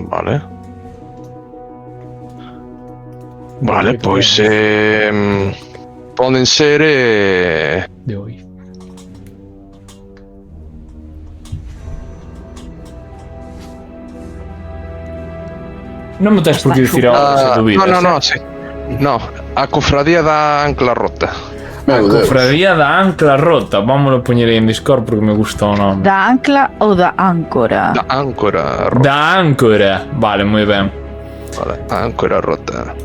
vale. Vale, pois poden ser De hoy. Non me tens por que dicir ahora, se dubidas. no, sí. No, a cofradía da Ancla Rota. Meu Deus. Cofradía da Ancla Rota. Vámonos a poñer aí en Discord porque me gusta o nome. Da ancla ou da áncora? Da Áncora Rota. Da Áncora. Vale, moi ben. Vale, Áncora Rota.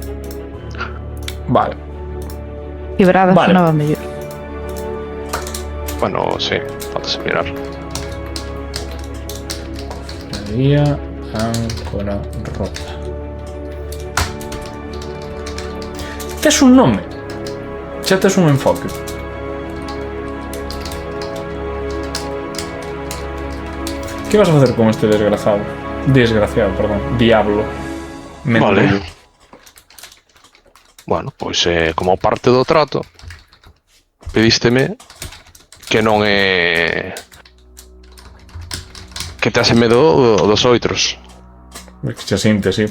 Vale. Quebrada Vale. sonaba mellor. Bueno, sí, falta mirar. Cofradía Áncora Rota. Tes un nome. Xa tes un enfoque. Que vas a facer con este desgraciado? Desgraciado, perdón. Diablo. Vale. Mendullo. Bueno, pois como parte do trato pedísteme que non que te hace medo dos outros. É que xa sinte, sí.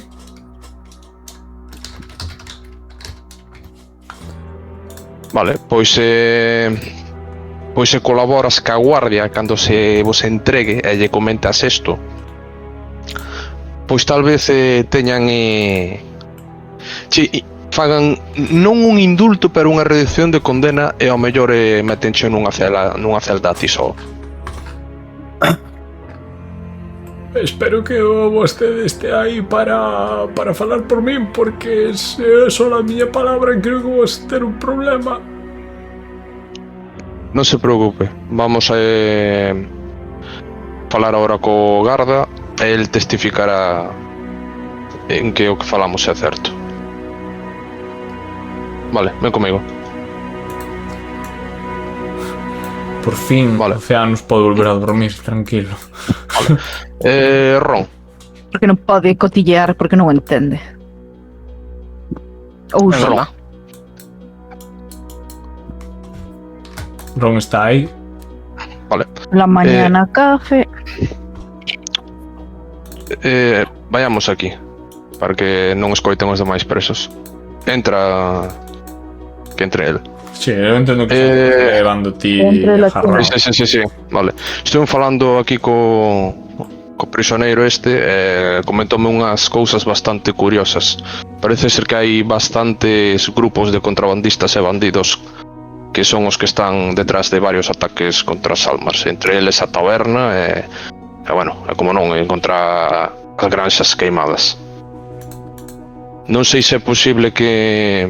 Vale, pois se colaboras ca guardia cando se vos entregue e lle comentas isto, pois tal vez teñan fagan non un indulto pero unha reducción de condena e ao mellor metenche nunha celda a ti só. Espero que o vostede este aí para falar por min, porque se é só a miña palabra creo que vos ter un problema. Non se preocupe, vamos a falar agora co garda e el testificará en que o que falamos é certo. Vale, ven comigo. Por fin, Vale. Oceanus pode volver a dormir tranquilo. Ron, Porque non pode cotillear porque non o entende. Ou É só. verdad. Ron está aí. Vale. La mañana café. Vayamos aquí, para que non escoiten os demais presos. Entra... Que entre el. Sí, eu entendo que estás levando ti Entre la jarrón. Sí. Vale. Estou falando aquí co prisioneiro este, comentoume unhas cousas bastante curiosas. Parece ser que hai bastantes grupos de contrabandistas e bandidos que son os que están detrás de varios ataques contra as almas, entre eles a taberna e bueno, e como non, contra as granxas queimadas. Non sei se é posible que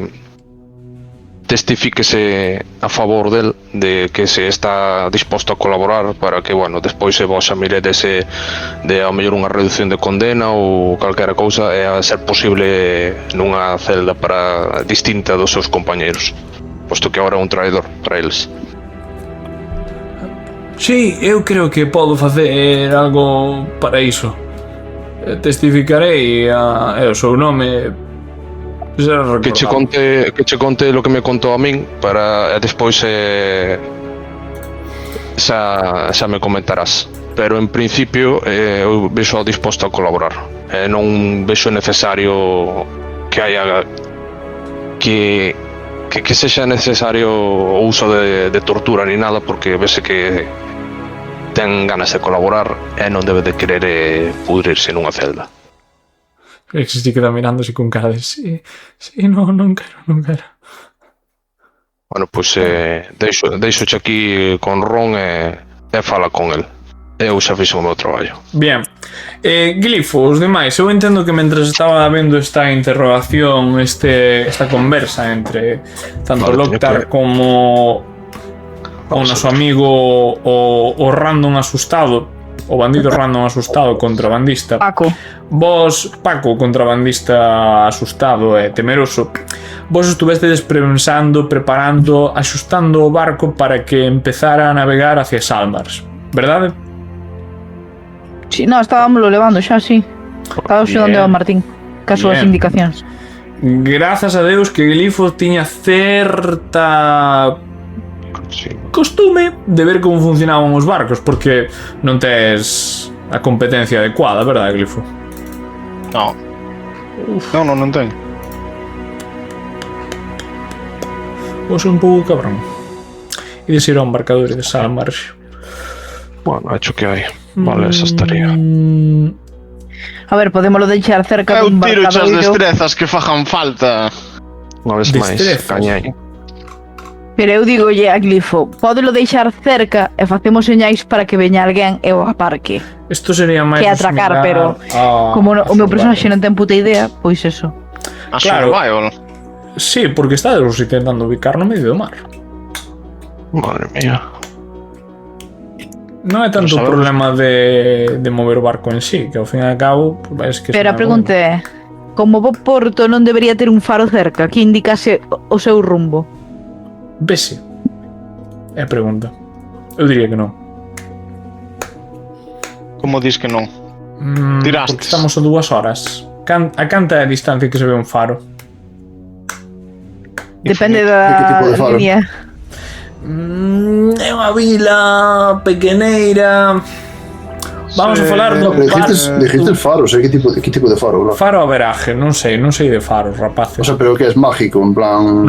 testifíquese a favor del, de que se está disposto a colaborar para que, bueno, despois se vos amiredes de ao mellor unha reducción de condena ou calquera cousa e a ser posible nunha celda para distinta dos seus compañeiros, posto que agora é un traidor para eles. Sí, eu creo que podo facer algo para iso. Testificarei o seu nome. Que che conte lo que me contou a min para despois xa me comentarás, pero en principio eu vexo disposto a colaborar, non vexo necesario que haya que sexa necesario o uso de tortura ni nada, porque vese que ten ganas de colaborar e non debe de querer pudrirse nunha celda. Que se queda mirándose con cara de sí, non quero. Bueno, pois deixoche aquí con Ron e fala con el. Eu xa fixo o meu traballo. Bien. Glifo, os demais, eu entendo que mentre estaba vendo esta interrogación, esta conversa entre tanto Loktar como o noso amigo o random asustado, o bandido random asustado, contrabandista. Paco. Vos, Paco, contrabandista asustado e temeroso, vos estuvestedes pensando, preparando, axustando o barco para que empezara a navegar hacia Salmars, verdade? Sí, no, estábamos levando xa, sí. Estaba axudando a Martín, cas súas Bien. indicacións. Grazas a Deus que Glifo tiña certa costume de ver como funcionaban os barcos, porque non tes a competencia adecuada, verdade, Glifo? No. Non teño. Vos un pouco cabrón. E de ir a un embarcador de Salmars. Bueno, hecho que hai. Vale, esa estaría. A ver, podémoslo deixar cerca Eu dun tiro as barcadoiro. destrezas que fajan falta. Unha vez máis, Destrezas. cañai. Pero eu digolle a Glifo, pódelo deixar cerca e facemos señais para que veña alguén e o aparque. Isto sería máis Que atracar, similar pero a... Como o meu personaxe non ten puta idea, pois eso. A Claro. survival. Sí, porque está intentando ubicar no medio do mar. Madre mía. Non é tanto o sabemos. problema de mover o barco en sí, que ao fin e ao cabo pues, que Pero a pregunta é, como bo porto non debería ter un faro cerca que indicase o seu rumbo? Vese. É a pregunta. Eu diría que non. Como dis que non? Tirastes. Porque estamos a 2 horas. A canta é a distancia que se ve un faro? Depende de que tipo de da faro? línea. É unha vila pequeneira. Vamos a falar No, do pero dijiste faros, ¿eh? ¿Qué tipo de faro, bro? faro a veraje, non sei de faros, rapaces. O sea, pero que es mágico, en plan...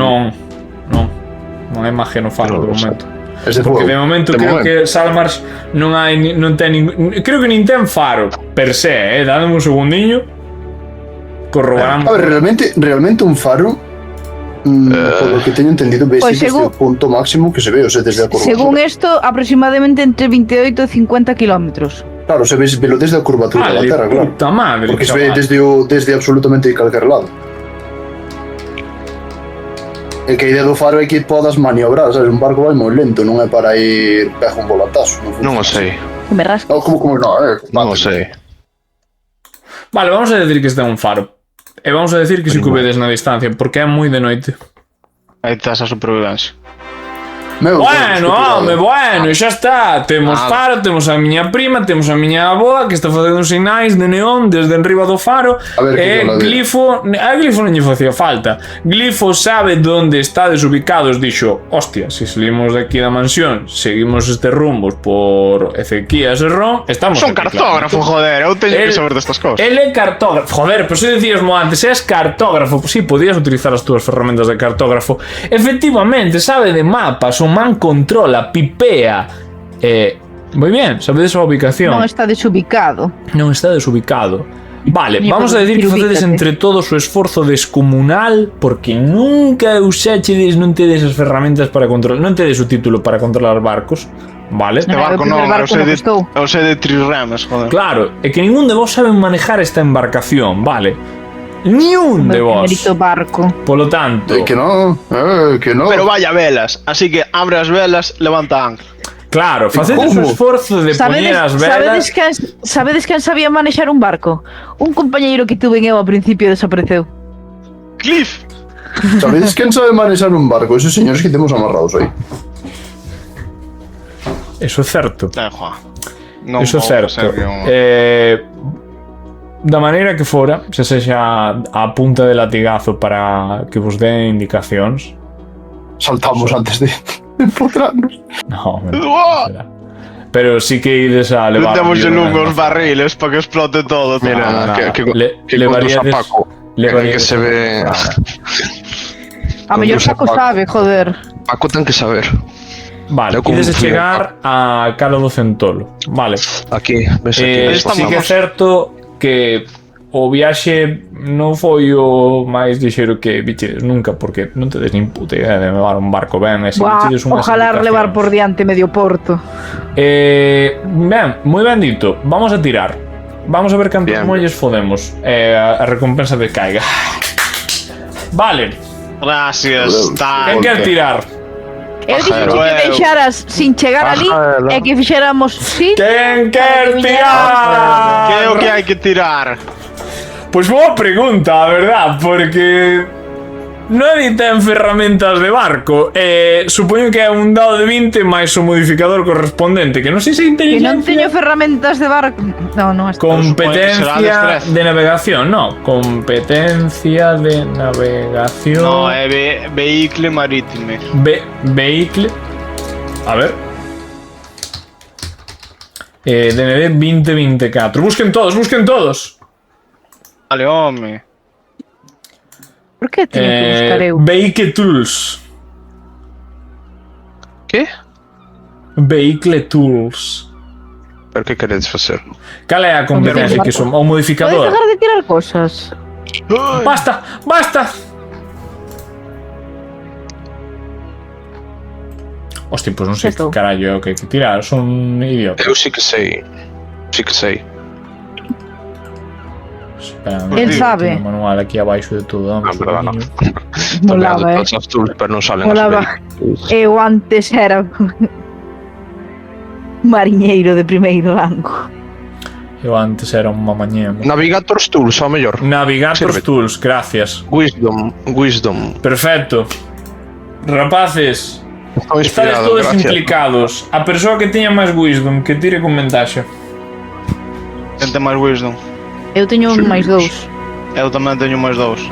Non é magia no faro de momento. Es de Porque fuego. de momento De creo momento. que Salmars non ten creo que nin ten faro per se, dadme un segundiño. Corroboramos. A ver, realmente un faro, por lo que tengo entendido, ves Pues desde según- el punto máximo que se ve, o sea, desde la curvatura. Según esto, aproximadamente entre 28 e 50 kilómetros. Claro, se ves velo desde la curvatura de la Tierra, claro. puta madre, Porque se ve chaval. desde absolutamente calquer lado. E que a idea do faro é que podas maniobrar, sabes? Un barco vai moi lento, non é para ir pega un volatazo. Non o sei, Que me rasca. No, como no, non o sei. Vale, vamos a decir que está un faro. E vamos a decir que si que o vedes na distancia, porque é moi de noite. Aí estás a supervivencia. Bueno, xa está. Temos faro, temos a miña prima, temos a miña avoa que está facendo sinais de neón desde enriba do faro. E Glifo, a Glifo non lle facía falta. Glifo sabe onde está desubicados. Dixo, hostia, se salimos de aquí da mansión, seguimos estes rumbos por Ezequías e Ron, estamos aquí. Son cartógrafo, joder, eu teño que saber destas cosas. El é cartógrafo. Joder, pero se decíasmo antes, és cartógrafo. Si, podías utilizar as túas ferramentas de cartógrafo. Efectivamente, sabe de mapas, o man controla, pipea. Moi bien, sabedes a ubicación. Non está desubicado. Non está desubicado. Vale, vamos a decir que facedes entre todos o esforzo descomunal porque nunca usachedes, non tedes as ferramentas para controlar, non tedes o título para controlar barcos, vale? Este barco non, eu sei de trirremes, joder. Claro, é que ningún de vos saben manejar esta embarcación, vale? Ni un de vos. Barco. Polo tanto, que no. Pero vaya velas, así que abre as velas, levanta ancla. claro, facedes o esforzo de poñer as velas. Sabedes quen sabía manexar un barco? Un compañeiro que tuve eu ao principio desapareceu. Cliff. Sabedes quen sabe manexar un barco? Esos señores que temos amarrados aí. Eso é certo. Non eso é certo. Da maneira que fora, se sexa a punta de latigazo para que vos den indicacións. Saltamos antes de empotrarnos. No, pero sí que ides a levar. Metemos en uns barriles para que explote todo. Mira, que levaríades a Paco. Que se ve. A mellor Paco sabe, joder. Paco ten que saber. Vale, ides a chegar a Calo do Centolo. Vale. Aquí, ves aquí. Sí que é certo que o viaxe non foi o máis lixeiro que bichedes nunca, porque non tedes nin puta idea de levar un barco ben. Ojalá levar por diante medio porto. Ben, moi ben dito. Vamos a tirar. Vamos a ver cantos molles fodemos. A recompensa de caiga. Vale. Gracias. Quen quer tirar? Eu dixo que deixaras sin chegar ali e que fixéramos sí. Quen quer tirar? Que é o que hai que tirar? Pois boa pregunta, a verdad, porque nadie ten ferramentas de barco. Supoño que é un dado de 20 máis o modificador correspondente, que non sei se é inteligencia. Que non teño ferramentas de barco. Non está. Competencia de navegación, no. Competencia de navegación. No, é vehicle marítime. Vehicle. A ver. DND 2024. Busquen todos. Vale, home. Por que teño que buscar eu? Vehicle Tools. Que? Vehicle Tools. Pero que queredes facer? Cal é a competencia que son? O modificador? Podes dejar de tirar cosas. Basta! Hostia, pois non sei que carallo é o que hai que tirar. Son idiota. Eu sí que sei. Espera, el sabe. O manual aquí abaixo de todo. Verdad, no. Molaba, pero non salen molaba. Eu antes era mariñeiro de primeiro rango. Eu antes era un mamañemo. Navigator's Tools, ao mellor. Navigator's Tools, gracias. Wisdom. Perfecto. Rapaces, estades todos implicados. A persoa que teña máis Wisdom, que tire con ventaxa. Tente máis Wisdom. Eu teño máis 2. Eu tamén teño máis 2.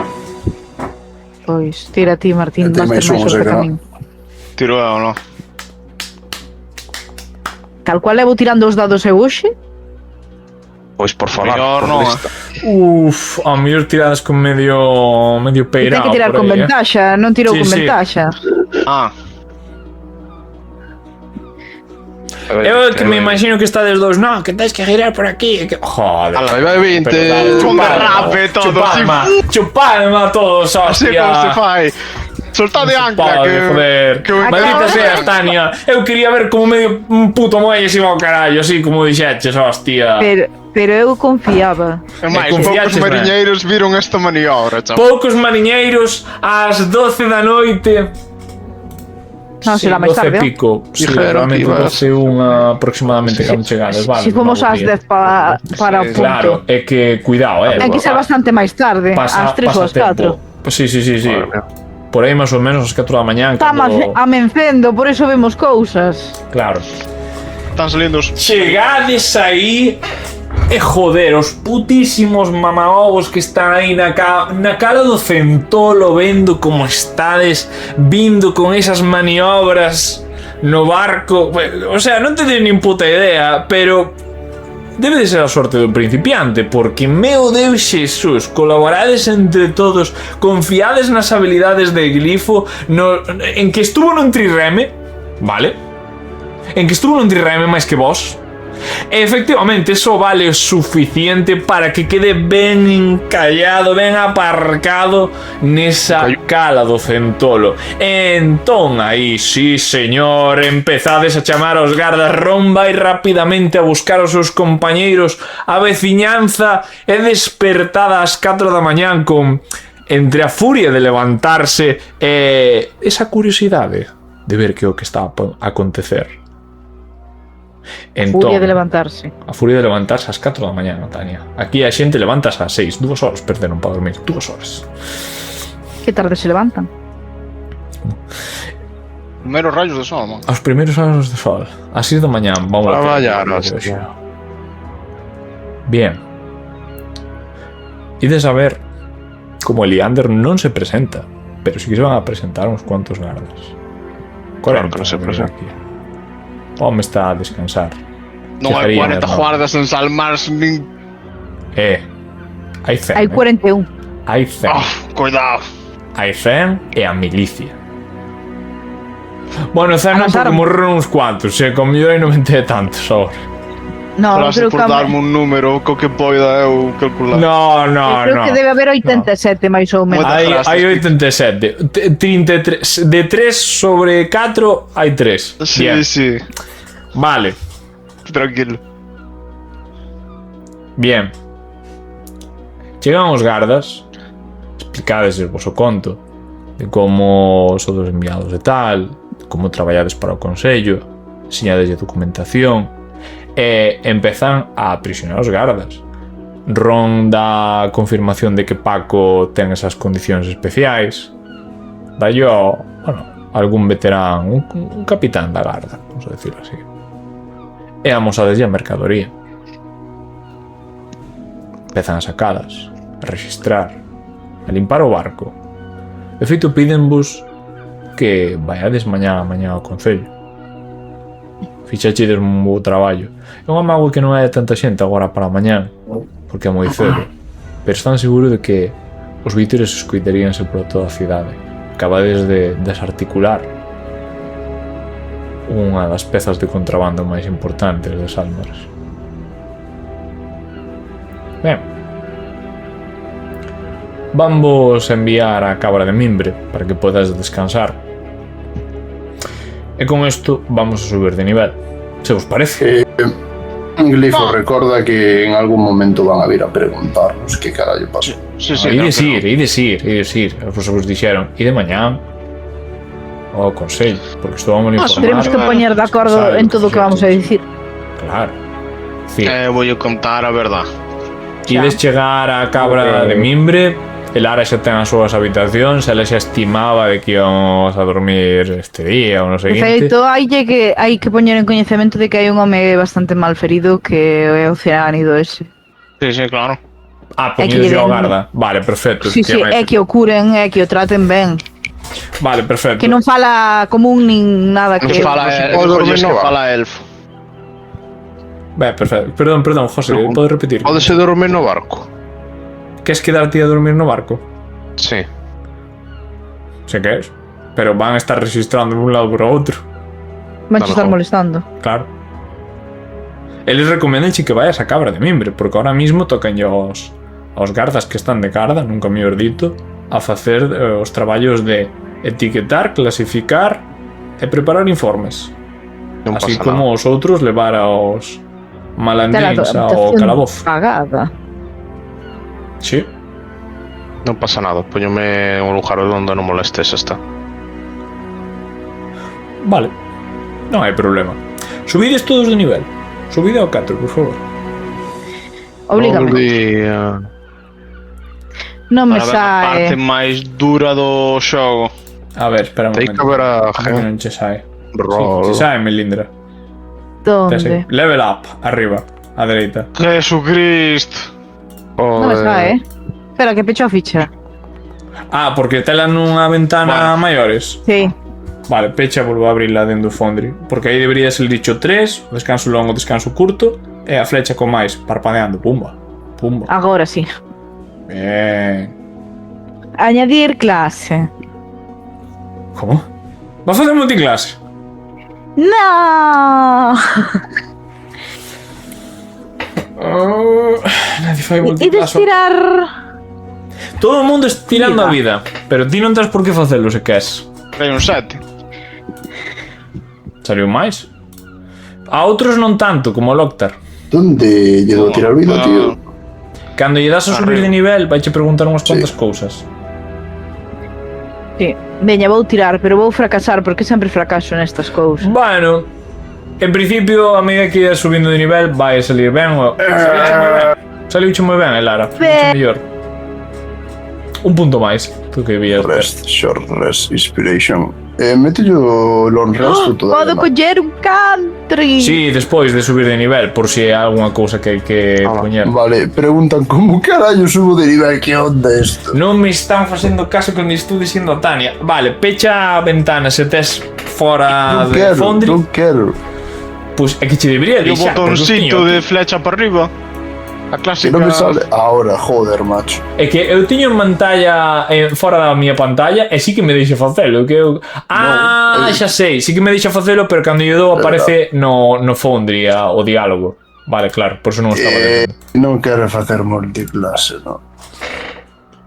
Pois, tira ti, Martín, máis máis sorte que a min. Tiro eu, non? Tal cual levo tirando os dados eu hoxe? Pois por falar. Mellor non. A mellor tiradas con medio peirao. Ten que tirar con ventaxa, non tirou con ventaxa. Eu que me imagino que estades dous, no, que tens que girar por aquí. Joder. Aí vai 20. Un derrape todo. Chupadme a todos, hostia. Así como se fai. Soltade ancla, que maldita seas, Tania. Eu quería ver como medio un puto muelle se iba ao carallo, así como dixeches, hostia. Pero eu confiaba. E máis, poucos mariñeiros viron esta maniobra, chaval. Poucos mariñeiros ás 12 da noite. Non, será máis tarde. Pico. Sí, realmente 12 aproximadamente cando chegades, vale. Si fomos ás 10 para o punto. Claro, é que cuidado, Ten que ser bastante máis tarde, ás 3 ou ás 4. Sí. por aí máis ou menos as 4 da mañá Estamos amencendo, por eso vemos cousas. Claro. Están saliendo os... Chegades aí e joder, os putísimos mamaovos que están aí na cala do Centolo, vendo como estades vindo con esas maniobras no barco. O sea, non tedes nin puta idea, pero debe de ser a sorte do principiante, porque, meu Deus Xesús, colaborades entre todos, confiades nas habilidades de Glifo, en que estuvo nun trireme, vale? En que estuvo nun trireme máis que vos. E efectivamente, eso vale o suficiente para que quede ben encallado, ben aparcado nesa cala do Centolo. E entón, aí, sí señor, empezades a chamar aos gardas. Ron vai rapidamente a buscar os seus compañeiros. A veciñanza é despertada ás 4 da mañán con... entre a furia de levantarse e esa curiosidade de ver que o que está a acontecer. Entón, Furia de levantarse. a furia de levantarse ás 4 da mañá, Tania. Aquí a xente levantas ás 6, 2 horas perderon para dormir, 2 horas. Que tarde se levantan. Primeros rayos de sol, man. Aos primeiros anos de sol, ás 6 da mañá, vamos a Traballar, ver. Bien. E de saber como Eliander non se presenta, pero sí que se van a presentar uns cuantos gardas. Claro que non se presenta. O home está a descansar. Non hai Chegaría, 40 guardas en Salmars nin... Hai 100. Hai 41. Hai 100. Cuidado. Hai 100 e a milicia. Bueno, 100 non As porque armas. morreron uns cuantos, co mellor hai 90 e tantos ahora. No, Gracias por darme un número co que poida eu calcular. No. creo que debe haber 87 máis ou menos. Moitas Hai 87. 33. De 3 sobre 4 hai 3. Sí, Bien. sí. Vale. Tranquilo. Bien. Chegan os gardas, explicades vos o conto de como sodes enviados e tal, de como traballades para o Consello, enseñades a documentación, e empezan a aprisionar os gardas. Ron dá confirmación de que Paco ten esas condicións especiais. Dallo, bueno, algún veterán, un capitán da garda, vamos a decirlo así. E amosades a mercadoría. Empezan a sacadas, a registrar, a limpar o barco. De feito, pídenvos que vaiades mañá ao Concello. Fixachedes un bo traballo. É unha mágoa que non hai tanta xente agora para mañá, porque é moi cedo. Pero están seguros de que os vítores escoitaríanse por toda a cidade. Acabades de desarticular unha das pezas de contrabando máis importantes de Salmars. Ben, vamos enviar a Cabra de Mimbre para que podas descansar. E con isto vamos a subir de nivel, se vos parece. Glifo recorda que en algún momento van a vir a preguntarnos que carallo pasou. Sí, Ides ir, vos dixeron, e de mañá ao Consello, porque estou a informar. Tenemos que poñer de acordo en todo o que vamos a dicir. Claro. Sí. Vou contar a verdad. Ides chegar a Cabra de Mimbre, el Lara xa ten as súas habitacións, ela xa estimaba de que íbamos a dormir este día ou no De seguinte. feito, hai que poñer en coñecemento de que hai un home bastante mal ferido que é o ciánido ese. Sí, claro. Ah, É que poñedes lle ao den- garda. Vale, perfecto. Sí, é que o curen, é que o traten ben. Vale, perfecto. Que non fala común nin nada que... Que fala elfo. Ben, perfecto. Perdón, José, podes repetir? Pódese dormir no barco. Queres quedarte a dormir no barco? Sí. Se queres. Pero van a estar registrando de un lado por outro. Van a estar mejor. molestando. Claro. Eles recomendan que vayas a Cabra de Mimbre, porque ahora mismo tocan aos gardas que están de garda, nunca mellor dito, a facer os traballos de etiquetar, clasificar e preparar informes. Non Así pasa como os outros levar aos malandríns ao Habitación calabozo. pagada. Sí. Non pasa nada. Póñome en un lugar onde non molestes, está. Vale. Non hai problema. Subides todos de nivel. Subide ao 4, por favor. Oblígame. Non me Para ver a parte sae. máis dura do xogo. A ver, espera un Ten que momento. haber a Como que non che sae? Roll. Sí, che sae, Melindra. Donde? Level up, arriba, a dereita. Jesucristo. Non me sae, Espera, que pecho a ficha. Ah, porque tela nunha ventana maiores. Sí. Vale, pecha, volvo a abrirla dentro do Foundry. Porque aí debería ser dicho 3, o descanso longo, o descanso curto, e a flecha con máis, parpadeando. Pumba, pumba. Agora sí. Bien. Añadir clase. Como? Vas facer multiclase? No. Nadie fai E multiclase. destirar. Todo o mundo está tirando a vida, pero ti non tens por que facelo se queres. Hai un 7. Saliu máis? A outros non tanto, como o Loctar. ¿Dónde llegó a tirar vida, tío? Cando lle das a subir de nivel, vai che preguntar unhas cuantas cousas. Sí. Veña, vou tirar, pero vou fracasar porque sempre fracaso nestas cousas. Bueno, en principio, a medida que ias subindo de nivel, vai a salir ben. Saliuche moi ben. Saliuche moi ben, Lara. Saliuche mellor. Un punto máis. Tú que vías. Rest, short rest, inspiration. Mete yo long rest o todavía Podo coller un country. Sí, despois de subir de nivel, por si hai algunha cousa que hai que poñer. Vale, preguntan como carallo subo de nivel, que onda esto? Non me están facendo caso cando estou dicindo a Tania. Vale, pecha a ventana se tes fora Non de quero, Foundry. non quero. Pois é que che debería E o deixar. botoncito de flecha para arriba. A Que clásica. non me sale ahora, joder, macho. É que eu tiño en pantalla fora da miña pantalla e sí que me deixa facelo, que eu... xa sei, sí que me deixa facelo, pero cando lle dou aparece no Foundry o diálogo. Vale, claro, por eso non estaba dentro. Non quero facer multiclase, no.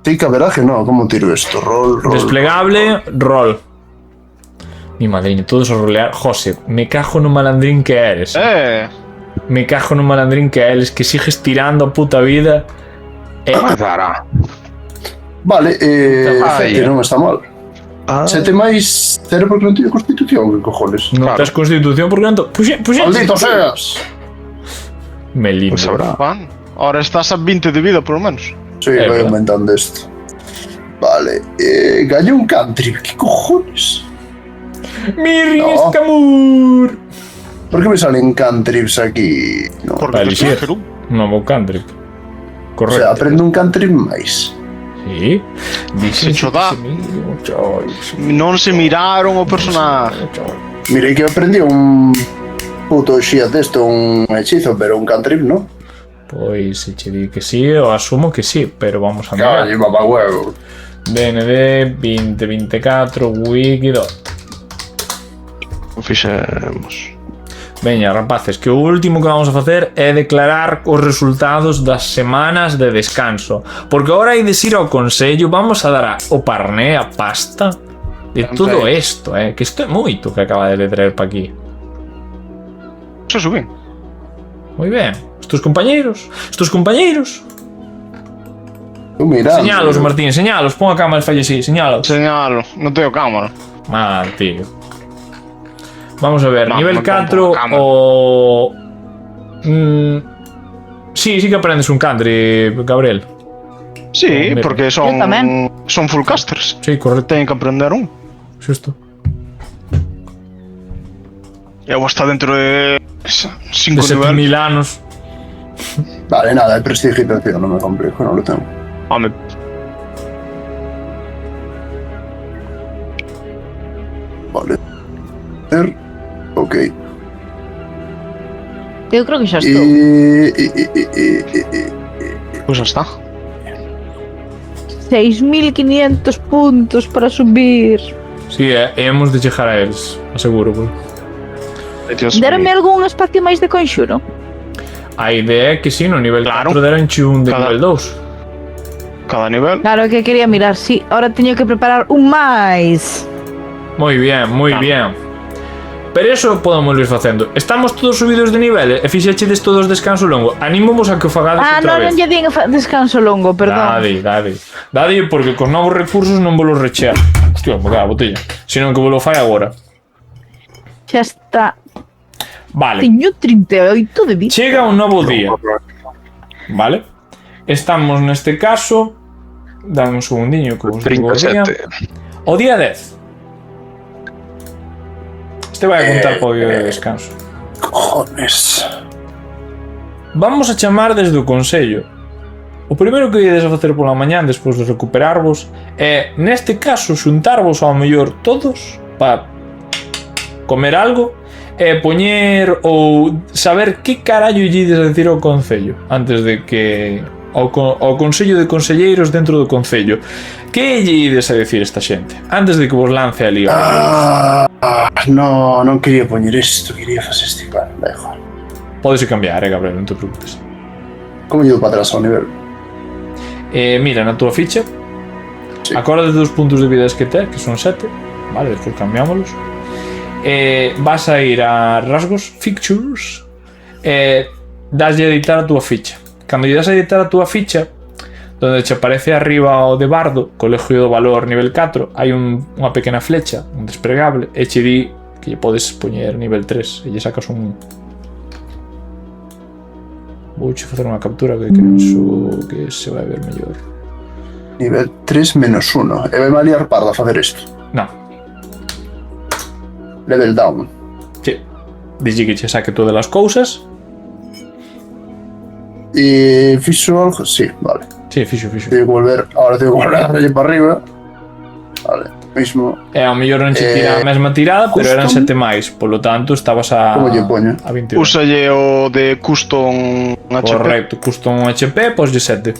Ten que haberá que no, como tiro esto? Roll. Desplegable, roll. Mi madriño, todos a rolear. José, me cajo no malandrín que eres. Me cajo no malandrín que eres, que sigues tirando a puta vida. Vale, Ay, 7 non está mal. 7 máis 0 porque non teño constitución, que cojones. Non tes constitución por tanto. Puxe. ¡Maldito seas! Melino. Pues habrá. Juan, ahora estás a 20 de vida, por lo menos. Sí, É voy verdad. aumentando esto. Vale, gañé un country. ¿Qué cojones? Mirri No. Escamur. ¿Por qué me salen cantrips aquí? No. Porque Vale, te sí. trajeron. Non vou country. O Correcto. sea, aprendo un cantrip máis. Sí. Se cho dá. Non se miraron o personaje. Mirei que aprendí un puto shit desto, un hechizo, pero un cantrip no. Pois se che di que sí, eu asumo que sí, pero vamos a mirar. Calle, papá huevo. DND 2024 Wikidot. Fixemos. Veña, rapaces, que o último que vamos a facer é declarar os resultados das semanas de descanso. Porque agora hai de ir ao consello, vamos a dar o parné, a pasta de todo isto, que isto é moito que acaba de traer pa aquí. Eso subí. Moi ben. Estos compañeiros. Tú mirando. Señalos, Martín, señalos. Pon a cámara e falle así, señalos. Señalo, non teño cámara. Mal, tío. Vamos a ver, No, nivel non 4 pongo cámara. o... sí que aprendes un country, Gabriel. Sí, Mira. porque son Eu tamén. son full casters. Sí, correcto, Teñen que aprender un. xusto. Eu vou estar dentro de 5 De niveles. 7000 anos. Vale, nada, de prestigitación, no me complico, no lo tengo. Home, Vale. Ok. Eu creo que xa estou. pois xa está. 6.500 puntos para subir. Sí, hemos de chegar a eles, aseguro. Pues. Deronme algún espacio máis de conxuro? A idea é que sí, no nivel Claro. 4 deran un de Cada- nivel 2. Cada nivel. Claro que quería mirar, sí. Ahora teño que preparar un máis. Moi bien, moi bien. Pero eso podemos ir facendo. Estamos todos subidos de nivel e fixechedes todos descanso longo. Anímos a que o fagades outra Non vez. lle din descanso longo, perdón. Dade, porque cos novos recursos non vos los rechear. Hostia, me cago a botella. Senón que vos lo fai agora. Xa está. Vale. Teño 38 de vida. Chega un novo día. Vale? Estamos neste caso Dan un segundiño que vos digo o día. 37. O día 10. Este vai a contar para o día de descanso. Cojones. Vamos a chamar desde o Consello. O primeiro que ides a facer pola mañán despois de recuperarvos é, neste caso, xuntarvos ao mellor todos para comer algo e poñer ou saber que carallo lle ides a decir ao Concello antes de que ao Consello de Conselleiros dentro do Concello. Que lle ides a decir esta xente antes de que vos lance ali? Non quería poñer isto, quería facer este plan, da igual. Podes cambiar, Gabriel, non te preocupes. Como llevo para atrás ao nivel? Mira, na túa ficha, Sí. acórdate dos puntos de vida que tes, que son 7, vale, despois cambiámoslos. Vas a ir a rasgos, features, daslle a editar a túa ficha. Cando lle das a editar a túa ficha, donde che aparece arriba o de bardo, colegio do valor nivel 4, hai unha pequena flecha, un despregable, e che di que lle podes poñer nivel 3 e lle sacas un... Vouche facer unha captura que penso que se vai ver mellor. Nivel 3 menos 1. E vai liar parda a facer isto. Non, Level down. sí. Dixi que che saque todas as cousas. E fixo algo? Sí, vale. Sí, fixo. Tengo que volver, ahora tengo que volver a darlle para arriba. Vale, mismo. E ao mellor non che tira a mesma tirada, pero eran custom. 7 máis, polo tanto estabas a Como lle poño? a 21. Úsalle o de custom HP. Correcto, custom HP, pois lle 7.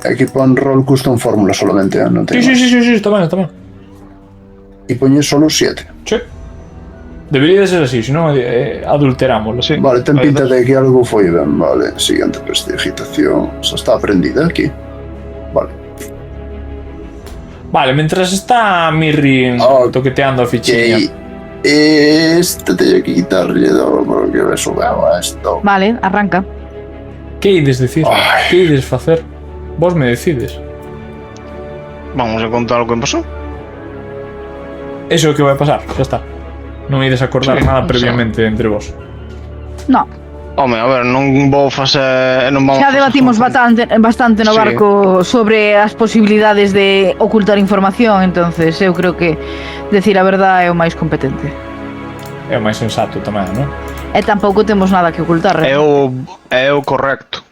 Aquí pon roll custom fórmula solamente, non Sí, tengo. está ben. E poñe solo 7. Sí. Debería de ser así, senón adulterámoslo. Sí. Vale, ten Aí pinta dos. de que algo foi ben. Vale, siguiente prestigitación. Xa está aprendida aquí. Vale. Vale, mentras está Mirri toqueteando a fichiña. Este teño que quitarlle porque me subeo a esto. Vale, arranca. Que ides decir? Ai. Que ides facer? Vos me decides. Vamos a contar o que pasou. Eso é o que vai pasar, xa está. Non ides acordar Sí, nada o previamente entre vos. No, Home, a ver, non vou facer... Non vamos xa facer debatimos bastante no Sí. barco sobre as posibilidades de ocultar información, entonces eu creo que decir a verdade é o máis competente. É o máis sensato tamén, non? E tampouco temos nada que ocultar. É o correcto.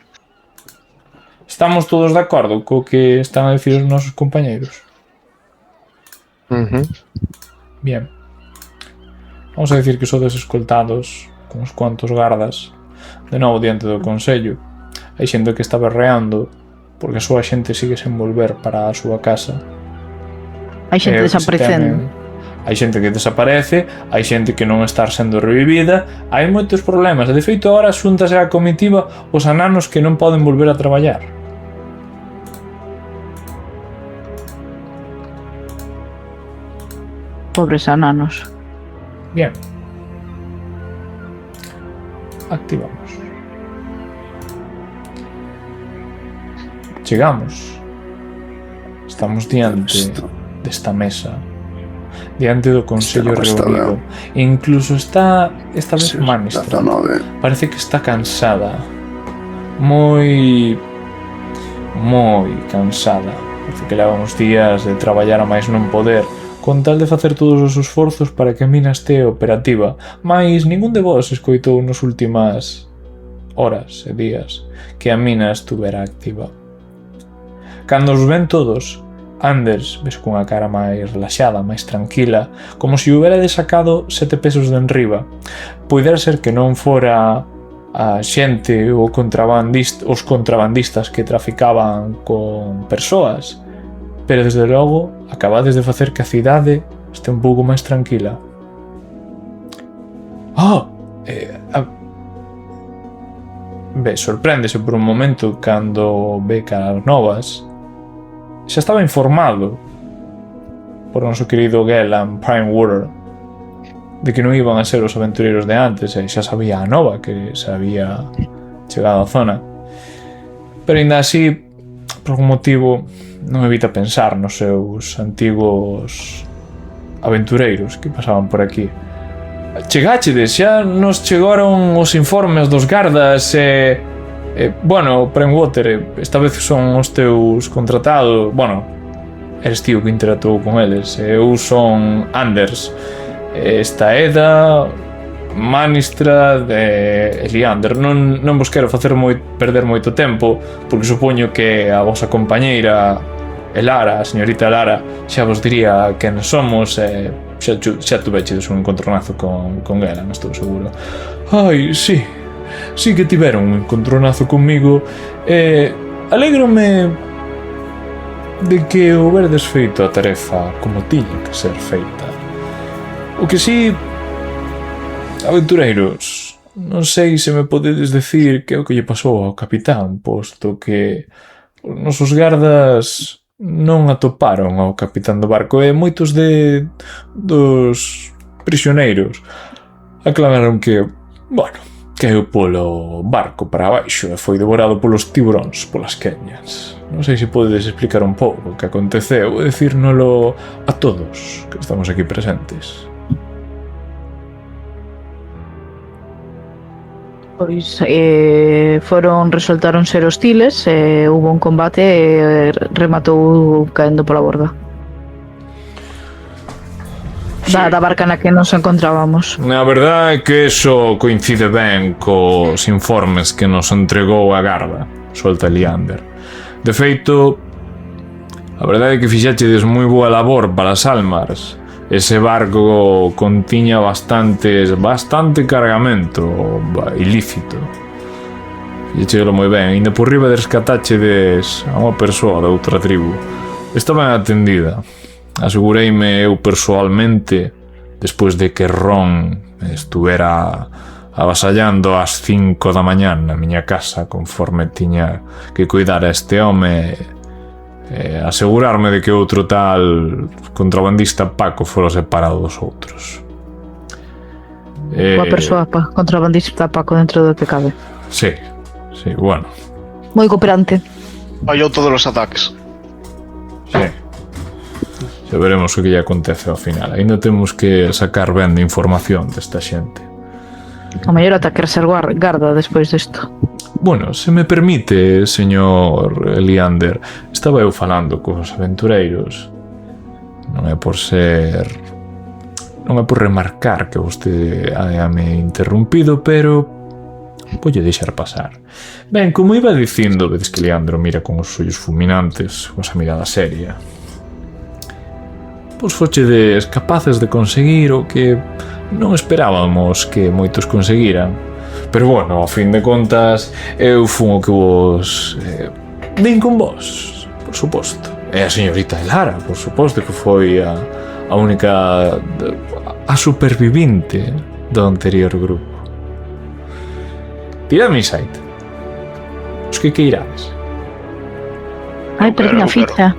Estamos todos de acordo co que están a decir os nosos compañeiros? Bien. Vamos a decir que sodes escoltados con uns cuantos gardas de novo diante do Consello. Hai xente que está berreando porque a súa xente sigue sen volver para a súa casa. Hai xente E o que se desaparecendo. temen- Hai xente que desaparece, hai xente que non está sendo revivida, hai moitos problemas. E de feito agora xúntase a comitiva os ananos que non poden volver a traballar. Pobres ananos. Bien. Activamos. Chegamos. Estamos diante Isto. desta mesa. Diante do Consello Isto non está reunido. Incluso está esta vez Sí, Manistra. 19. Parece que está cansada. Moi cansada. Parece que leva uns días de traballar a máis non poder, con tal de facer todos os esforzos para que a mina este operativa, mais ningún de vos escoitou nos últimas horas e días que a mina estuvera activa. Cando os ven todos, Anders ves cunha cara máis relaxada, máis tranquila, como se houbera desacado 7 pesos de enriba. Poidera ser que non fora a xente ou os contrabandistas que traficaban con persoas, pero desde logo acabades de facer que a cidade este un pouco máis tranquila. Sorpréndese por un momento cando ve caras novas. Xa estaba informado por o noso querido Gellan Primewater de que non iban a ser os aventureiros de antes, e xa sabía a nova que se había chegado á zona, pero ainda así por algún motivo non evita pensar nos seus antigos aventureiros que pasaban por aquí. Chegáchedes, xa nos chegaron os informes dos gardas e Bueno, Brainwater, esta vez son os teus contratados. Bueno, eres tío que interactuou con eles. Eu son Anders. Esta Eda, Manistrad e Eliander. Non vos quero facer perder moito tempo, porque supoño que a vosa compañeira Elara, a señorita Elara, xa vos diría quen somos e xa tuvechedes un encontronazo con ela, non estou seguro. Ai, sí que tiveron un encontronazo comigo e alégrome de que houberdes feito a tarefa como tiña que ser feita. O que sí, aventureiros, non sei se me podedes decir que é o que lle pasou ao capitán, posto que os nosos gardas non atoparon ao capitán do barco e moitos dos prisioneiros aclararon que, bueno, caeu polo barco para abaixo e foi devorado polos tiburóns polas queñas. Non sei se podedes explicar un pouco o que aconteceu e dicírnolo a todos que estamos aquí presentes. Pois resultaron ser hostiles e hubo un combate e rematou caendo pola borda. Da barca na que nos encontrábamos. Na verdade é que eso coincide ben cos informes que nos entregou a garda, solta Eliander. De feito, a verdade é que fixachedes moi boa labor para as almas. Ese barco contiña bastante cargamento ilícito. Fixachelo moi ben, ainda por riba rescatachedes a unha persoa de outra tribu. Está ben atendida. Asegureime eu persoalmente, despois de que Ron estuvera avasallando ás 5 da mañán na miña casa conforme tiña que cuidar a este home, asegurarme de que outro tal contrabandista Paco fora separado dos outros. Boa persoa, contrabandista Paco dentro do que cabe. Sí, bueno. Moi cooperante. Fallou todos os ataques. Sí. Xa veremos o que lle acontece ao final. Ainda temos que sacar ben de información desta xente. O mellor ataque ser garda despois disto. Bueno, se me permite, señor Eliander, estaba eu falando cos aventureiros. Non é por remarcar que vostede me interrumpido, pero voulle deixar pasar. Ben, como iba dicindo, vedes que Eliandro mira con os ollos fulminantes, con esa mirada seria. Pois fochedes capaces de conseguir o que non esperábamos que moitos conseguiran. Pero bueno, ao fin de contas, eu fun o que vos din con vos, por suposto. E a señorita Elara, por suposto, que foi a única a supervivinte do anterior grupo. Tiradme insight. Os que irades. Ai, perdí a ficha.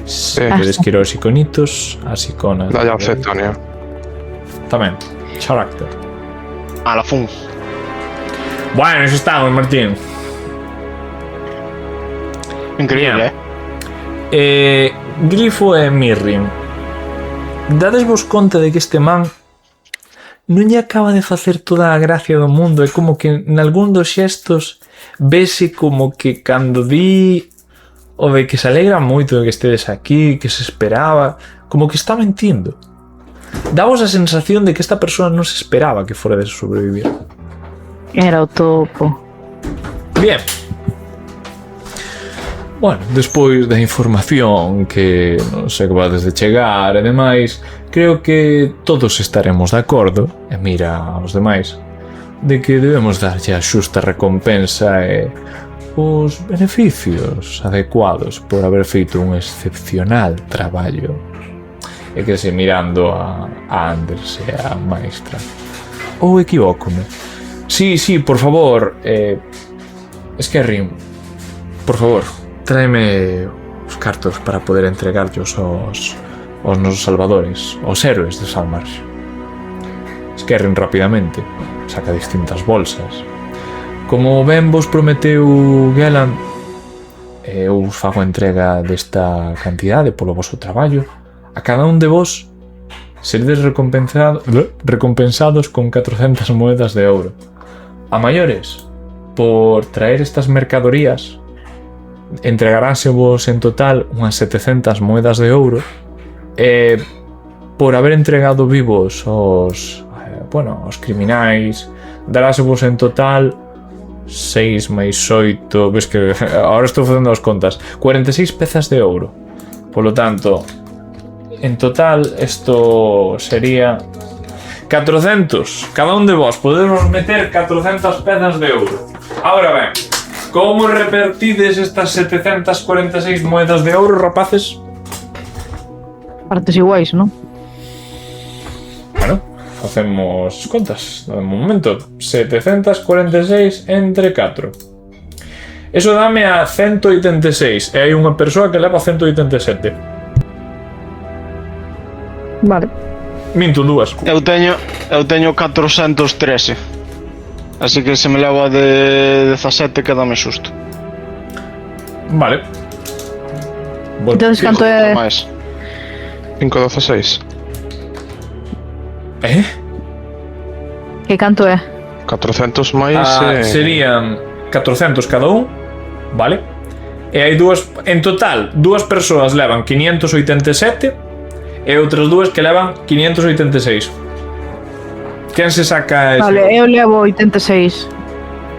Tedes que ir aos iconitos, as iconas. Dalle a Z, Tania. Tamén, character. A la fun. Bueno, eso estamos, Martín. Increíble, Glifo e Mirrin, dades vos conta de que este man non lle acaba de facer toda a gracia do mundo. É como que nalgún dos xestos vese como que cando di o de que se alegra moito de que estedes aquí, que se esperaba, como que está mentindo. Dávos a sensación de que esta persona non se esperaba que fora de sobrevivir. Era o topo. Bien. Bueno, despois da información que nos acabades de chegar e demais, creo que todos estaremos de acordo, e mira aos demais, de que debemos darlle a xusta recompensa e os beneficios adecuados por haber feito un excepcional traballo. E que se mirando a Anders e a maestra. Ou equivócome? Sí, por favor, Skerrim, por favor, tráeme os cartos para poder entregarlos aos nosos salvadores, aos héroes de Salmarsh. Skerrim rapidamente saca distintas bolsas. Como ben vos prometeu Gellan, eu vos fago entrega desta cantidade polo voso traballo. A cada un de vos seredes recompensados con 400 moedas de ouro. A maiores, por traer estas mercadorías entregaránsevos en total unhas 700 moedas de ouro e por haber entregado vivos os criminais darásevos en total 6 máis 8, ves que agora estou facendo as contas, 46 pezas de ouro. Polo tanto, en total isto sería 400. Cada un de vos podemos meter 400 pezas de ouro. Ahora ben, como repartides estas 746 moedas de ouro, rapaces? Partes iguais, non? Bueno, facemos as contas. De momento, 746 entre 4. Eso dame a 186. E hai unha persoa que leva 187. Vale. Minto, dúas. Eu teño 413. Así que se me levo a de 17 quedame xusto. Vale. Entonces, canto é? Máis. 5,16. Que canto é? 400 máis... Serían 400 cada un, vale? E hai dúas, en total, dúas persoas levan 587 e outras dúas que levan 586. Quen se saca ese? Vale, eu levo 86.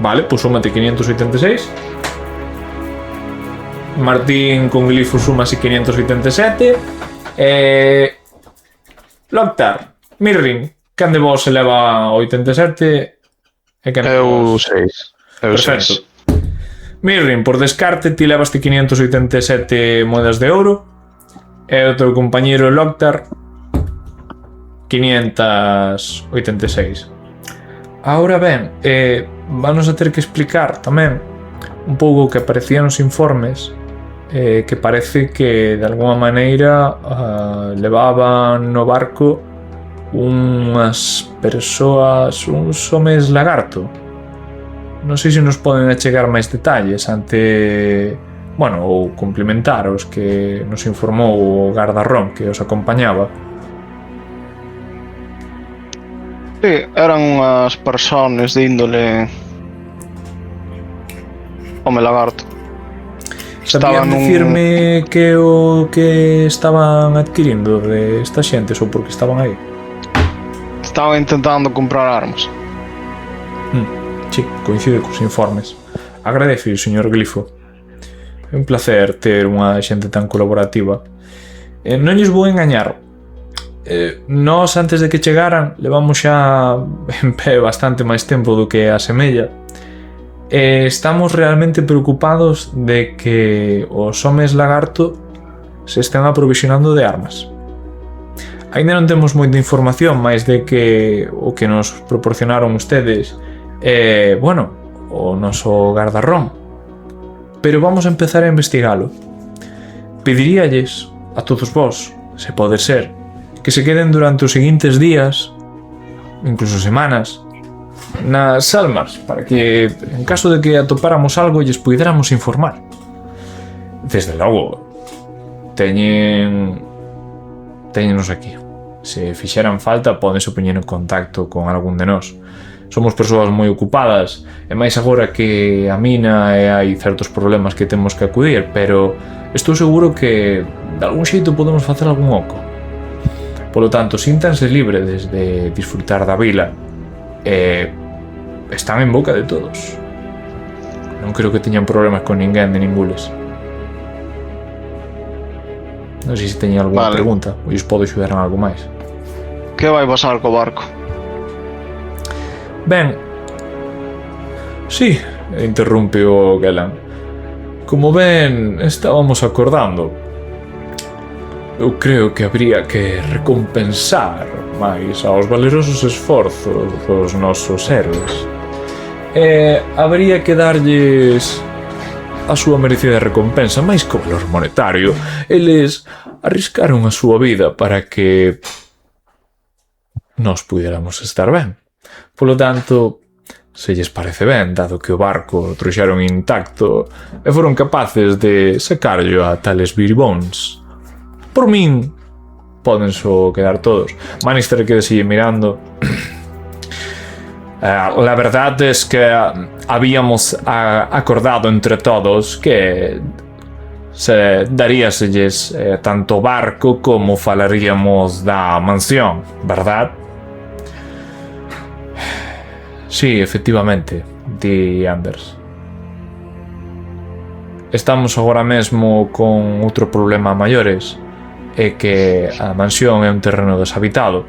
Vale, pois súmate 586. Martín con glifo súmase 587. Loctar, Mirrin, quen de vos se leva 87 e quen de Eu vos? 6. Perfecto. Mirrin, por descarte, ti levaste 587 moedas de ouro e o teu compañeiro Loctar 586. Ahora ben, vamos a ter que explicar tamén un pouco o que aparecía nos informes, que parece que de alguma maneira levaban no barco unhas persoas, uns homes lagarto. Non sei se nos poden achegar máis detalles ante, bueno, ou complementar os que nos informou o gardarrón que os acompañaba. Sí, eran unhas persoas de índole home lagarto. Sabían dicirme que o que estaban adquirindo de esta xentes ou porque estaban aí? Estaban intentando comprar armas. Sí, coincide cos informes. Agradezo, señor Glifo. É un placer ter unha xente tan colaborativa. Non lles vou engañar. Nós, antes de que chegaran, levamos xa en pé bastante máis tempo do que a semella. Estamos realmente preocupados de que os homes lagarto se estén aprovisionando de armas. Ainda non temos moita información máis de que o que nos proporcionaron ustedes o noso gardarrón, pero vamos a empezar a investigalo. Pediríalles a todos vos, se pode ser, que se queden durante os seguintes días, incluso semanas, nas almas, para que, en caso de que atopáramos algo, lles puidéramos informar. Desde logo, teñenos aquí. Se fixeran falta, pódense poñer en contacto con algún de nós. Somos persoas moi ocupadas, e máis agora que a mina e hai certos problemas que temos que acudir, pero estou seguro que de algún xeito podemos facer algún oco. Polo tanto, síntanse libres de disfrutar da vila e están en boca de todos. Non creo que teñan problemas con ninguén de ningules. Non sei se teñen algunha pregunta ou os podo axudar en algo máis. Que vai pasar co barco? Ben, sí, interrumpe o Gelan. Como ben estábamos acordando, eu creo que habría que recompensar máis aos valerosos esforzos dos nosos héroes. E habría que darlles a súa merecida recompensa, máis que o valor monetario. Eles arriscaron a súa vida para que nós puidéramos estar ben. Polo tanto, se lles parece ben, dado que o barco o trouxeron intacto e foron capaces de sacarlo a tales biribóns, por min, poden só quedar todos. Manister quedeselle mirando. La verdad es que habíamos acordado entre todos que se daríaselles tanto barco como falaríamos da mansión, ¿verdad? Sí, efectivamente, di Anders. Estamos agora mesmo con outro problema maiores, é que a mansión é un terreno deshabitado.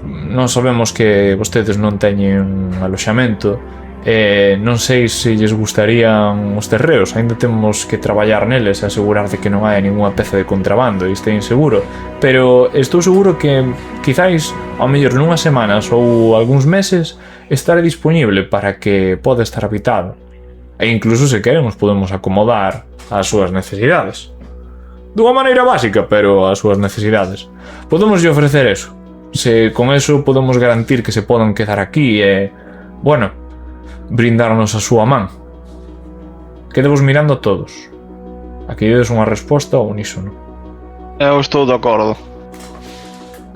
Non sabemos que vostedes non teñen aloxamento, non sei se lles gustarían os terreos, aínda temos que traballar neles e asegurar de que non hai ninguna peza de contrabando e este inseguro, pero estou seguro que quizáis ao mellor nunhas semanas ou algúns meses estará disponible para que poda estar habitado e incluso se queren os podemos acomodar ás súas necesidades dunha maneira básica, pero ás súas necesidades. Podemos lle ofrecer eso, se con eso podemos garantir que se podan quedar aquí e, bueno, brindarnos a súa man. Quedemos mirando a todos. Aquí dedes unha resposta ao unísono. Eu estou de acordo.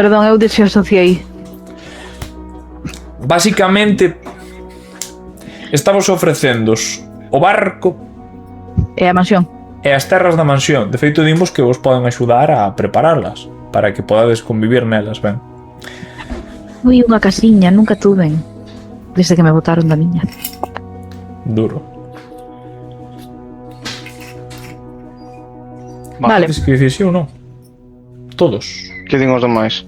Perdón, eu desasociei. Basicamente, estamos ofrecendos o barco E a mansión. e as terras da mansión. De feito, dimos que vos poden axudar a prepararlas para que podades convivir nelas, ben. Ui, unha casiña, nunca tuven. Desde que me botaron da miña. Duro. Vale. Tens que dicir sí ou non? Todos. Que din os demais?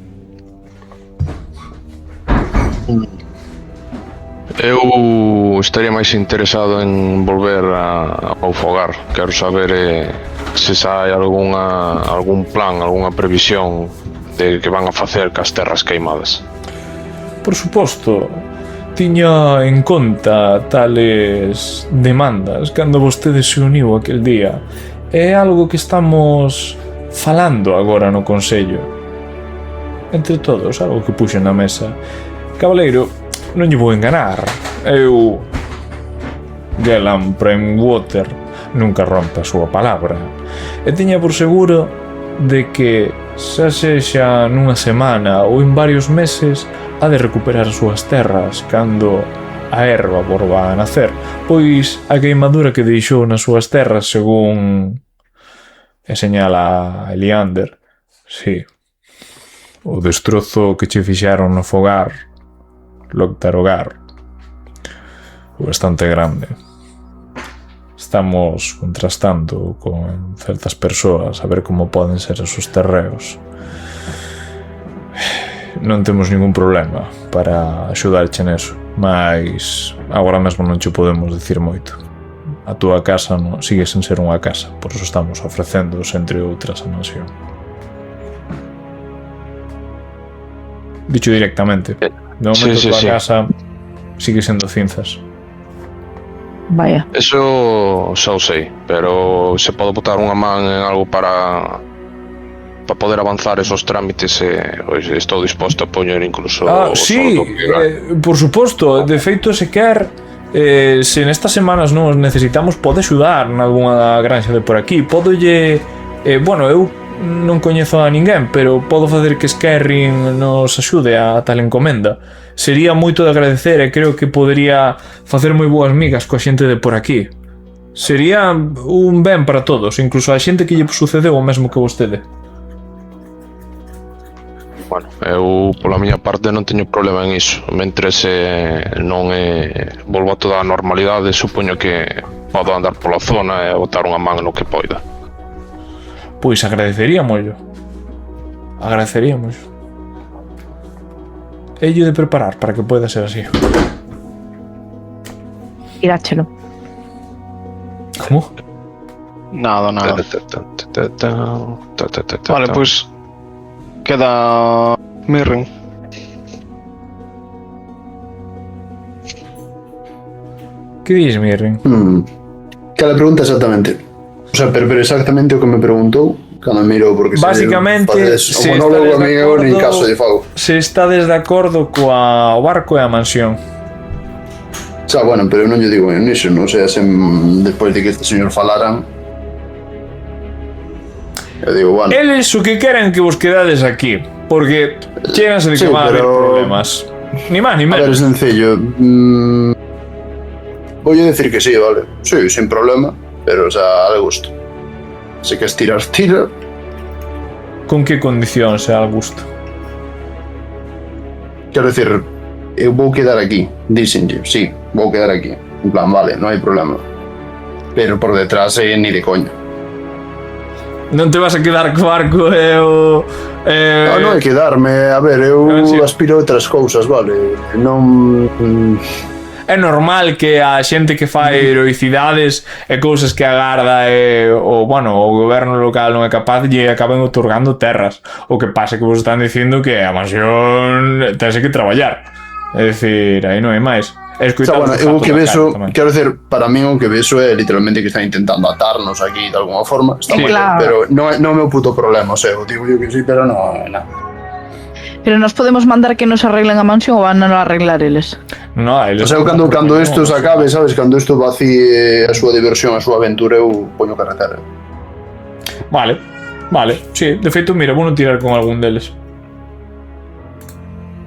Eu estaría máis interesado en volver ao fogar. Quero saber se hai algún plan, algunha previsión de que van a facer cas terras queimadas. Por suposto, tiña en conta tales demandas cando vostede se uniu aquel día. É algo que estamos falando agora no Consello. Entre todos, algo que puxen na mesa. Cabaleiro, non lle vou enganar. Eu... Gellan Primewater nunca rompe a súa palabra. E tiña por seguro de que xa sexa nunha semana ou en varios meses ha de recuperar as súas terras cando a erva volva a nacer, pois a queimadura que deixou nas súas terras, según señala Eliander, sí, o destrozo que che fixaron no fogar Loktarogar foi bastante grande. Estamos contrastando con certas persoas a ver como poden ser os seus terreos. Non temos ningún problema para axudarche neso, mas agora mesmo non che podemos dicir moito. A túa casa non sigue sen ser unha casa, por iso estamos ofrecéndoos entre outras a mansión. Dicho directamente, de momento a túa casa sigue sendo cinzas. Vaya. Eso xa o sei, pero se podo botar unha man en algo para poder avanzar esos trámites, pois estou disposto a poñer incluso sí, por suposto. De feito, se quer, se nestas semanas non os necesitamos, pode axudar nalgúna granxa de por aquí. Podolle, bueno, eu non coñezo a ninguén, pero podo facer que Skerrin nos axude a tal encomenda. Sería moito de agradecer e creo que podería facer moi boas migas coa xente de por aquí. Sería un ben para todos, incluso a xente que lle sucedeu o mesmo que vostede. Bueno, eu pola miña parte non teño problema en iso. Mentres non volva a toda a normalidade, supoño que podo andar pola zona e botar unha man no que poida. Pois agradeceríamoslo. Agradeceríamoslo. Ello de preparar para que poida ser así. Tiráchelo. Como? Nada. Vale, pois queda Mirren. Que dis, Mirren? Cala pregunta exactamente. O sea, pero exactamente o que me preguntou cando mirou, porque basicamente, se o monólogo amigo nin caso de fago. Se estades de acordo coa o barco e a mansión. O sea, bueno, pero eu non lle digo niso, non sei, despois de que este señor falaran, eu digo, bueno. Eles o que queren que vos quedades aquí, porque chéganse de que van a haber problemas. Ni más ni A ver, menos. es sencillo. Voy a decir que sí, vale. Sí, sin problema. Pero, o sea, al gusto. Si queres tirar, tira. Con que condición sea al gusto? Quero decir, eu vou quedar aquí. Díxenlle, sí, vou quedar aquí. En plan, vale, non hai problema. Pero por detrás ni de coña. Non te vas a quedar co barco Non hai que darme, a ver, eu Sí. aspiro a outras cousas, vale. Non... É normal que a xente que fai heroicidades e cousas que a garda o goberno local non é capaz lle acaben otorgando terras. O que pasa é que vos están dicindo que a mansión tense que traballar. É dicir, aí non hai máis. O sea, bueno, eu o que vexo, quero decir, para mí o que vexo é literalmente que están intentando atarnos aquí de alguna forma. Está Sí, moi ben, claro. pero non é o meu puto problema, o sea, eu digo yo que sí, pero non é nada. Pero nos podemos mandar que nos arreglen a mansión ou van a arreglar eles? No, O sea, eu cando isto se acabe, sabes, cando isto vacíe a súa diversión, a súa aventura, eu poño carretera. Vale, sí, de feito, mira, vou non tirar con algún deles.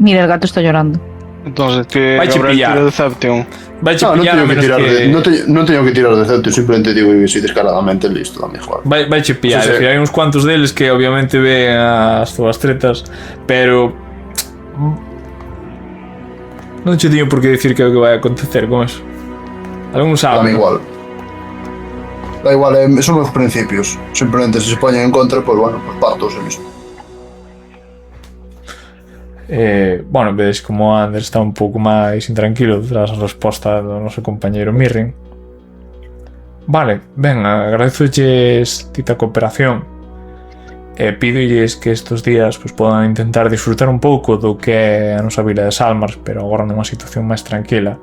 Mira, el gato está llorando. Entonces, que Vai che Gabriel pillar. tira Deception. Vai che Non pillar a teño que menos tirar que... non teño que tirar de certo, simplemente digo que si descaradamente listo, dame joder. Vai che pillar, Sí, sí. é dicir, hai uns cuantos deles que obviamente ven as túas tretas, pero non che teño por que dicir que é o que vai acontecer con eso. Algún sabe. Dame igual. Da igual, son meus principios. Simplemente se poñen en contra, pues bueno, pues parto ese mismo. Bueno, vedes como Ander está un pouco máis intranquilo tras a resposta do noso compañeiro Mirren. Vale, ben, agradezolles tita cooperación e pídolles que estes días pues, podan intentar disfrutar un pouco do que é a nosa vila de Salmars, pero agora nunha situación máis tranquila.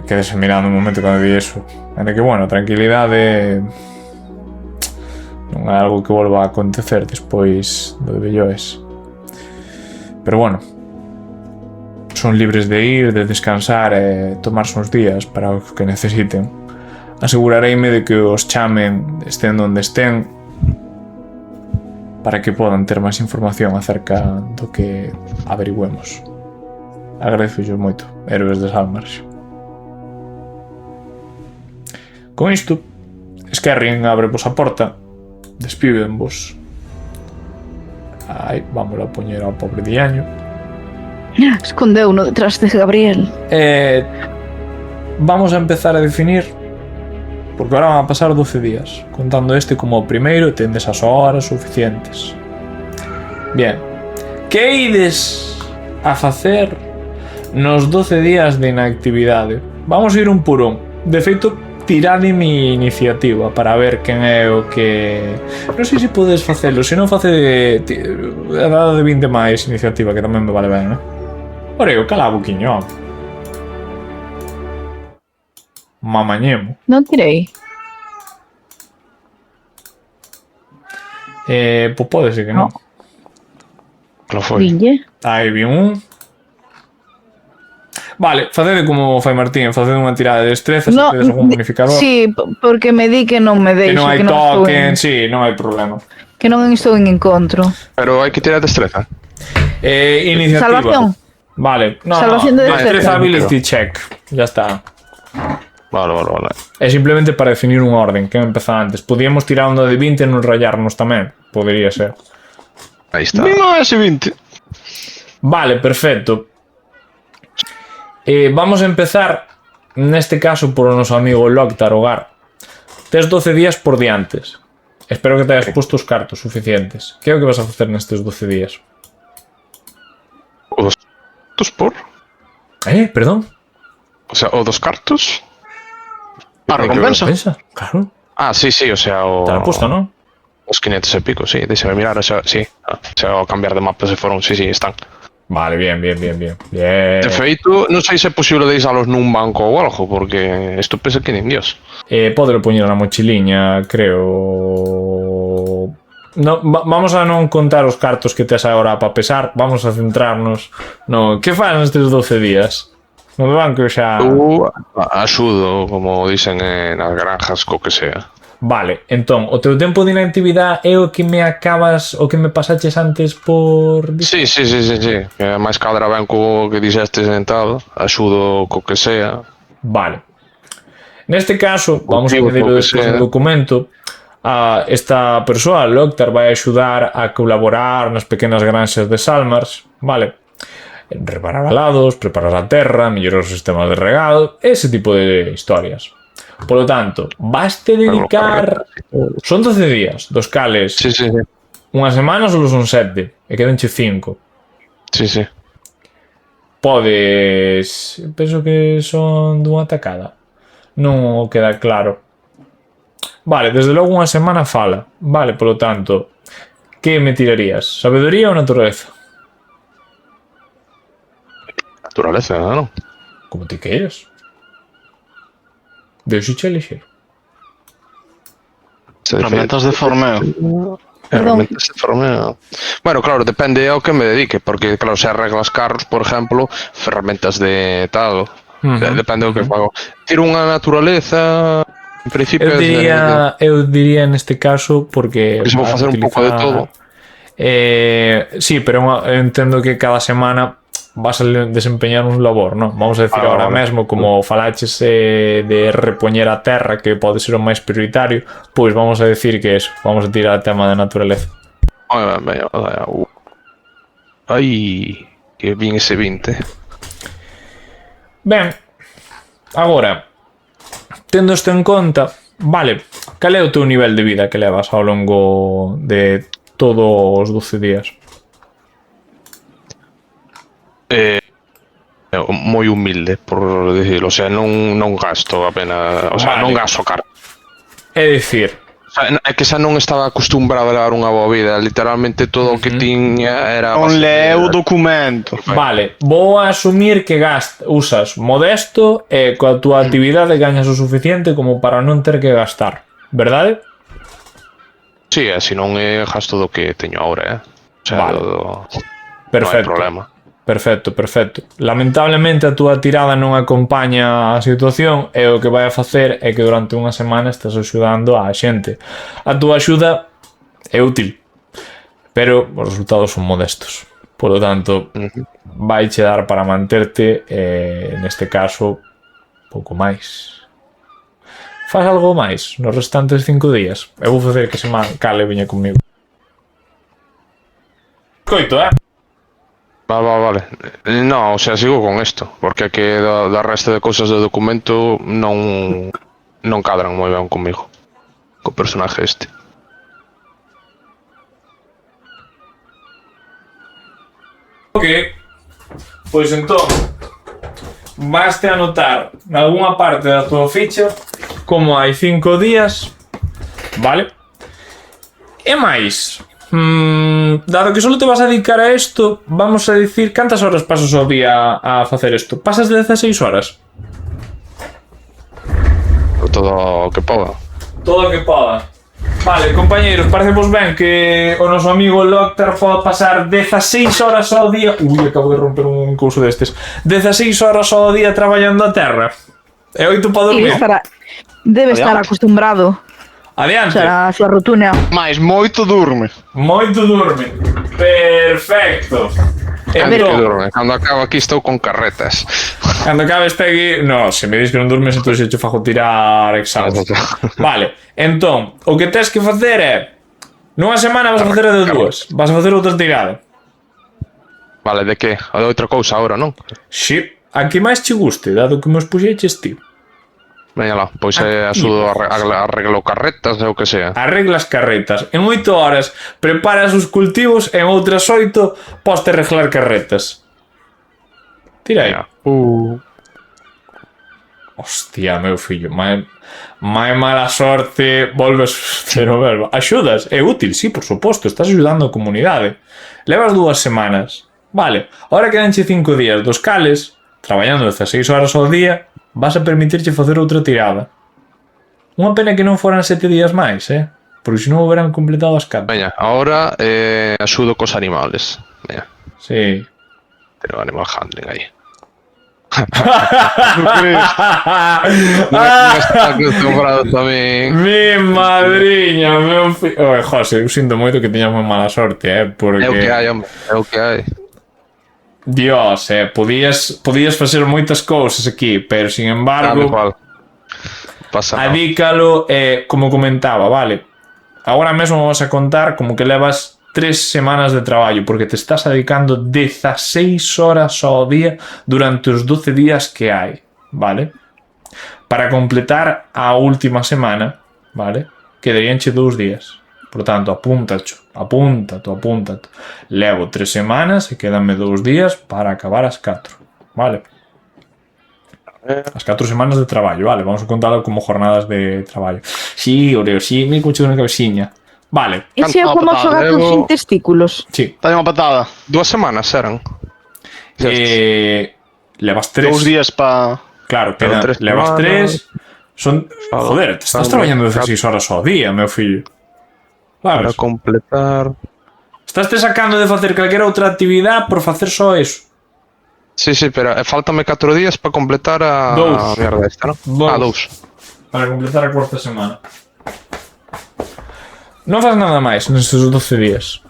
Quedese mirando un momento cando di eso. Ainda que, bueno, a tranquilidade non é algo que volva a acontecer despois do de Belloes. Pero bueno, son libres de ir, de descansar e tomarse uns días para o que necesiten. Asegurareime de que os chamen estén onde estén para que podan ter máis información acerca do que averigüemos. Agradezo moito, héroes de Salmars. Con isto, Skerrin abre vos a porta, despídenvos. Ai, vámonos a poñer ao pobre diaño. Escondeu uno detrás de Gabriel. Vamos a empezar a definir, porque ahora van a pasar 12 días, contando este como o primeiro, tendes as horas suficientes. Bien, que ides a facer nos 12 días de inactividade? Vamos a ir un por un. De feito, tirade mi iniciativa para ver quen é o que... Non sei se podes facelo, se non face a dada de 20 máis iniciativa, que tamén me vale ben, Oreo, cala a buquiño. Mamañemo. Non tirei. Pois pode ser que non. Lo foi. Ville. Aí vi un. Vale, facede como fai Martín, facede unha tirada de destreza, No, se tedes algún bonificador. Sí, porque me di que non me Que deixo, non hai que non estou token, en, sí, non hai problema. que non estou en encontro. Pero hai que tirar destreza. Iniciativa. Salvación. Vale, no, Salvación de destreza. destreza ability check. Ya está. Vale. É simplemente para definir un orden, que empezaba antes. Podíamos tirar un de 20 e non rayarnos tamén. Podería ser. Aí está. No, ese 20. Vale, perfecto. Vamos a empezar, neste caso, por o noso amigo Loktar Hogar. Tes 12 días por diantes. Espero que te hayas puesto os cartos suficientes. Que é o que vas a facer nestes 12 días? O dos cartos por? Perdón? O sea, o dos cartos? A recompensa. Pensa, claro. Ah, sí, o sea, o... Te la he puesto, ¿no? Os 500 e pico, sí. Déxame mirar, o sea, sí. O sea, o cambiar de mapa se foron, sí, están. Vale, bien. De feito, non sei se é posible deixalos nun banco ou algo, porque isto pensa que nin Dios. Podelo poñer na mochiliña, creo. No, vamos a non contar os cartos que tes agora para pesar. Vamos a centrarnos no... Que faz nestes 12 días? No banco xa... Eu axudo, como dicen nas granjas, co que sea. Vale, entón, o teu tempo de inactividade é o que me acabas, o que me pasaches antes por... Sí. Que máis cadra ben co que dixestes en tal, axudo co que sea. Vale. Neste caso, vamos a Motivo, añadirlo lo que despois sea. no documento, a esta persoa, Loctar, vai axudar a colaborar nas pequenas granxas de Salmars, vale? Reparar alados, preparar a terra, mellorar os sistemas de regado, ese tipo de historias. Polo tanto, vaste dedicar... Son 12 días, dos cales Sí. unha semana solo son 7 e quedanche 5. Sí. Podes... Penso que son dunha tacada. Non queda claro. Vale, desde logo unha semana fala. Vale, polo tanto, que me tirarías? Sabedoría ou naturaleza? Naturaleza, non? Como ti queiras. Deixo elixir. Ferramentas de formeo. Herramientas de formeo. Bueno, claro, depende ao que me dedique, porque claro, se arreglas carros, por exemplo, ferramentas de tal, depende do que fago. Tiro unha naturaleza, en principio Eu diría neste caso porque se vou facer un pouco de todo. Sí, pero eu entendo que cada semana vas a desempeñar un labor, non? Vamos a decir agora mesmo, como falaches de repoñer a terra, que pode ser o máis prioritario, pois vamos a decir que eso, vamos a tirar o tema da naturaleza. Ai, que bien ese 20. Ben, agora, tendo isto en conta, vale, cal é o teu nivel de vida que levas ao longo de todos os 12 días? Moi humilde, por decirlo, o sea, non gasto apenas, o sea, Vale. non gasto caro. É dicir, O sea, é que xa non estaba acostumbrado a levar unha boa vida, literalmente todo o que tiña era... Non leo o documento. vale, vou a asumir que usas modesto e coa túa actividade gañas o suficiente como para non ter que gastar, verdade? Sí, se non é gasto do que teño agora, O sea, Vale. non hai Perfecto. problema. Perfecto. Lamentablemente a túa tirada non acompaña a situación e o que vai a facer é que durante unha semana estás axudando a xente. A túa axuda é útil, pero os resultados son modestos. Por lo tanto, vai che dar para manterte neste caso pouco máis. Faz algo máis nos restantes 5 días. Eu vou facer que se Cale viña comigo. Coito, Vale. No, o sea, sigo con esto, porque que da resto de cousas do documento non cadran moi ben comigo, co personaje este. Ok, pois entón vaste a notar nalgúna parte da tua ficha como hai 5 días, vale? E máis, dado que só te vas a dedicar a isto, vamos a dicir cantas horas pasas ao día a facer isto. Pasas de 16 horas? Todo o que poda. Todo o que poda. Vale, compañeiros, parecemos ben que o noso amigo Loctar pode pasar 16 horas ao día. Ui, acabo de romper un couso destes. 16 horas ao día traballando a terra. E 8 para dormir. Debe estar acostumbrado. Adiante. Será a súa rutina. Mais moito durme. Moito dorme. Perfecto. Cando acabo aquí estou con carretas. Cando acabes aquí... No, se me dis que non durmes, entón se che fago tirar examen. Vale, entón, o que tens que facer é... Nunha semana vas a facer a de dúas. Vas a facer outra tirada. Vale, de que? O de outra cousa agora, non? Si, a que máis che guste, dado que mos puxeches ti. Veña lá, pois axudo arreglo carretas ou o que sea. Arreglas carretas. En 8 horas preparas os cultivos, en outras 8 poste arreglar carretas. Tira aí. Hostia, meu fillo, máis mala sorte, volves de novo. Axudas, é útil, sí, por suposto, estás axudando a comunidade. Levas 2 semanas. Vale, ahora quedanche 5 días dos cales, traballando 16 horas ao día, vas a permitirche facer outra tirada. Unha pena que non foran 7 días máis, porque senón houberan completado as 4. Veña, ahora axudo cos animales. Veña, Sí. pero animal handling aí. Non está acostumbrado tamén. Mi madriña, meu fillo. Oye, José, eu sinto moito que tiñas moi mala sorte, porque... É o que hai, hombre, é o que hai. Dios, podías facer moitas cousas aquí, pero sin Dame embargo, igual. Pasa nada. adícalo, como comentaba, vale? Agora mesmo vamos a contar como que levas 3 semanas de traballo, porque te estás dedicando 16 horas ao día durante os 12 días que hai, vale? Para completar a última semana, vale? Quedaríanche 2 días. Por tanto, apúntate. Levo 3 semanas e quedanme 2 días para acabar as 4, vale? As 4 semanas de traballo, vale? Vamos a contarlo como jornadas de traballo. Sí, Oreo, sí, me escucho unha cabeciña. Vale, Ese é o famoso gato sin testículos. sí. Dai unha patada. 2 semanas eran. Levas 3. 2 días pa... Claro, Pero 3 levas semanas. 3. Son... Joder, te estás traballando 16 horas ao día, meu fillo. Para Sabes? completar... Estás te sacando de facer calquera outra actividade por facer só eso. Sí, pero faltame 4 días para completar a Dous. mierda esta, ¿no? Dous. 2. Para completar a cuarta semana. Non faz nada máis nestes 12 días.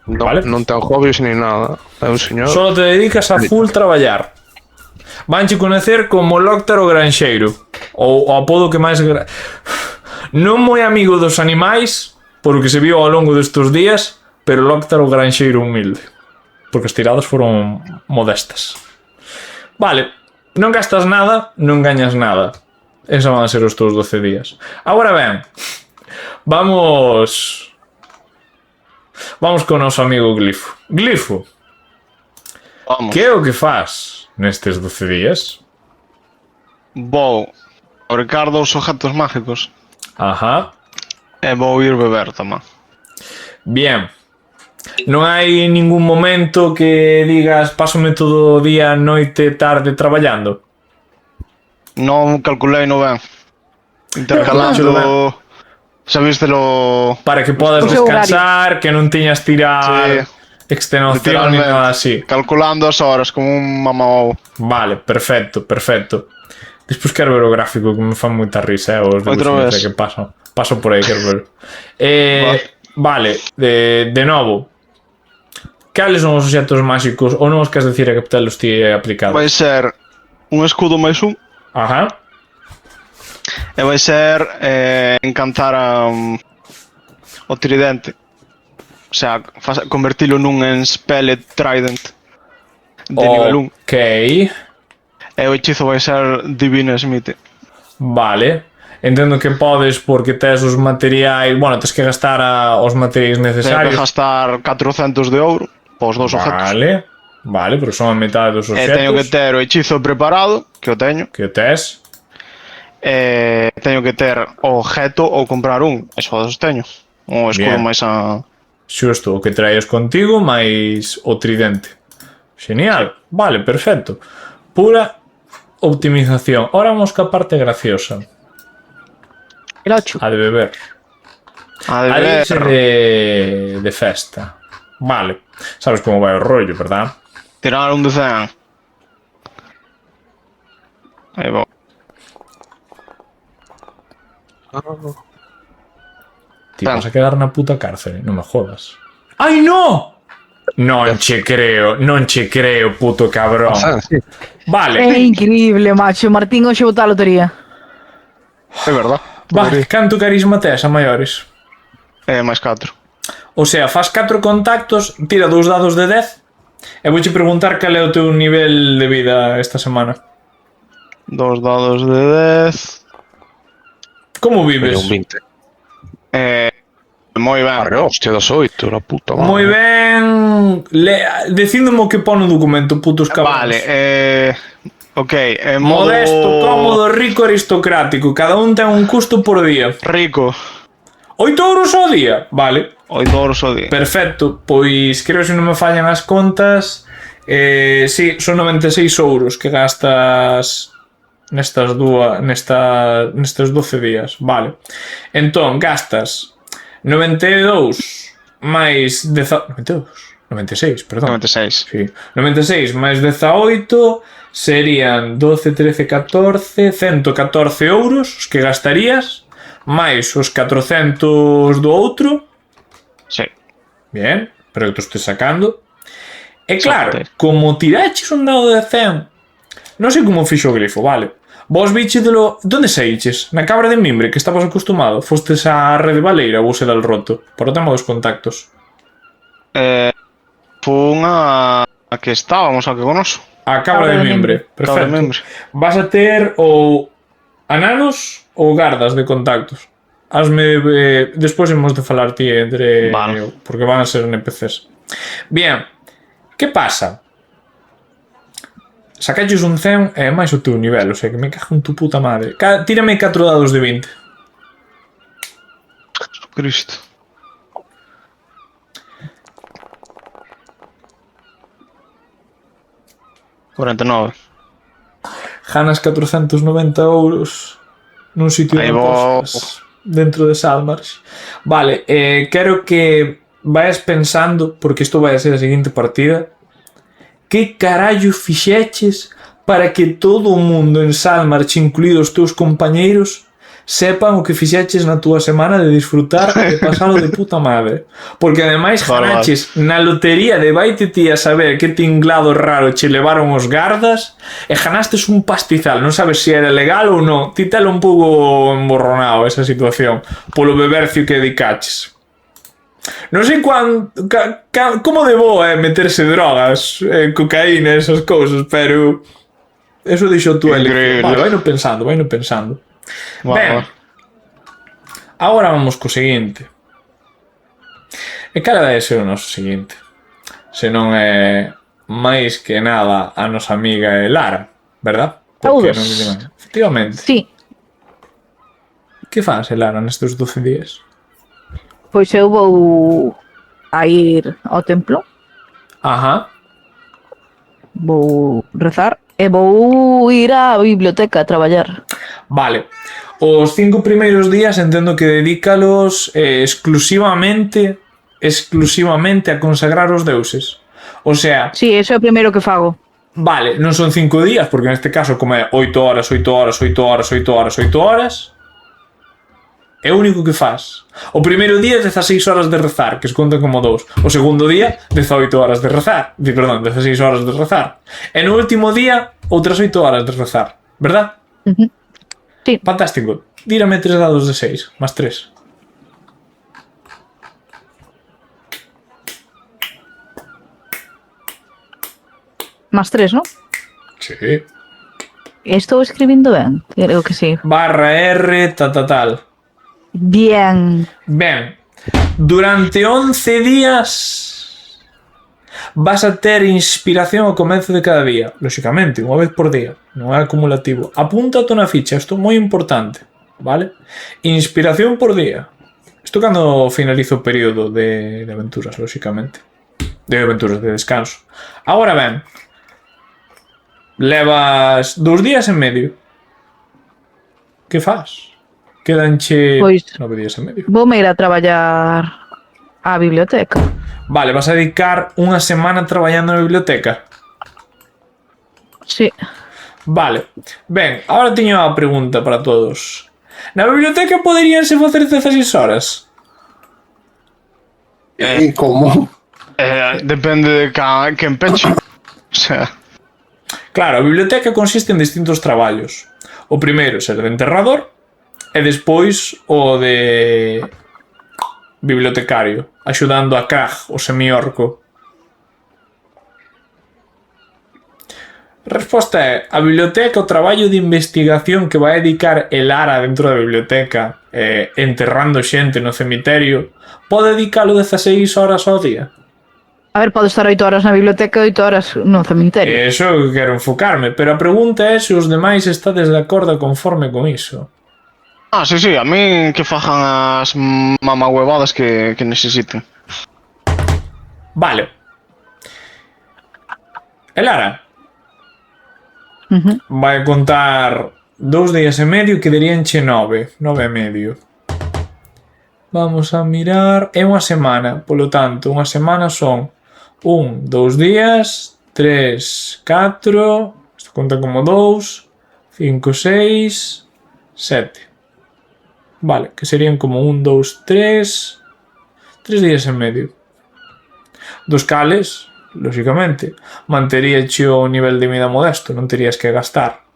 No, Vale. non ten hobbies ni nada. É un señor. Solo te dedicas a full traballar. Vanche conocer como Lóctaro Granxeiro. Ou o apodo que máis... Non moi amigo dos animais, por o que se viu ao longo destes días, pero Lóctaro Granxeiro humilde. Porque as tiradas foron modestas. Vale, non gastas nada, non gañas nada. Esos van a ser os teus 12 días. Agora ben, vamos con o noso amigo Glifo. Glifo, Vamos. que é o que faz nestes 12 días? Vou fabricar 2 objetos mágicos Ajá. e vou ir beber tamén. Bien. Non hai ningún momento que digas pásome todo o día, noite, tarde traballando? Non calculei no ben. Calculáchelo Intercalando... Sabístelo... Para que podas O seu descansar, que non teñas tirar extenuación ni Literalmente. nada así. Calculando as horas como un mamao. Vale, perfecto. Despois quero ver o gráfico que me fan moita risa, os Outra debuxos vez. que paso por aí, quero ver. Vale, de novo. Cales son os obxectos máxicos ou non os queres decir a que telos ti aplicados? Vai ser un escudo máis un Ajá. e vai ser encantar o tridente. O sea, convertilo nun Spelled Trident de nivel 1. Ok. E o hechizo vai ser Divine Smite. Vale. Entendo que podes porque tes os materiais... Bueno, tes que gastar os materiais Tenho que necesarios. gastar 400 de ouro pos 2 objetos. Vale, porque son a metade dos E objetos. teño que ter o hechizo preparado, que o teño. Que o tes. E teño que ter o objeto ou comprar un. Eso os teño. O escudo Bien. máis a... Xusto, o que traes contigo máis o tridente. Genial. Vale, perfecto. Pura optimización. Ahora vamos ca parte graciosa. El 8. A de beber. A de A ver. irse de festa. Vale. Sabes como vai o rollo, verdad? Tirar un de 100. Aí vou. Ti vas a quedar na puta cárcel, non me jodas. Ai, no! Non che creo, puto cabrón. Sí. Vale, É increíble, macho. Martín hoxe botou a lotería. É verdad. vale, canto carisma tes a maiores? É máis 4. O sea, faz 4 contactos, tira 2 dados de 10 e vouche preguntar cal é o teu nivel de vida esta semana. 2 dados de 10. Como Pero vives? un 20. Moi ben. Arre, hostia, das 8, la puta madre. Moi ben. Decíndome o que pon no documento, putos cabrones. Vale, ok, modo... Modesto, cómodo, rico, aristocrático. Cada un ten un custo por día. Rico. 8 euros ao día, vale. 8 euros ao día. Perfecto, pois creo que se non me fallan as contas, sí, son 96 euros que gastas nestes 12 días, vale. Entón, gastas 92 máis 92. 96, perdón. 96. Sí. 96 máis 18 serían 12, 13, 14, 114 euros os que gastarías, máis os 400 do outro. Sí. Bien, pero que te estés sacando. E claro, Exacto. como tiraches un dado de 100, non sei como fixo o grifo, vale? Vos bichedelo... Donde saíches? Na cabra de mimbre, que estabas acostumado? Fostes a Rede Valeira ou se dal roto? Por o tema dos contactos. Fun a que estábamos, a que conoso. A cabra de mimbre. Cabra Perfecto. de mimbre. Vas a ter ou ananos ou gardas de contactos. Hasme... despois hemos de falar ti entre... Vale. Porque van a ser NPCs. Bien. Que pasa? Sacaches un 100 e máis o teu nivel, o sea que me cago en tu puta madre. Tírame 4 dados de 20. Cristo. $49. Ganas 490 euros nun sitio de Aí vou. apostas dentro de Salmars. Vale, quero que vayas pensando, porque isto vai a ser a seguinte partida, que carallo fixeches para que todo o mundo en Salmars, incluídos os teus compañeiros, sepan o que fixeches na túa semana de disfrutar e de pasalo de puta madre. Porque ademais ganaches na lotería de vaite ti a saber que tinglado raro che levaron os gardas e ganastes un pastizal, non sabes se era legal ou non. Ti telo un pouco emborronado esa situación polo bebercio que dedicaches. Non sei como de boa é meterse drogas, cocaína, esas cousas, pero eso dixo tú elección. Vale, vaino pensando. Ben, agora vamos co seguinte. E cara debe ser o noso seguinte? Se non é máis que nada a nosa amiga Lara, verdad? Porque non dicen... Efectivamente. Sí, Que faz Lara nestes 12 días? pois eu vou a ir ao templo, Ajá. vou rezar e vou ir á biblioteca a traballar. Vale. Os 5 primeiros días entendo que dedícalos exclusivamente a consagrar os deuses. O sea, Sí, eso é o primeiro que fago. vale, non son 5 días, porque neste caso como é 8 horas, é o único que fas. O primeiro día 16 horas de rezar, que se conta como 2. O segundo día 18 horas de rezar. Perdón, 16 horas de rezar. E no último día outras 8 horas de rezar, verdad? Sí. Fantástico. Tírame 3 dados de 6, más 3. Más 3, ¿no? Sí. Estou escribindo ben, creo que sí. Barra R, tal. Bien. Ben, durante 11 días vas a ter inspiración ao comezo de cada día. Lóxicamente, unha vez por día. Non é acumulativo. Apúntate na ficha, isto é moi importante. Vale? Inspiración por día. Isto cando finalizo o período de aventuras, lóxicamente. De aventuras, de descanso. Agora ben, levas 2 días e medio. Que fas? Quedanche Pois 9 días e medio. voume ir a traballar á biblioteca. Vale, vas a dedicar unha semana traballando na biblioteca. Sí. Vale. Ben, agora teño unha pregunta para todos. Na biblioteca poderíanse facer 16 horas? E como? Depende de quen peche. O sea, Claro, a biblioteca consiste en distintos traballos. O primeiro ser de enterrador e despois o de bibliotecario, axudando a Krag, o semiorco. Resposta é, a biblioteca, o traballo de investigación que vai dedicar el Lara dentro da biblioteca, enterrando xente no cemiterio, pode dedicalo 16 horas ao día. A ver, podo estar 8 horas na biblioteca e 8 horas no cemiterio. Eso quero enfocarme, pero a pregunta é se os demais estades de acordo conforme con iso. sí, a min que fajan as mamahuevadas que necesiten. Vale. El Lara vai contar 2 días e medio, quedaríanche 9 e medio. Vamos a mirar, é unha semana, polo tanto, unha semana son 1, 2 días, 3, 4, isto conta como 2, 5, 6, 7. Vale, que serían como 1, 2, 3 días e medio. Dos cales, lógicamente, manteríache o nivel de vida modesto, non terías que gastar.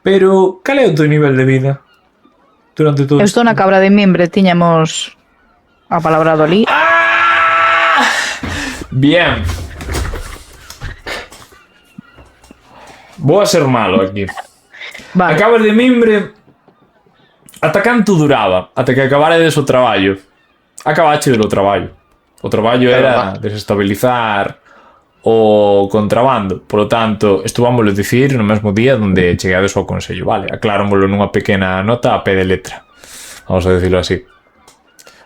Pero, cal é o teu nivel de vida? Durante todo Eu estou na Cabra de Mimbre, tiñamos apalabrado ali. Bien. Vou a ser malo aquí. Vale. A Cabra de Mimbre, ata canto duraba? Ata que acabaredes o traballo. Acabache do traballo. O traballo era desestabilizar o contrabando. Por lo tanto, estuvámoslo dicir no mesmo día onde chegades ao Consello, vale? Aclarámoslo nunha pequena nota a pé de letra. Vamos a decirlo así.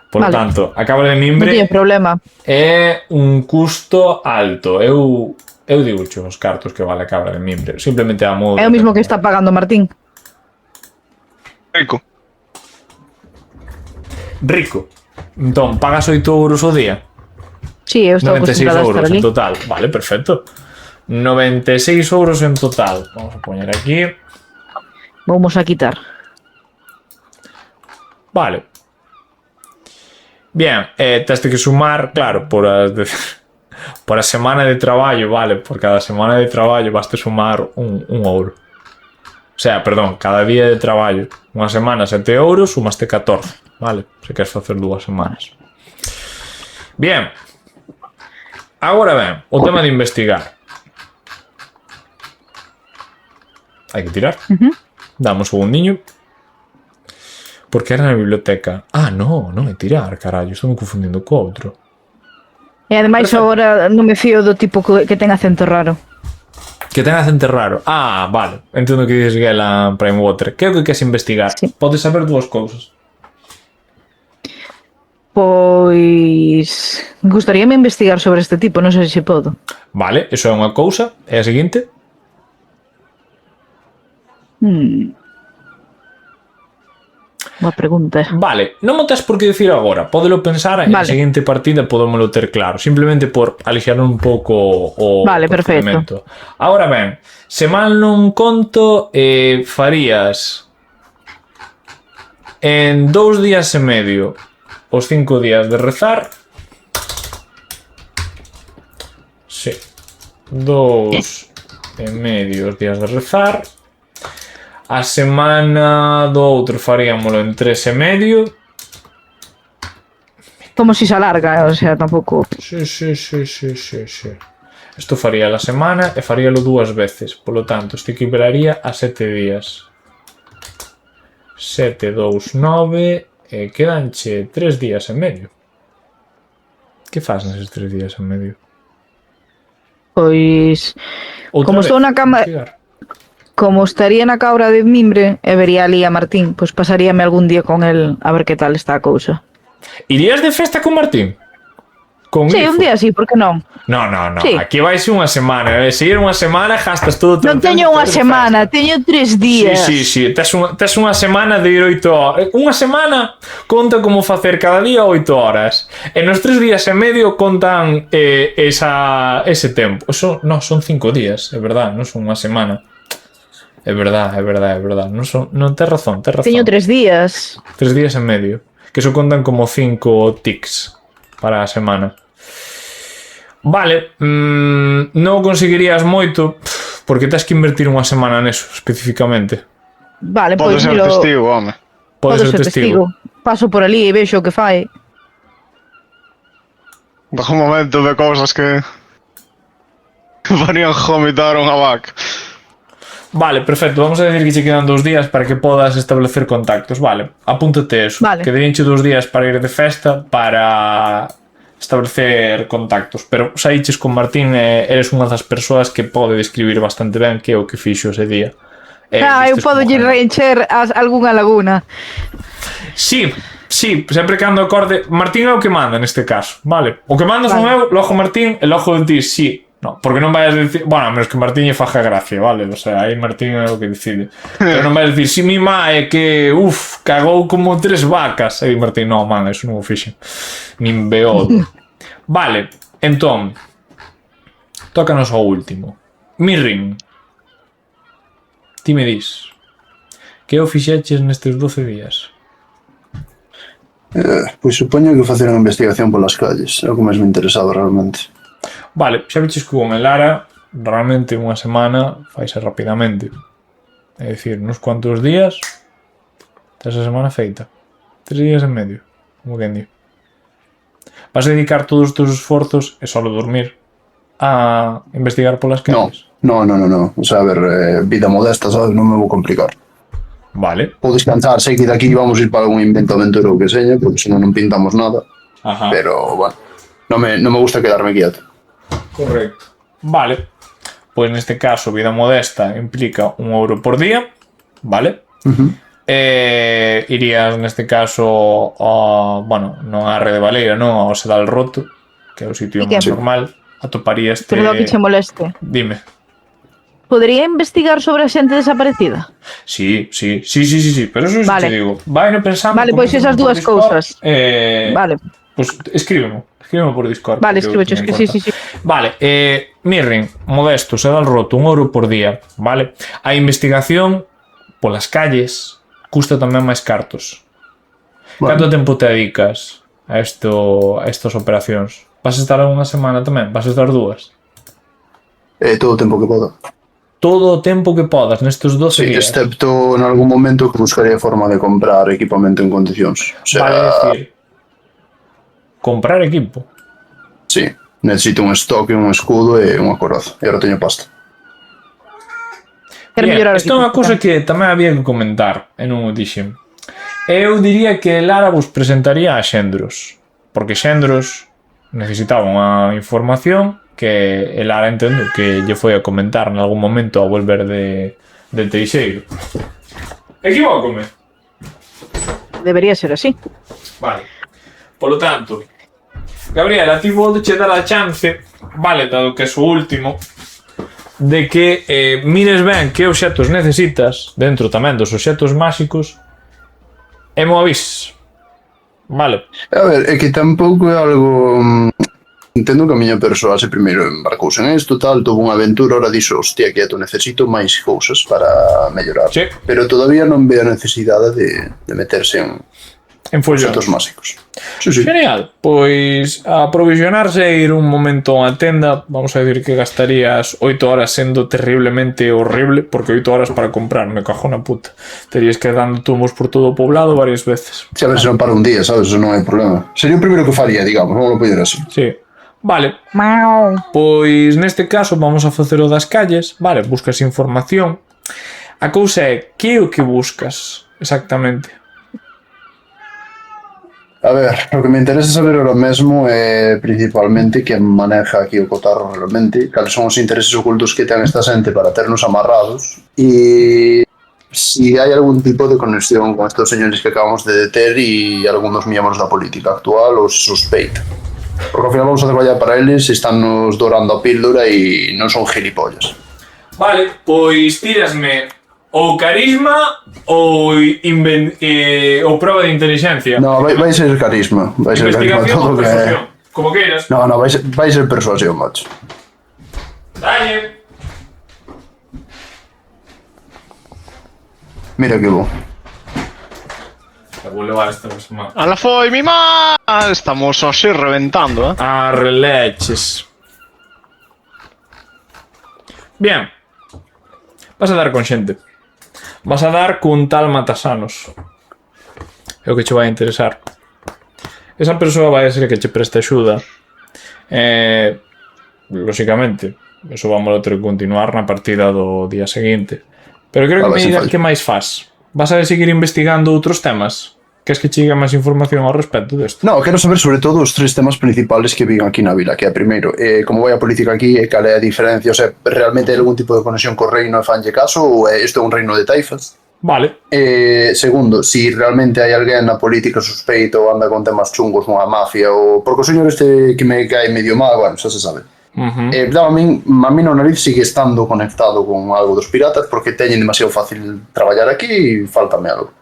Por lo tanto, a Cabra de Mimbre Non tiña problema. é un custo alto. Eu digo os cartos que vale a Cabra de Mimbre. Simplemente a modo... É o mismo que está pagando Martín. Rico. Rico. Entón, pagas 8 euros ao día? Sí, eu estou 96 acostumbrada a estar euros ali. en total. Vale, perfecto. 96 euros en total. Vamos a poner aquí. Vamos a quitar. Vale. Bien, tens que sumar, claro, por a semana de traballo, vale, por cada semana de traballo vas a sumar un euro. O sea, perdón, cada día de traballo. Unha semana 7 euros, sumaste 14, vale? Se queres facer 2 semanas. Bien. Agora ben, o tema de investigar. Hai que tirar. Damos un segundinho. Porque era na biblioteca. Ah, non é tirar, carallo. Estou me confundindo co outro. E ademais agora non me fío do tipo que ten acento raro. Que ten acento raro. Ah, vale. Entendo que dices Gela Prime Water. Que é o que queres investigar? Sí. Podes saber dúas cousas. Pois... gustaríame investigar sobre este tipo, non sei se podo. Vale, eso é unha cousa. E a seguinte? Boa pregunta. Vale, non mo tes por que dicir agora. Pódelo pensar e na Vale. seguinte partida podémolo ter claro. Simplemente por alixiar un pouco o Vale, procedimento. Agora ben, se mal non conto, farías en 2 días e medio os 5 días de rezar. Sí. 2 e medio os días de rezar. A semana do outro faríamolo en 3 e medio. Como si se alarga, o sea, tampouco... Sí. Isto faría a semana e faríalo 2 veces. Por lo tanto, isto equivalaría a 7 días. 7, 2, 9... E quedanche 3 días e medio. Que faz neses 3 días e medio? Pois... Outra Como vez, estou na cama- investigar. Como estaría na Cabra de Mimbre e vería ali a Martín, pois pasaríame algún día con el a ver que tal está a cousa. Irías de festa con Martín? Con Sí, Grifo? un día sí, por que non? No. Sí. Aquí vais unha semana. Se ir unha semana, gastas todo o teu Non tempo teño unha de semana, festa. teño 3 días. Sí. Tes unha semana de ir 8 horas. Unha semana conta como facer cada día 8 horas. E nos 3 días e medio contan ese tempo. Eso, no, son 5 días, é verdad, non son unha semana. É verdad. Non tes razón. Teño 3 días. 3 días e medio. Que eso contan como 5 tics para a semana. Vale, non conseguirías moito porque tens que invertir unha semana neso especificamente. Vale, Pode pois ser miro... testigo, home. Podes ser testigo. Paso por ali e vexo o que fai. Bajo un momento de cousas que farían vomitar unha vaca. Vale, perfecto. Vamos a decir que che quedan 2 días para que podas establecer contactos. Vale, apúntate eso. Vale. Quedaríanche 2 días para ir de festa para establecer contactos. Pero saíches con Martín e eres unha das persoas que pode describir bastante ben que é o que fixo ese día. Eu vistes podo como lle gente. reencher algunha laguna. Sí, sempre cando acorde. Martín é o que manda neste caso, vale? O que manda son eu, logo Martín e logo de ti, sí. No, porque non vais a decir, bueno, a menos que Martín lle faja gracia, vale? O sea, aí Martín é o que decide. Pero non vais a decir, si mi má é que, cagou como 3 vacas. E Martín, non, man, eso non o fixen. Nin beodo. Vale, entón, tócanos ao último. Mirrin, ti me dis, que o fixeches nestes 12 días? Pois supoño que facer unha investigación polas calles. É o que máis me interesaba realmente. Vale, xa veches que con el Lara realmente unha semana faise rapidamente. É dicir, nos cuantos días tes a semana feita. 3 días e medio, como quen di. Vas a dedicar todos os teus esforzos e só dormir a investigar polas calles? No. O sea, a ver, vida modesta, sabes? Non me vou complicar. Vale. Vou descansar, sei que daqui vamos ir para un invento aventura ou que seña, porque senón non pintamos nada. Ajá. Pero, bueno, non me gusta quedarme quieto. Correcto. Vale. Pois neste caso, vida modesta implica €1 por día, vale? Irías neste caso bueno, non á Rede Valeira, non ao Sedal Roto, que é o sitio máis normal. Atoparías Perdón que che moleste. Dime. Podería investigar sobre a xente desaparecida? Sí, pero eso Vale. te digo. Vai no pensando. Vale, pois esas dúas cousas. Vale. Vale. Pois escríbemo por Discord. Vale, escribo, sí. Vale, Mirrin, modesto, Sedal Roto, €1 por día, vale? A investigación polas calles custa tamén máis cartos. Bueno. Canto tempo te dedicas a estas operacións? Vas a estar unha semana tamén? Vas a estar 2? Todo o tempo que poda. Todo o tempo que podas nestes 12 Sí, días. excepto en algún momento que buscaría forma de comprar equipamento en condicións. O sea, Vale, decir, comprar equipo. sí, necesito un stock e un escudo e unha coraza. E agora teño pasta. Quero mellorar o Isto é unha equipo. cousa que tamén había que comentar e non o dixen. Eu diría que Lara vos presentaría a Xendros, porque Xendros necesitaba unha información que el Lara entendo que lle foi a comentar en algún momento ao volver de Teixeiro. Equivócome? Debería ser así. Vale. Polo tanto, Gabriela, ti vou che dar a chance, vale, dado que é o último, de que mires ben que obxectos necesitas dentro tamén dos obxectos máxicos e mo avises. Vale. A ver, é que tampouco é algo... Entendo que a miña persoa se primeiro embarcouse en isto, tal, tuvo unha aventura, ora dixo, hostia, quieto, necesito máis cousas para mellorar. Sí. Pero todavía non ve a necesidade de meterse en follóns. obxectos máxicos. Sí. Genial. Pois a aprovisionarse e ir un momento a unha tenda, vamos a decir que gastarías 8 horas sendo terriblemente horrible, porque 8 horas para comprar, me cajo na puta. Terías que ir dando tumbos por todo o poblado varias veces. Se a ver se non para un día, sabes, eso non hai problema. Sería o primeiro que faría, digamos, non lo poder así. Sí. Vale. Pois neste caso vamos a facer o das calles, vale, buscas información. A cousa é, que é o que buscas exactamente? A ver, o que me interesa saber ahora mesmo é principalmente quen maneja aquí o cotarro realmente, cales son os intereses ocultos que ten esta xente para ternos amarrados e si hai algún tipo de conexión con estes señores que acabamos de deter e algúns miembros da política actual ou se sospeita. Porque ao final vamos a traballar para eles e están nos dorando a píldora e non son gilipollas. Vale, pois tírasme ou carisma ou proba de inteligencia. No, vai ser carisma. Vai ser carisma Investigación todo ou que... persuasión, como queiras. No, vai ser persuasión, macho. Dalle. Mira que bo. Te vou levar esta semana. ¡Ala foi, mi má! Estamos así reventando, A releches. Bien. Vas a dar con xente. Vas a dar cun tal Matasanos. É o que che vai a interesar. Esa persoa vai a ser que che preste axuda. Lóxicamente, eso vamos a ter que continuar na partida do día seguinte. Pero creo que me digas que máis faz. Vas a seguir investigando outros temas? Queres que chegue máis información ao respecto desto? No, quero saber sobre todo os 3 temas principales que viven aquí na vila, que é primeiro, como vai a política aquí e cal é a diferencia, o sea, realmente hai algún tipo de conexión co reino e fanlle caso ou isto é un reino de taifas? Vale. Segundo, si realmente hai alguén na política suspeito ou anda con temas chungos unha mafia ou... Porque o señor este que me cae medio mal, bueno, xa se sabe. A min o nariz sigue estando conectado con algo dos piratas porque teñen demasiado fácil traballar aquí e faltame algo.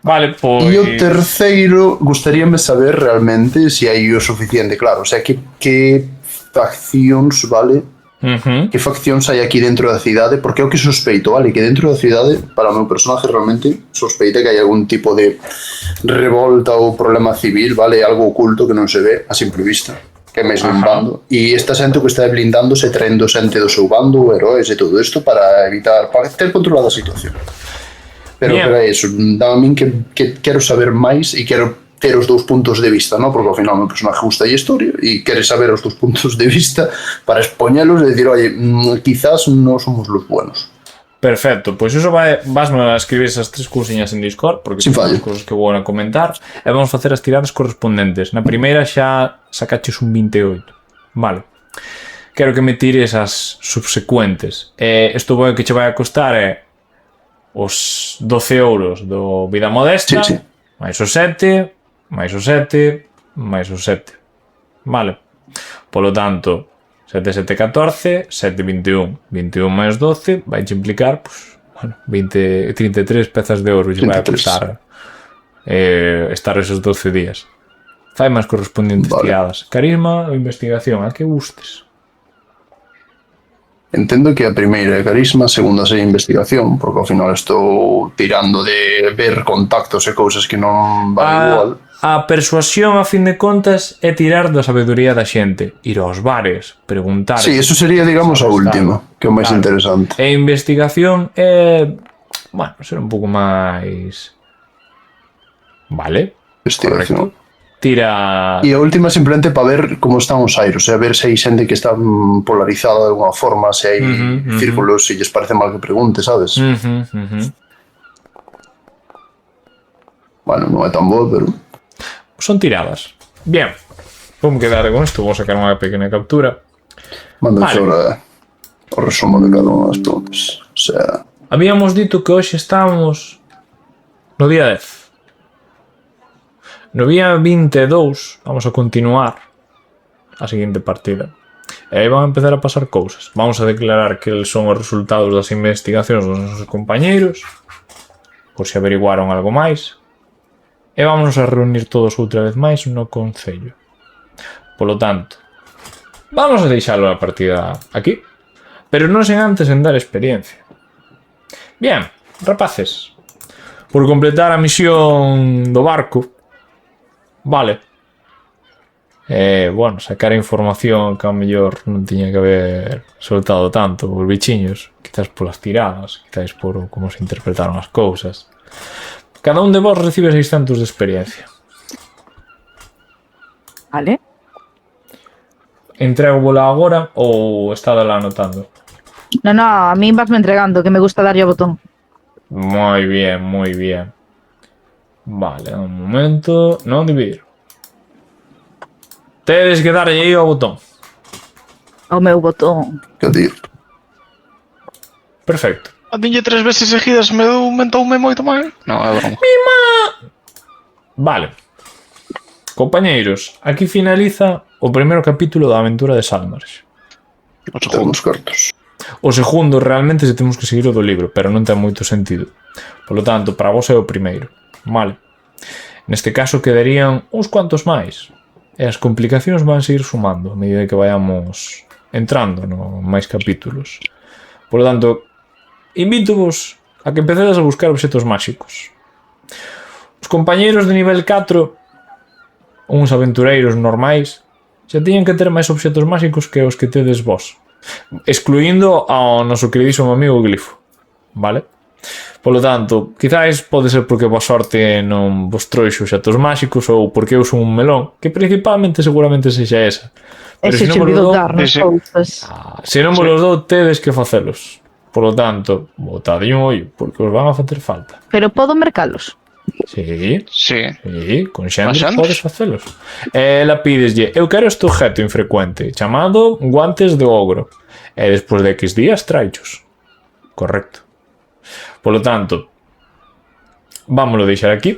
Vale, pois... E o terceiro, gustaríame saber realmente se hai o suficiente, claro, o sea, que faccións, vale, que faccións hai aquí dentro da cidade, porque é o que sospeito, vale, que dentro da cidade, para o meu personaje realmente sospeita que hai algún tipo de revolta ou problema civil, vale, algo oculto que non se ve a simple vista, que é máis un bando, e esta xente que está blindándose traendo xente do seu bando, heróis e todo isto para evitar, para ter controlada a situación. Pero é iso, dá a min que quero saber máis e quero ter os dous puntos de vista, ¿no? Porque ao final o meu personaje gusta a historia e quere saber os dous puntos de vista para expoñelos e decir, oye, quizás non somos los buenos. Perfecto, pois iso vasme a escribir esas 3 cousiñas en Discord, porque son as cousas que vou a comentar, e vamos facer as tiradas correspondentes. Na primeira xa sacaches un 28, vale. Quero que me tires as subsecuentes. Isto que che vai a costar é os 12 euros do Vida Modesta, máis os 7, máis o 7, máis o 7. Vale. Polo tanto, 7, 7, 14, 7, 21. 21 máis 12 vai implicar, pues, bueno, 33 pezas de ouro que vai a costar estar esos 12 días. Fai máis correspondentes tiradas. Carisma ou investigación, a que gustes. Entendo que a primeira é carisma, a segunda é investigación, porque ao final estou tirando de ver contactos e cousas que non van igual. A persuasión, a fin de contas, é tirar da sabedoría da xente, ir aos bares, preguntar. Sí, eso sería, digamos, a última, que é o máis interesante. E investigación é, bueno, ser un pouco máis... Vale, investigación. Correcto. Tira... E a última simplemente para ver como están os airos, a ver se hai xente que está polarizada de alguna forma, se hai círculos, se lles parece mal que pregunte, sabes? Bueno, non é tan boa, pero... Son tiradas. Bien, vamos quedar con isto, vou sacar unha pequena captura. Manda ahora o resumo de cada unha das preguntas. O sea... Habíamos dito que hoxe estamos no día 10. No día 22 vamos a continuar a seguinte partida. E aí van a empezar a pasar cousas. Vamos a declarar que son os resultados das investigacións dos nosos compañeiros, por se averiguaron algo máis. E vamos a reunir todos outra vez máis no concello. Polo tanto, vamos a deixalo a partida aquí, pero non sen antes en dar experiencia. Bien, rapaces, por completar a misión do barco, vale. Bueno, sacar a información que ao mellor non tiña que haber soltado tanto os bichiños, quizás polas tiradas, quizás por como se interpretaron as cousas. Cada un de vos recibe 600 de experiencia. Vale. Entrego bola agora ou está lá anotando? No, a mí vasme entregando, que me gusta darlle ao botón. Moi bien, moi bien. Vale, un momento. Non dividir. Tedes que darlle aí ao botón. Ao meu botón. Que dir? Perfecto. A dinlle 3 veces seguidas me aumentoume moito máis. Non, é broma. Vale. Compañeiros, aquí finaliza o primeiro capítulo da aventura de Salmares. O segundo. Temos cartos. O segundo realmente se temos que seguir o do libro, pero non ten moito sentido. Polo tanto, para vos é o primeiro. Vale. Neste caso quedarían uns cuantos máis. E as complicacións van seguir sumando a medida que vayamos entrando no máis capítulos. Polo tanto, invito-vos a que empecedes a buscar obxetos máxicos. Os compañeiros de nivel 4, uns aventureiros normais, xa tiñen que ter máis obxetos máxicos que os que tedes vos, excluindo ao noso queridísimo amigo Glifo, vale? Polo tanto, quizáis pode ser porque a vosa sorte non vos trouxe obxetos máxicos ou porque eu son un melón, que principalmente seguramente sexa esa. Pero se non vos dou, se non vos dou, tedes que facelos. Por lo tanto, botade un ollo, porque os van a facer falta. Pero podo mercalos? Sí, con xandres podes facelos. Ela pídeslle, eu quero este objeto infrecuente, chamado guantes de ogro. E despois de X días traichos. Correcto. Por lo tanto, vámoslo deixar aquí.